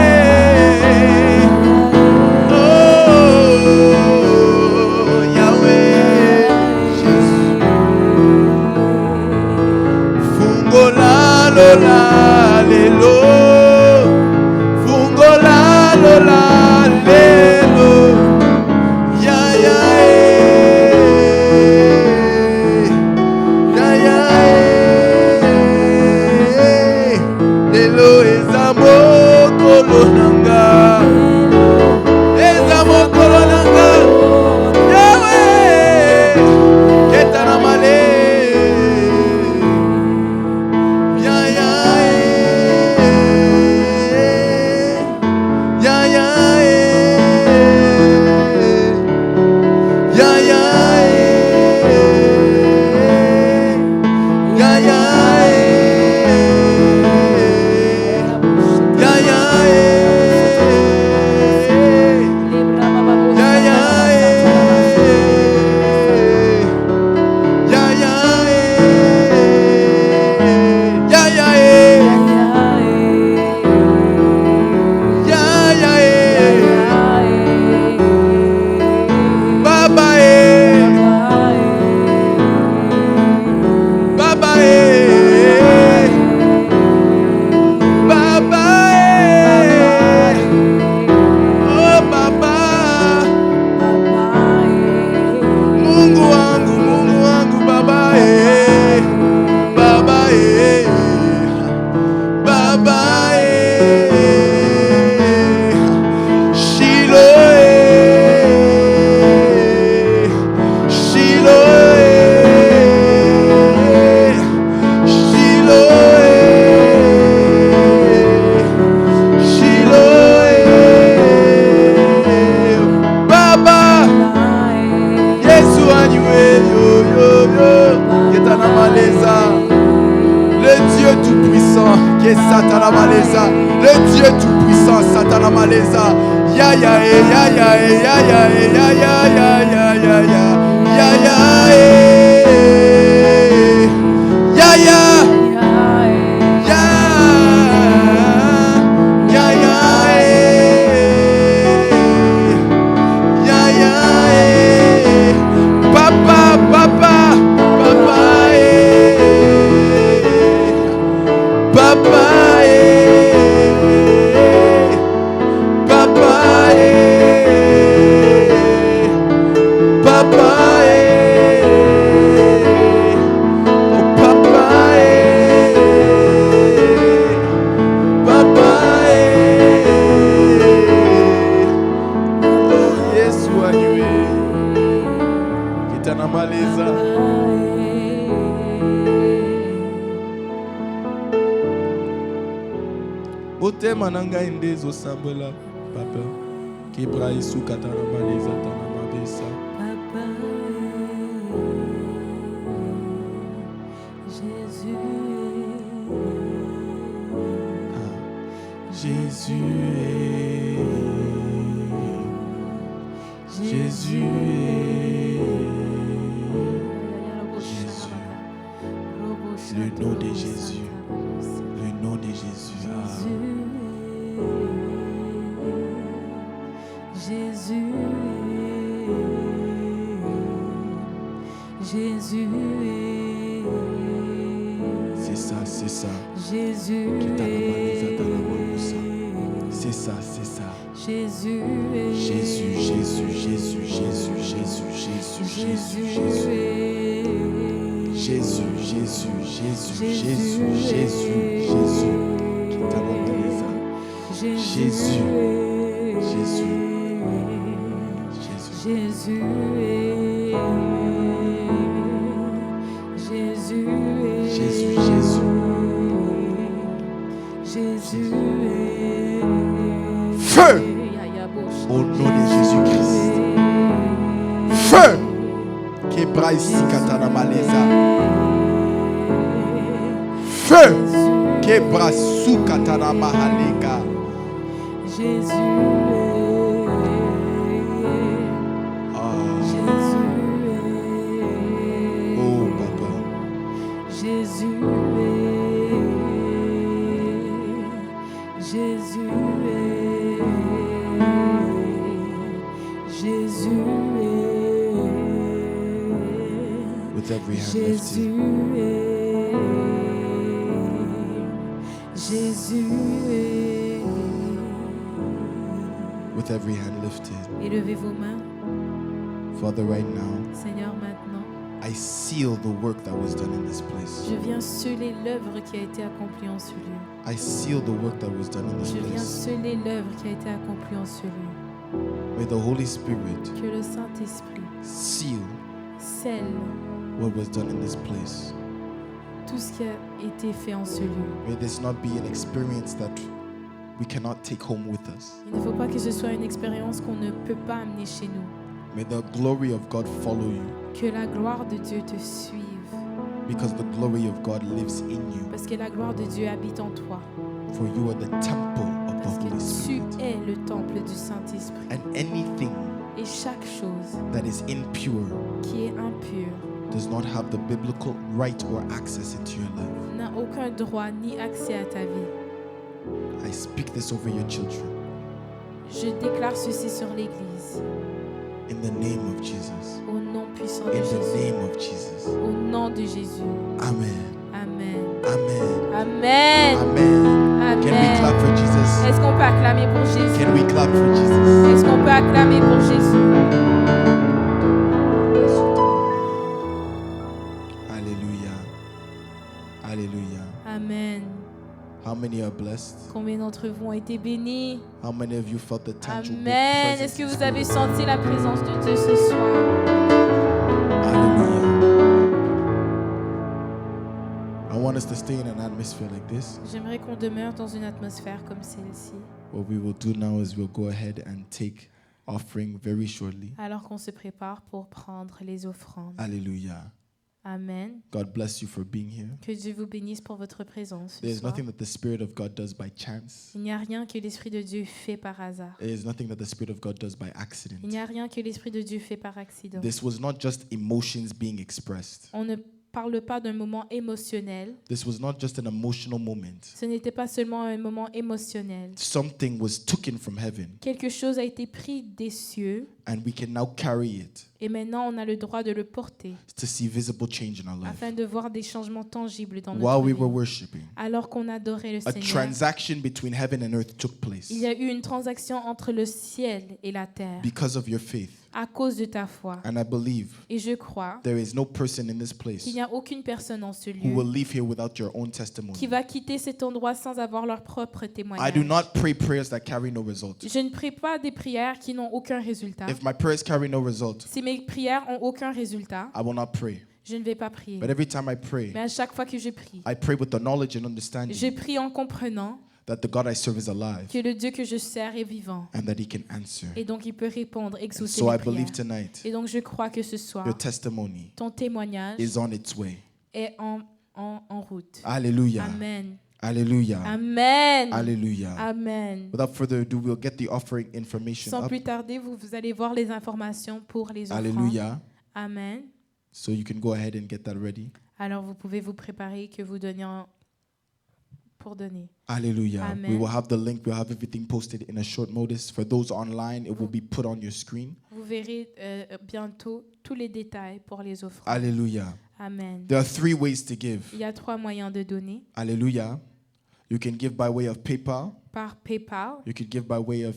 Speaker 3: nanga. Eza mokolo nanga. Yahweh. Ketana male. Le Dieu tout-puissant, Satan Maleza. Ya ya ya ya ya ya ya ya ya ya ya ya ya ya ya mananga indezo sambela papa qui braille sous katana maleza tana mabesa papa Jésus Jésus Jésus le nom de Jésus le nom de Jésus
Speaker 2: Jésus, Jésus,
Speaker 3: c'est ça, c'est ça.
Speaker 2: Jésus,
Speaker 3: c'est ça, c'est ça.
Speaker 2: Jésus,
Speaker 3: Jésus, Jésus, Jésus, Jésus, Jésus, Jésus, Jésus, Jésus, Jésus, Jésus, Jésus, Jésus, Jésus, Jésus, Jésus, Jésus.
Speaker 2: Jésus, Jésus,
Speaker 3: Jésus, Jésus,
Speaker 2: Jésus,
Speaker 3: feu au nom de Jésus-Christ. Feu qui braille si katana maleza. Feu qui braille sous katana mahaleka.
Speaker 2: Jésus.
Speaker 3: With every hand lifted. With every hand lifted.
Speaker 1: Élevez vos mains.
Speaker 3: Father, right now,
Speaker 1: Seigneur, maintenant,
Speaker 3: I seal the work that was done in this place.
Speaker 1: Je viens sceller l'œuvre qui a été accomplie en ce lieu.
Speaker 3: I seal the work that was done in this
Speaker 1: Je viens
Speaker 3: place.
Speaker 1: sceller l'œuvre qui a été accomplie en ce lieu.
Speaker 3: May the Holy Spirit
Speaker 1: Que le Saint-Esprit
Speaker 3: seal
Speaker 1: scelle
Speaker 3: what was done in this place.
Speaker 1: tout ce qui a été fait en ce lieu.
Speaker 3: May this not be an experience that we cannot take home with us.
Speaker 1: Il ne faut pas que ce soit une expérience qu'on ne peut pas amener chez nous.
Speaker 3: May the glory of God follow you,
Speaker 1: Que la gloire de Dieu te suive.
Speaker 3: because the glory of God lives in you.
Speaker 1: Parce que la gloire de Dieu habite en toi.
Speaker 3: For you are the temple of
Speaker 1: Parce
Speaker 3: the
Speaker 1: que
Speaker 3: Holy
Speaker 1: tu
Speaker 3: Spirit.
Speaker 1: es le temple du Saint-Esprit.
Speaker 3: And anything
Speaker 1: Et chaque chose
Speaker 3: that is impure
Speaker 1: qui est impure
Speaker 3: does not have the biblical right or access into your life.
Speaker 1: n'a aucun droit ni accès à ta vie.
Speaker 3: I speak this over your children
Speaker 1: Je déclare ceci sur l'Église.
Speaker 3: in the name of Jesus.
Speaker 1: Au nom puissant de
Speaker 3: In the
Speaker 1: Jésus.
Speaker 3: name of Jesus.
Speaker 1: Au nom de Jésus.
Speaker 3: Amen.
Speaker 1: Amen.
Speaker 3: Amen.
Speaker 1: Amen.
Speaker 3: Amen. Can we clap
Speaker 1: Amen.
Speaker 3: for Jesus?
Speaker 1: Est-ce qu'on peut acclamer pour Jésus?
Speaker 3: Can we clap for Jesus?
Speaker 1: Est-ce qu'on peut acclamer pour Jésus?
Speaker 3: Hallelujah. Hallelujah.
Speaker 1: Amen.
Speaker 3: How many are blessed?
Speaker 1: Combien d'entre vous ont été bénis?
Speaker 3: How many of you felt the tangible
Speaker 1: Amen.
Speaker 3: presence
Speaker 1: Est-ce que
Speaker 3: in
Speaker 1: vous
Speaker 3: spirit?
Speaker 1: avez senti la présence de Dieu ce soir?
Speaker 3: Hallelujah. I want us to stay in an atmosphere like this.
Speaker 1: J'aimerais qu'on demeure dans une atmosphère comme celle-ci.
Speaker 3: What we will do now is we'll go ahead and take offering very shortly.
Speaker 1: Alors qu'on se prépare pour prendre les offrandes.
Speaker 3: Hallelujah.
Speaker 1: Amen.
Speaker 3: God bless you for being here.
Speaker 1: Que Dieu vous bénisse pour votre présence ce
Speaker 3: There is
Speaker 1: soir.
Speaker 3: nothing that the Spirit of God does by chance.
Speaker 1: Il n'y a rien que l'Esprit de Dieu fait par hasard.
Speaker 3: There is nothing that the Spirit of God does by
Speaker 1: Il
Speaker 3: accident.
Speaker 1: n'y a rien que l'Esprit de Dieu fait par accident.
Speaker 3: This was not just emotions being expressed.
Speaker 1: On ne parle pas d'un moment émotionnel.
Speaker 3: This was not just an emotional moment.
Speaker 1: Ce n'était pas seulement un moment émotionnel.
Speaker 3: Something was taken from heaven,
Speaker 1: Quelque chose a été pris des cieux
Speaker 3: and we can now carry it
Speaker 1: et maintenant on a le droit de le porter
Speaker 3: to see visible change in our life.
Speaker 1: afin de voir des changements tangibles dans
Speaker 3: While
Speaker 1: notre
Speaker 3: we
Speaker 1: vie.
Speaker 3: were worshiping,
Speaker 1: Alors qu'on adorait le
Speaker 3: a
Speaker 1: Seigneur,
Speaker 3: transaction between heaven and earth took place
Speaker 1: il y a eu une transaction entre le ciel et la terre
Speaker 3: because of your faith.
Speaker 1: à cause de ta foi.
Speaker 3: And I believe
Speaker 1: Et je crois
Speaker 3: there is no person in this place
Speaker 1: qu'il n'y a aucune personne en ce
Speaker 3: who will
Speaker 1: lieu
Speaker 3: leave here without your own
Speaker 1: qui
Speaker 3: testimony.
Speaker 1: va quitter cet endroit sans avoir leur propre
Speaker 3: I
Speaker 1: témoignage.
Speaker 3: do not pray prayers that carry no result.
Speaker 1: Je ne prie pas des prières qui n'ont aucun résultat.
Speaker 3: If my prayers carry no result,
Speaker 1: Si mes prières ont aucun résultat,
Speaker 3: I will not pray.
Speaker 1: je ne vais pas prier.
Speaker 3: But every time I pray,
Speaker 1: Mais à chaque fois que je prie,
Speaker 3: I pray with the knowledge and
Speaker 1: je
Speaker 3: understanding
Speaker 1: prie en comprenant
Speaker 3: that the God I serve is alive
Speaker 1: que le Dieu que je sers est vivant.
Speaker 3: and that He can answer.
Speaker 1: Et donc il peut répondre, exaucer
Speaker 3: So I
Speaker 1: mes prières.
Speaker 3: believe tonight
Speaker 1: Et donc je crois que ce soir,
Speaker 3: your testimony
Speaker 1: ton témoignage
Speaker 3: is on its way.
Speaker 1: est en route.
Speaker 3: Hallelujah.
Speaker 1: Amen.
Speaker 3: Hallelujah.
Speaker 1: Amen.
Speaker 3: Hallelujah.
Speaker 1: Amen.
Speaker 3: Without further ado, we'll get the offering information
Speaker 1: Sans
Speaker 3: up.
Speaker 1: plus tarder, vous allez voir les informations pour les offrandes.
Speaker 3: Hallelujah.
Speaker 1: Amen.
Speaker 3: So you can go ahead and get that ready.
Speaker 1: Alors vous pouvez vous préparer que vous donniez pour donner.
Speaker 3: Hallelujah.
Speaker 1: Amen.
Speaker 3: We will have the link. We'll have everything posted in a short notice. For those online, it will be put on your screen.
Speaker 1: Vous verrez bientôt tous les détails pour les offrandes.
Speaker 3: Hallelujah.
Speaker 1: Amen.
Speaker 3: There are 3 ways to give.
Speaker 1: Il y a 3 moyens de donner.
Speaker 3: Hallelujah. You can give by way of PayPal.
Speaker 1: Par PayPal,
Speaker 3: You can give by way of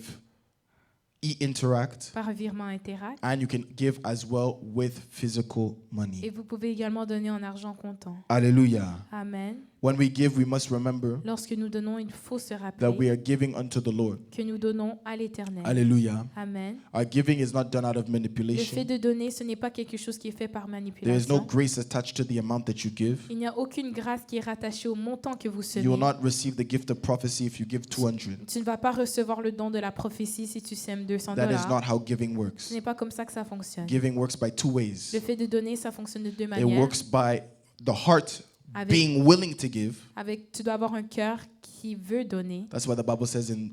Speaker 3: e-interact.
Speaker 1: par virement Interact.
Speaker 3: And you can give as well with physical
Speaker 1: Et
Speaker 3: money.
Speaker 1: vous pouvez également donner en argent comptant.
Speaker 3: Hallelujah.
Speaker 1: Amen.
Speaker 3: When we give, we must remember
Speaker 1: Lorsque nous donnons, il faut se
Speaker 3: that
Speaker 1: rappeler
Speaker 3: we are giving unto the Lord.
Speaker 1: que nous donnons à l'Éternel.
Speaker 3: Hallelujah.
Speaker 1: Amen.
Speaker 3: Our giving is not done out of
Speaker 1: Le fait
Speaker 3: manipulation.
Speaker 1: de donner, ce n'est pas quelque chose qui est fait par
Speaker 3: There is no
Speaker 1: manipulation.
Speaker 3: grace attached to the amount that you give.
Speaker 1: Il n'y a aucune grâce qui est rattachée au montant que vous
Speaker 3: You will
Speaker 1: semez.
Speaker 3: not receive the gift of prophecy if you give 200.
Speaker 1: Tu ne vas pas recevoir le don de la prophétie si tu sèmes 200
Speaker 3: That is
Speaker 1: dollars.
Speaker 3: not how giving
Speaker 1: Ce
Speaker 3: works.
Speaker 1: n'est pas comme ça que ça fonctionne.
Speaker 3: Giving works by 2 ways.
Speaker 1: Le fait de donner, ça fonctionne de 2
Speaker 3: It
Speaker 1: manières.
Speaker 3: works by the heart
Speaker 1: Avec,
Speaker 3: being willing to give.
Speaker 1: tu dois avoir un cœur qui veut donner.
Speaker 3: That's why the Bible says in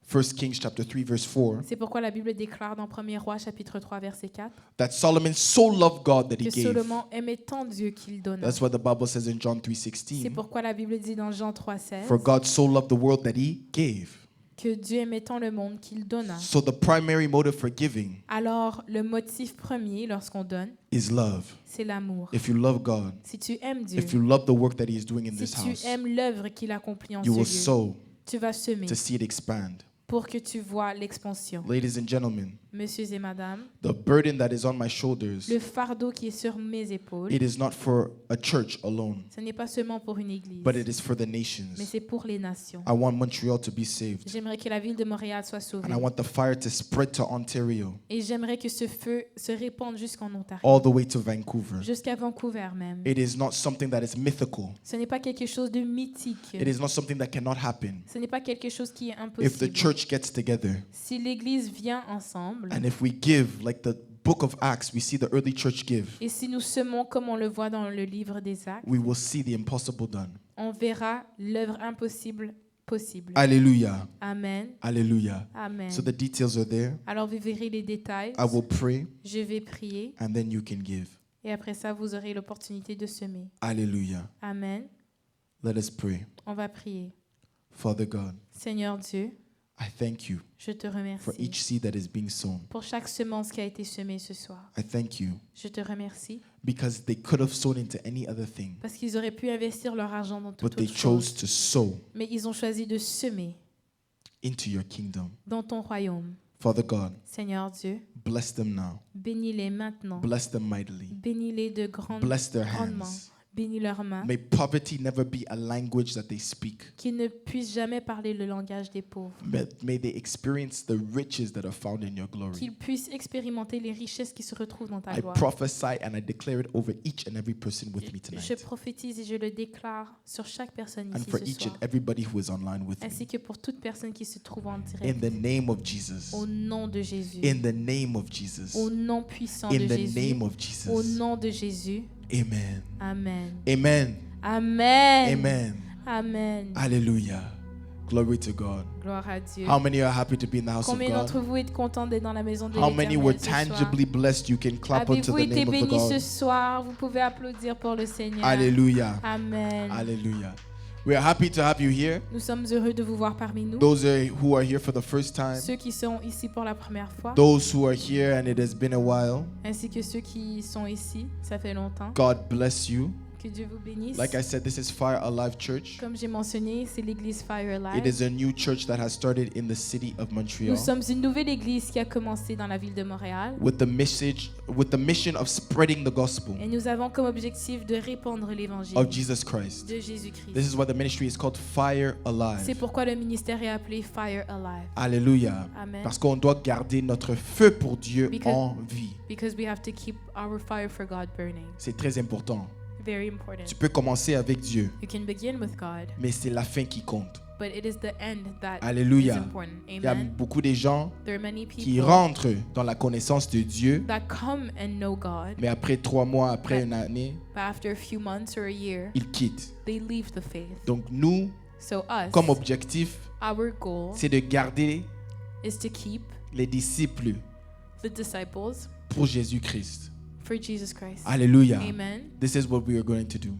Speaker 3: 1 Kings chapter 3 verse 4
Speaker 1: C'est pourquoi la Bible déclare dans 1er Roi chapitre 3 verset 4
Speaker 3: that Solomon so loved God that he
Speaker 1: que
Speaker 3: gave.
Speaker 1: Solomon aimait tant Dieu qu'il donna.
Speaker 3: That's what the Bible says in John
Speaker 1: C'est
Speaker 3: 3:16.
Speaker 1: pourquoi la Bible dit dans Jean 3,16
Speaker 3: For God so loved the world that he gave.
Speaker 1: que Dieu aimait tant le monde qu'il donna.
Speaker 3: So the primary motive for giving
Speaker 1: Alors, le motif premier lorsqu'on donne,
Speaker 3: is love.
Speaker 1: c'est l'amour.
Speaker 3: If you love God,
Speaker 1: Si tu aimes Dieu,
Speaker 3: if you love the work that he is doing in
Speaker 1: si
Speaker 3: this
Speaker 1: tu
Speaker 3: house,
Speaker 1: aimes l'œuvre qu'il accomplit en
Speaker 3: you
Speaker 1: ce
Speaker 3: will
Speaker 1: lieu,
Speaker 3: sow
Speaker 1: tu vas semer
Speaker 3: to see it expand.
Speaker 1: pour que tu vois l'expansion.
Speaker 3: Ladies and gentlemen,
Speaker 1: Messieurs et madame,
Speaker 3: the burden that is on my shoulders,
Speaker 1: le fardeau qui est sur mes épaules,
Speaker 3: it is not for a church alone,
Speaker 1: ce n'est pas seulement pour une église,
Speaker 3: but it is for the
Speaker 1: mais
Speaker 3: nations.
Speaker 1: c'est pour les nations.
Speaker 3: I want Montreal to be saved.
Speaker 1: J'aimerais que la ville de Montréal soit sauvée.
Speaker 3: And I want the fire to spread to Ontario,
Speaker 1: Et j'aimerais que ce feu se répande jusqu'en Ontario,
Speaker 3: all the way to Vancouver.
Speaker 1: jusqu'à Vancouver même.
Speaker 3: It is not something that is mythical.
Speaker 1: Ce n'est pas quelque chose de mythique.
Speaker 3: It is not something that cannot happen.
Speaker 1: Ce n'est pas quelque chose qui est
Speaker 3: If the
Speaker 1: impossible.
Speaker 3: church gets together
Speaker 1: Si l'église vient ensemble,
Speaker 3: and if we give, like the book of Acts, we see the early church give,
Speaker 1: et si nous semons comme on le voit dans le livre des Actes,
Speaker 3: we will see the impossible done.
Speaker 1: on verra l'œuvre impossible possible.
Speaker 3: Hallelujah.
Speaker 1: Amen.
Speaker 3: Hallelujah.
Speaker 1: Amen.
Speaker 3: So the details are there.
Speaker 1: Alors vous verrez les détails.
Speaker 3: I will pray
Speaker 1: Je vais prier
Speaker 3: and then you can give.
Speaker 1: et après ça, vous aurez l'opportunité de semer.
Speaker 3: Hallelujah.
Speaker 1: Amen.
Speaker 3: Let us pray.
Speaker 1: On va prier.
Speaker 3: Father God,
Speaker 1: Seigneur Dieu,
Speaker 3: I thank you
Speaker 1: je te
Speaker 3: for
Speaker 1: remercie
Speaker 3: each seed that is being sown.
Speaker 1: pour chaque semence qui a été semée ce soir.
Speaker 3: I thank you
Speaker 1: Je te remercie
Speaker 3: because they could have sown into any other thing,
Speaker 1: parce qu'ils auraient pu investir leur argent dans
Speaker 3: but
Speaker 1: toute
Speaker 3: they
Speaker 1: autre
Speaker 3: chose
Speaker 1: chose,
Speaker 3: to sow
Speaker 1: mais ils ont choisi de semer
Speaker 3: into your kingdom.
Speaker 1: dans ton royaume.
Speaker 3: Father God,
Speaker 1: Seigneur Dieu,
Speaker 3: bless them now.
Speaker 1: bénis-les maintenant.
Speaker 3: Bless them mightily.
Speaker 1: Bénis-les de
Speaker 3: Bless their
Speaker 1: grandement.
Speaker 3: hands.
Speaker 1: Bénis leurs mains.
Speaker 3: May poverty never be a language that they speak.
Speaker 1: Qu'ils ne puissent jamais parler le langage des pauvres.
Speaker 3: May they experience the riches that are found in your glory.
Speaker 1: Qu'ils puissent expérimenter les richesses qui se retrouvent dans ta
Speaker 3: I
Speaker 1: gloire.
Speaker 3: prophesy and I declare it over each and every person with me
Speaker 1: Je
Speaker 3: tonight,
Speaker 1: prophétise et je le déclare sur chaque personne
Speaker 3: and
Speaker 1: ici
Speaker 3: for
Speaker 1: ce
Speaker 3: each
Speaker 1: soir,
Speaker 3: and everybody who is online with
Speaker 1: ainsi
Speaker 3: me.
Speaker 1: que pour toute personne qui se trouve en
Speaker 3: In
Speaker 1: direct.
Speaker 3: the name of Jesus.
Speaker 1: Au nom de Jésus.
Speaker 3: In the name of Jesus.
Speaker 1: Au nom puissant
Speaker 3: In
Speaker 1: de
Speaker 3: the
Speaker 1: Jésus.
Speaker 3: name of
Speaker 1: Au
Speaker 3: Jesus.
Speaker 1: nom de Jésus.
Speaker 3: Amen.
Speaker 1: Amen.
Speaker 3: Amen.
Speaker 1: Amen.
Speaker 3: Amen.
Speaker 1: Amen.
Speaker 3: Hallelujah. Glory to God.
Speaker 1: Gloire à Dieu.
Speaker 3: How many are happy to be in the house of
Speaker 1: Combien
Speaker 3: God?
Speaker 1: d'entre vous êtes contents d'être dans la maison de
Speaker 3: How many were
Speaker 1: l'Éternel ce soir?
Speaker 3: tangibly blessed? You can clap unto
Speaker 1: Avez-vous
Speaker 3: the
Speaker 1: été
Speaker 3: name of the
Speaker 1: bénis ce
Speaker 3: God.
Speaker 1: soir? Vous pouvez applaudir pour le Seigneur.
Speaker 3: Hallelujah.
Speaker 1: Amen.
Speaker 3: Hallelujah. We are happy to have you here.
Speaker 1: Nous sommes heureux de vous voir parmi nous.
Speaker 3: Those who are here for the first time.
Speaker 1: Ceux qui sont ici pour la première fois,
Speaker 3: Those who are here and it has been a while.
Speaker 1: ainsi que ceux qui sont ici, ça fait longtemps.
Speaker 3: God bless you.
Speaker 1: Que Dieu vous bénisse.
Speaker 3: Like I said, this is Fire Alive Church.
Speaker 1: Comme j'ai mentionné, c'est l'église Fire
Speaker 3: It
Speaker 1: Live.
Speaker 3: is a new church that has started in the city of
Speaker 1: Nous
Speaker 3: Montreal
Speaker 1: sommes une nouvelle église qui a commencé dans la ville de Montréal.
Speaker 3: with the mission of spreading the gospel
Speaker 1: Et nous avons comme objectif de répandre l'évangile
Speaker 3: of Jesus Christ.
Speaker 1: de Jésus-Christ.
Speaker 3: This is why the ministry is called Fire
Speaker 1: C'est
Speaker 3: Alive.
Speaker 1: pourquoi le ministère est appelé Fire Alive.
Speaker 3: Alléluia.
Speaker 1: Amen.
Speaker 3: Parce qu'on doit garder notre feu pour Dieu
Speaker 1: Because-
Speaker 3: en vie.
Speaker 1: Because we have to keep our fire for God burning.
Speaker 3: C'est très important.
Speaker 1: Very important.
Speaker 3: Tu peux commencer avec Dieu,
Speaker 1: You can begin with God,
Speaker 3: mais c'est la fin qui compte.
Speaker 1: but it is the end that
Speaker 3: Alléluia.
Speaker 1: is important.
Speaker 3: Il y a
Speaker 1: Amen.
Speaker 3: beaucoup de gens
Speaker 1: There are many
Speaker 3: qui
Speaker 1: people
Speaker 3: rentrent dans la connaissance de Dieu,
Speaker 1: that come and know God,
Speaker 3: mais après 3 mois, après une année,
Speaker 1: but after a few months or a year,
Speaker 3: ils quittent.
Speaker 1: they leave the faith.
Speaker 3: Donc nous,
Speaker 1: So us,
Speaker 3: comme objectif,
Speaker 1: our goal
Speaker 3: c'est de garder
Speaker 1: is to keep
Speaker 3: les disciples
Speaker 1: the disciples
Speaker 3: pour Jésus-Christ.
Speaker 1: for Jesus Christ.
Speaker 3: Alléluia.
Speaker 1: Amen.
Speaker 3: This is what we are going to do.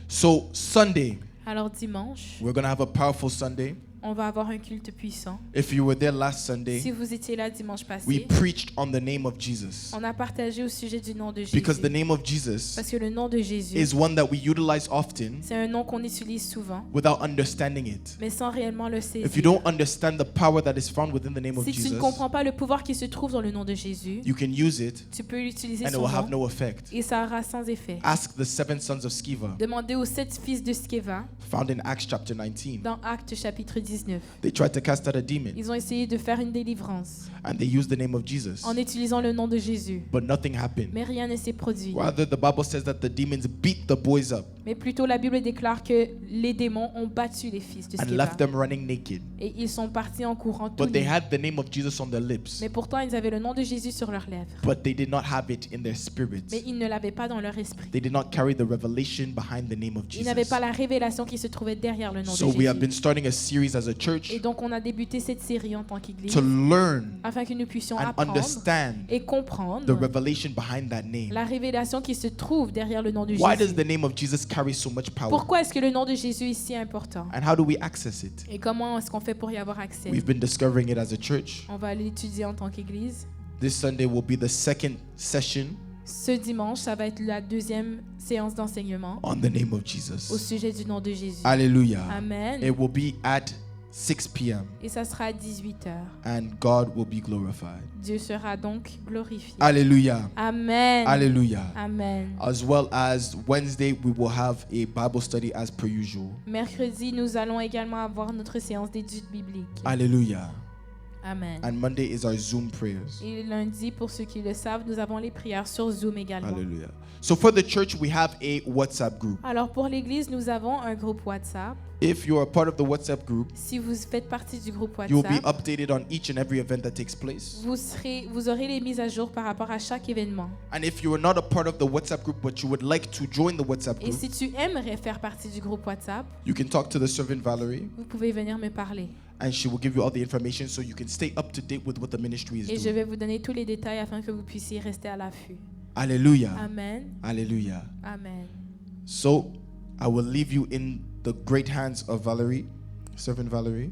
Speaker 3: So Sunday,
Speaker 1: Alors dimanche,
Speaker 3: we're going to have a powerful Sunday.
Speaker 1: on va avoir un culte puissant.
Speaker 3: If you were there last
Speaker 1: Si
Speaker 3: Sunday,
Speaker 1: vous étiez là dimanche
Speaker 3: we
Speaker 1: passé,
Speaker 3: preached on the name of Jesus.
Speaker 1: on a partagé au sujet du nom de
Speaker 3: Because the
Speaker 1: Jésus.
Speaker 3: name of Jesus
Speaker 1: Parce que le nom de Jésus,
Speaker 3: is one that we utilize often
Speaker 1: c'est un nom qu'on utilise souvent,
Speaker 3: without understanding it.
Speaker 1: mais sans réellement le
Speaker 3: If you
Speaker 1: saisir.
Speaker 3: don't understand the power that is found within the name of
Speaker 1: Si tu ne
Speaker 3: Jesus,
Speaker 1: comprends pas le pouvoir qui se trouve dans le nom de Jésus,
Speaker 3: you can use it
Speaker 1: tu peux l'utiliser
Speaker 3: and it
Speaker 1: son
Speaker 3: will have
Speaker 1: nom
Speaker 3: no effect.
Speaker 1: et ça aura sans effet.
Speaker 3: Ask the 7 sons of Sceva,
Speaker 1: Demandez aux 7 fils de Sceva
Speaker 3: found in Acts chapter 19.
Speaker 1: dans Actes chapitre 19.
Speaker 3: They tried to cast out a demon
Speaker 1: Ils ont essayé de faire une délivrance
Speaker 3: and they used the name of Jesus,
Speaker 1: en utilisant le nom de Jésus,
Speaker 3: but nothing happened.
Speaker 1: mais rien ne s'est produit.
Speaker 3: Rather, the Bible says that the demons beat the boys up
Speaker 1: Mais plutôt la Bible déclare que les démons ont battu les fils de
Speaker 3: and
Speaker 1: Sceva
Speaker 3: left them running naked.
Speaker 1: et ils sont partis en courant tout
Speaker 3: But they
Speaker 1: nus.
Speaker 3: had the name of Jesus on their lips,
Speaker 1: Mais pourtant ils avaient le nom de Jésus sur leurs lèvres.
Speaker 3: but they did not have it in their spirits.
Speaker 1: Mais ils ne l'avaient pas dans leur esprit.
Speaker 3: They did not carry the revelation behind the name of
Speaker 1: Ils n'avaient
Speaker 3: Jesus.
Speaker 1: pas la révélation qui se trouvait derrière le nom
Speaker 3: So
Speaker 1: de
Speaker 3: we have been
Speaker 1: Jésus.
Speaker 3: starting a series as a church
Speaker 1: Et donc on a débuté cette série en tant qu'église
Speaker 3: to learn
Speaker 1: afin que nous puissions
Speaker 3: and
Speaker 1: apprendre
Speaker 3: understand
Speaker 1: et
Speaker 3: the
Speaker 1: comprendre
Speaker 3: revelation behind that name.
Speaker 1: la révélation qui se trouve derrière le nom de
Speaker 3: Why does
Speaker 1: Jésus.
Speaker 3: the name of Jesus carry so much power?
Speaker 1: Pourquoi est-ce que le nom de Jésus est si important?
Speaker 3: And how do we access it?
Speaker 1: Et comment est-ce qu'on fait pour y avoir accès?
Speaker 3: We've been discovering it as a church.
Speaker 1: On va l'étudier en tant qu'église.
Speaker 3: This Sunday will be the second session
Speaker 1: Ce dimanche, ça va être la deuxième séance d'enseignement
Speaker 3: on the name of
Speaker 1: au
Speaker 3: Jesus.
Speaker 1: sujet du nom de Jésus.
Speaker 3: Hallelujah.
Speaker 1: Amen.
Speaker 3: It will be at 6 p.m.
Speaker 1: Et ça sera à 18h.
Speaker 3: and God will be glorified.
Speaker 1: Dieu sera donc glorifié.
Speaker 3: Hallelujah.
Speaker 1: Amen.
Speaker 3: Hallelujah.
Speaker 1: Amen.
Speaker 3: As well as Wednesday, we will have a Bible study as per usual.
Speaker 1: Mercredi, nous allons également avoir notre séance d'études bibliques.
Speaker 3: Hallelujah.
Speaker 1: Amen.
Speaker 3: And Monday is our Zoom prayers.
Speaker 1: Et lundi, pour ceux qui le savent, nous avons les prières sur Zoom également.
Speaker 3: Hallelujah. So for the church, we have a WhatsApp group.
Speaker 1: Alors pour l'église, nous avons un groupe WhatsApp.
Speaker 3: If you're a part of the WhatsApp group,
Speaker 1: Si vous faites partie du groupe
Speaker 3: you will be
Speaker 1: WhatsApp,
Speaker 3: updated on each and every event that takes place.
Speaker 1: vous aurez les mises à jour par rapport à chaque événement.
Speaker 3: And if you are not a part of the WhatsApp group, but you would like to join the WhatsApp
Speaker 1: Et
Speaker 3: group,
Speaker 1: si tu aimerais faire partie du groupe WhatsApp,
Speaker 3: you can talk to the servant Valerie,
Speaker 1: vous pouvez venir me parler.
Speaker 3: and she will give you all the information so you can stay up to date with what the ministry is
Speaker 1: Et je
Speaker 3: doing.
Speaker 1: vais vous donner tous les détails afin que vous puissiez rester à l'affût.
Speaker 3: Hallelujah.
Speaker 1: Amen.
Speaker 3: Hallelujah.
Speaker 1: Amen.
Speaker 3: So I will leave you in the great hands of Valerie, servant Valerie,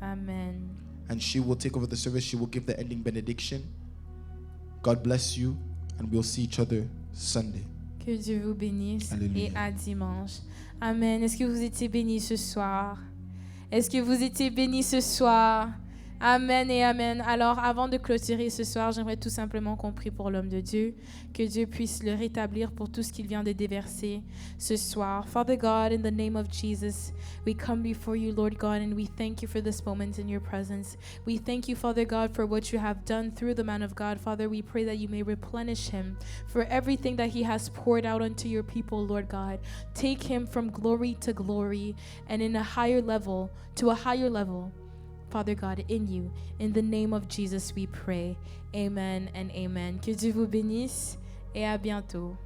Speaker 1: Amen.
Speaker 3: and she will take over the service. She will give the ending benediction. God bless you, and we'll see each other Sunday.
Speaker 1: Que Dieu vous bénisse.
Speaker 3: Alléluia.
Speaker 1: Et à dimanche. Amen. Est-ce que vous étiez bénis ce soir? Est-ce que vous étiez bénis ce soir? Amen et amen. Alors, avant de clôturer ce soir, j'aimerais tout simplement qu'on prie pour l'homme de Dieu, que Dieu puisse le rétablir pour tout ce qu'il vient de déverser ce soir. Father God, in the name of Jesus, we come before you, Lord God, and we thank you for this moment in your presence. We thank you, Father God, for what you have done through the man of God. Father, we pray that you may replenish him for everything that he has poured out unto your people, Lord God. Take him from glory to glory and in a higher level to a higher level. Father God, in you. In the name of Jesus, we pray. Amen and amen. Que Dieu vous bénisse et à bientôt.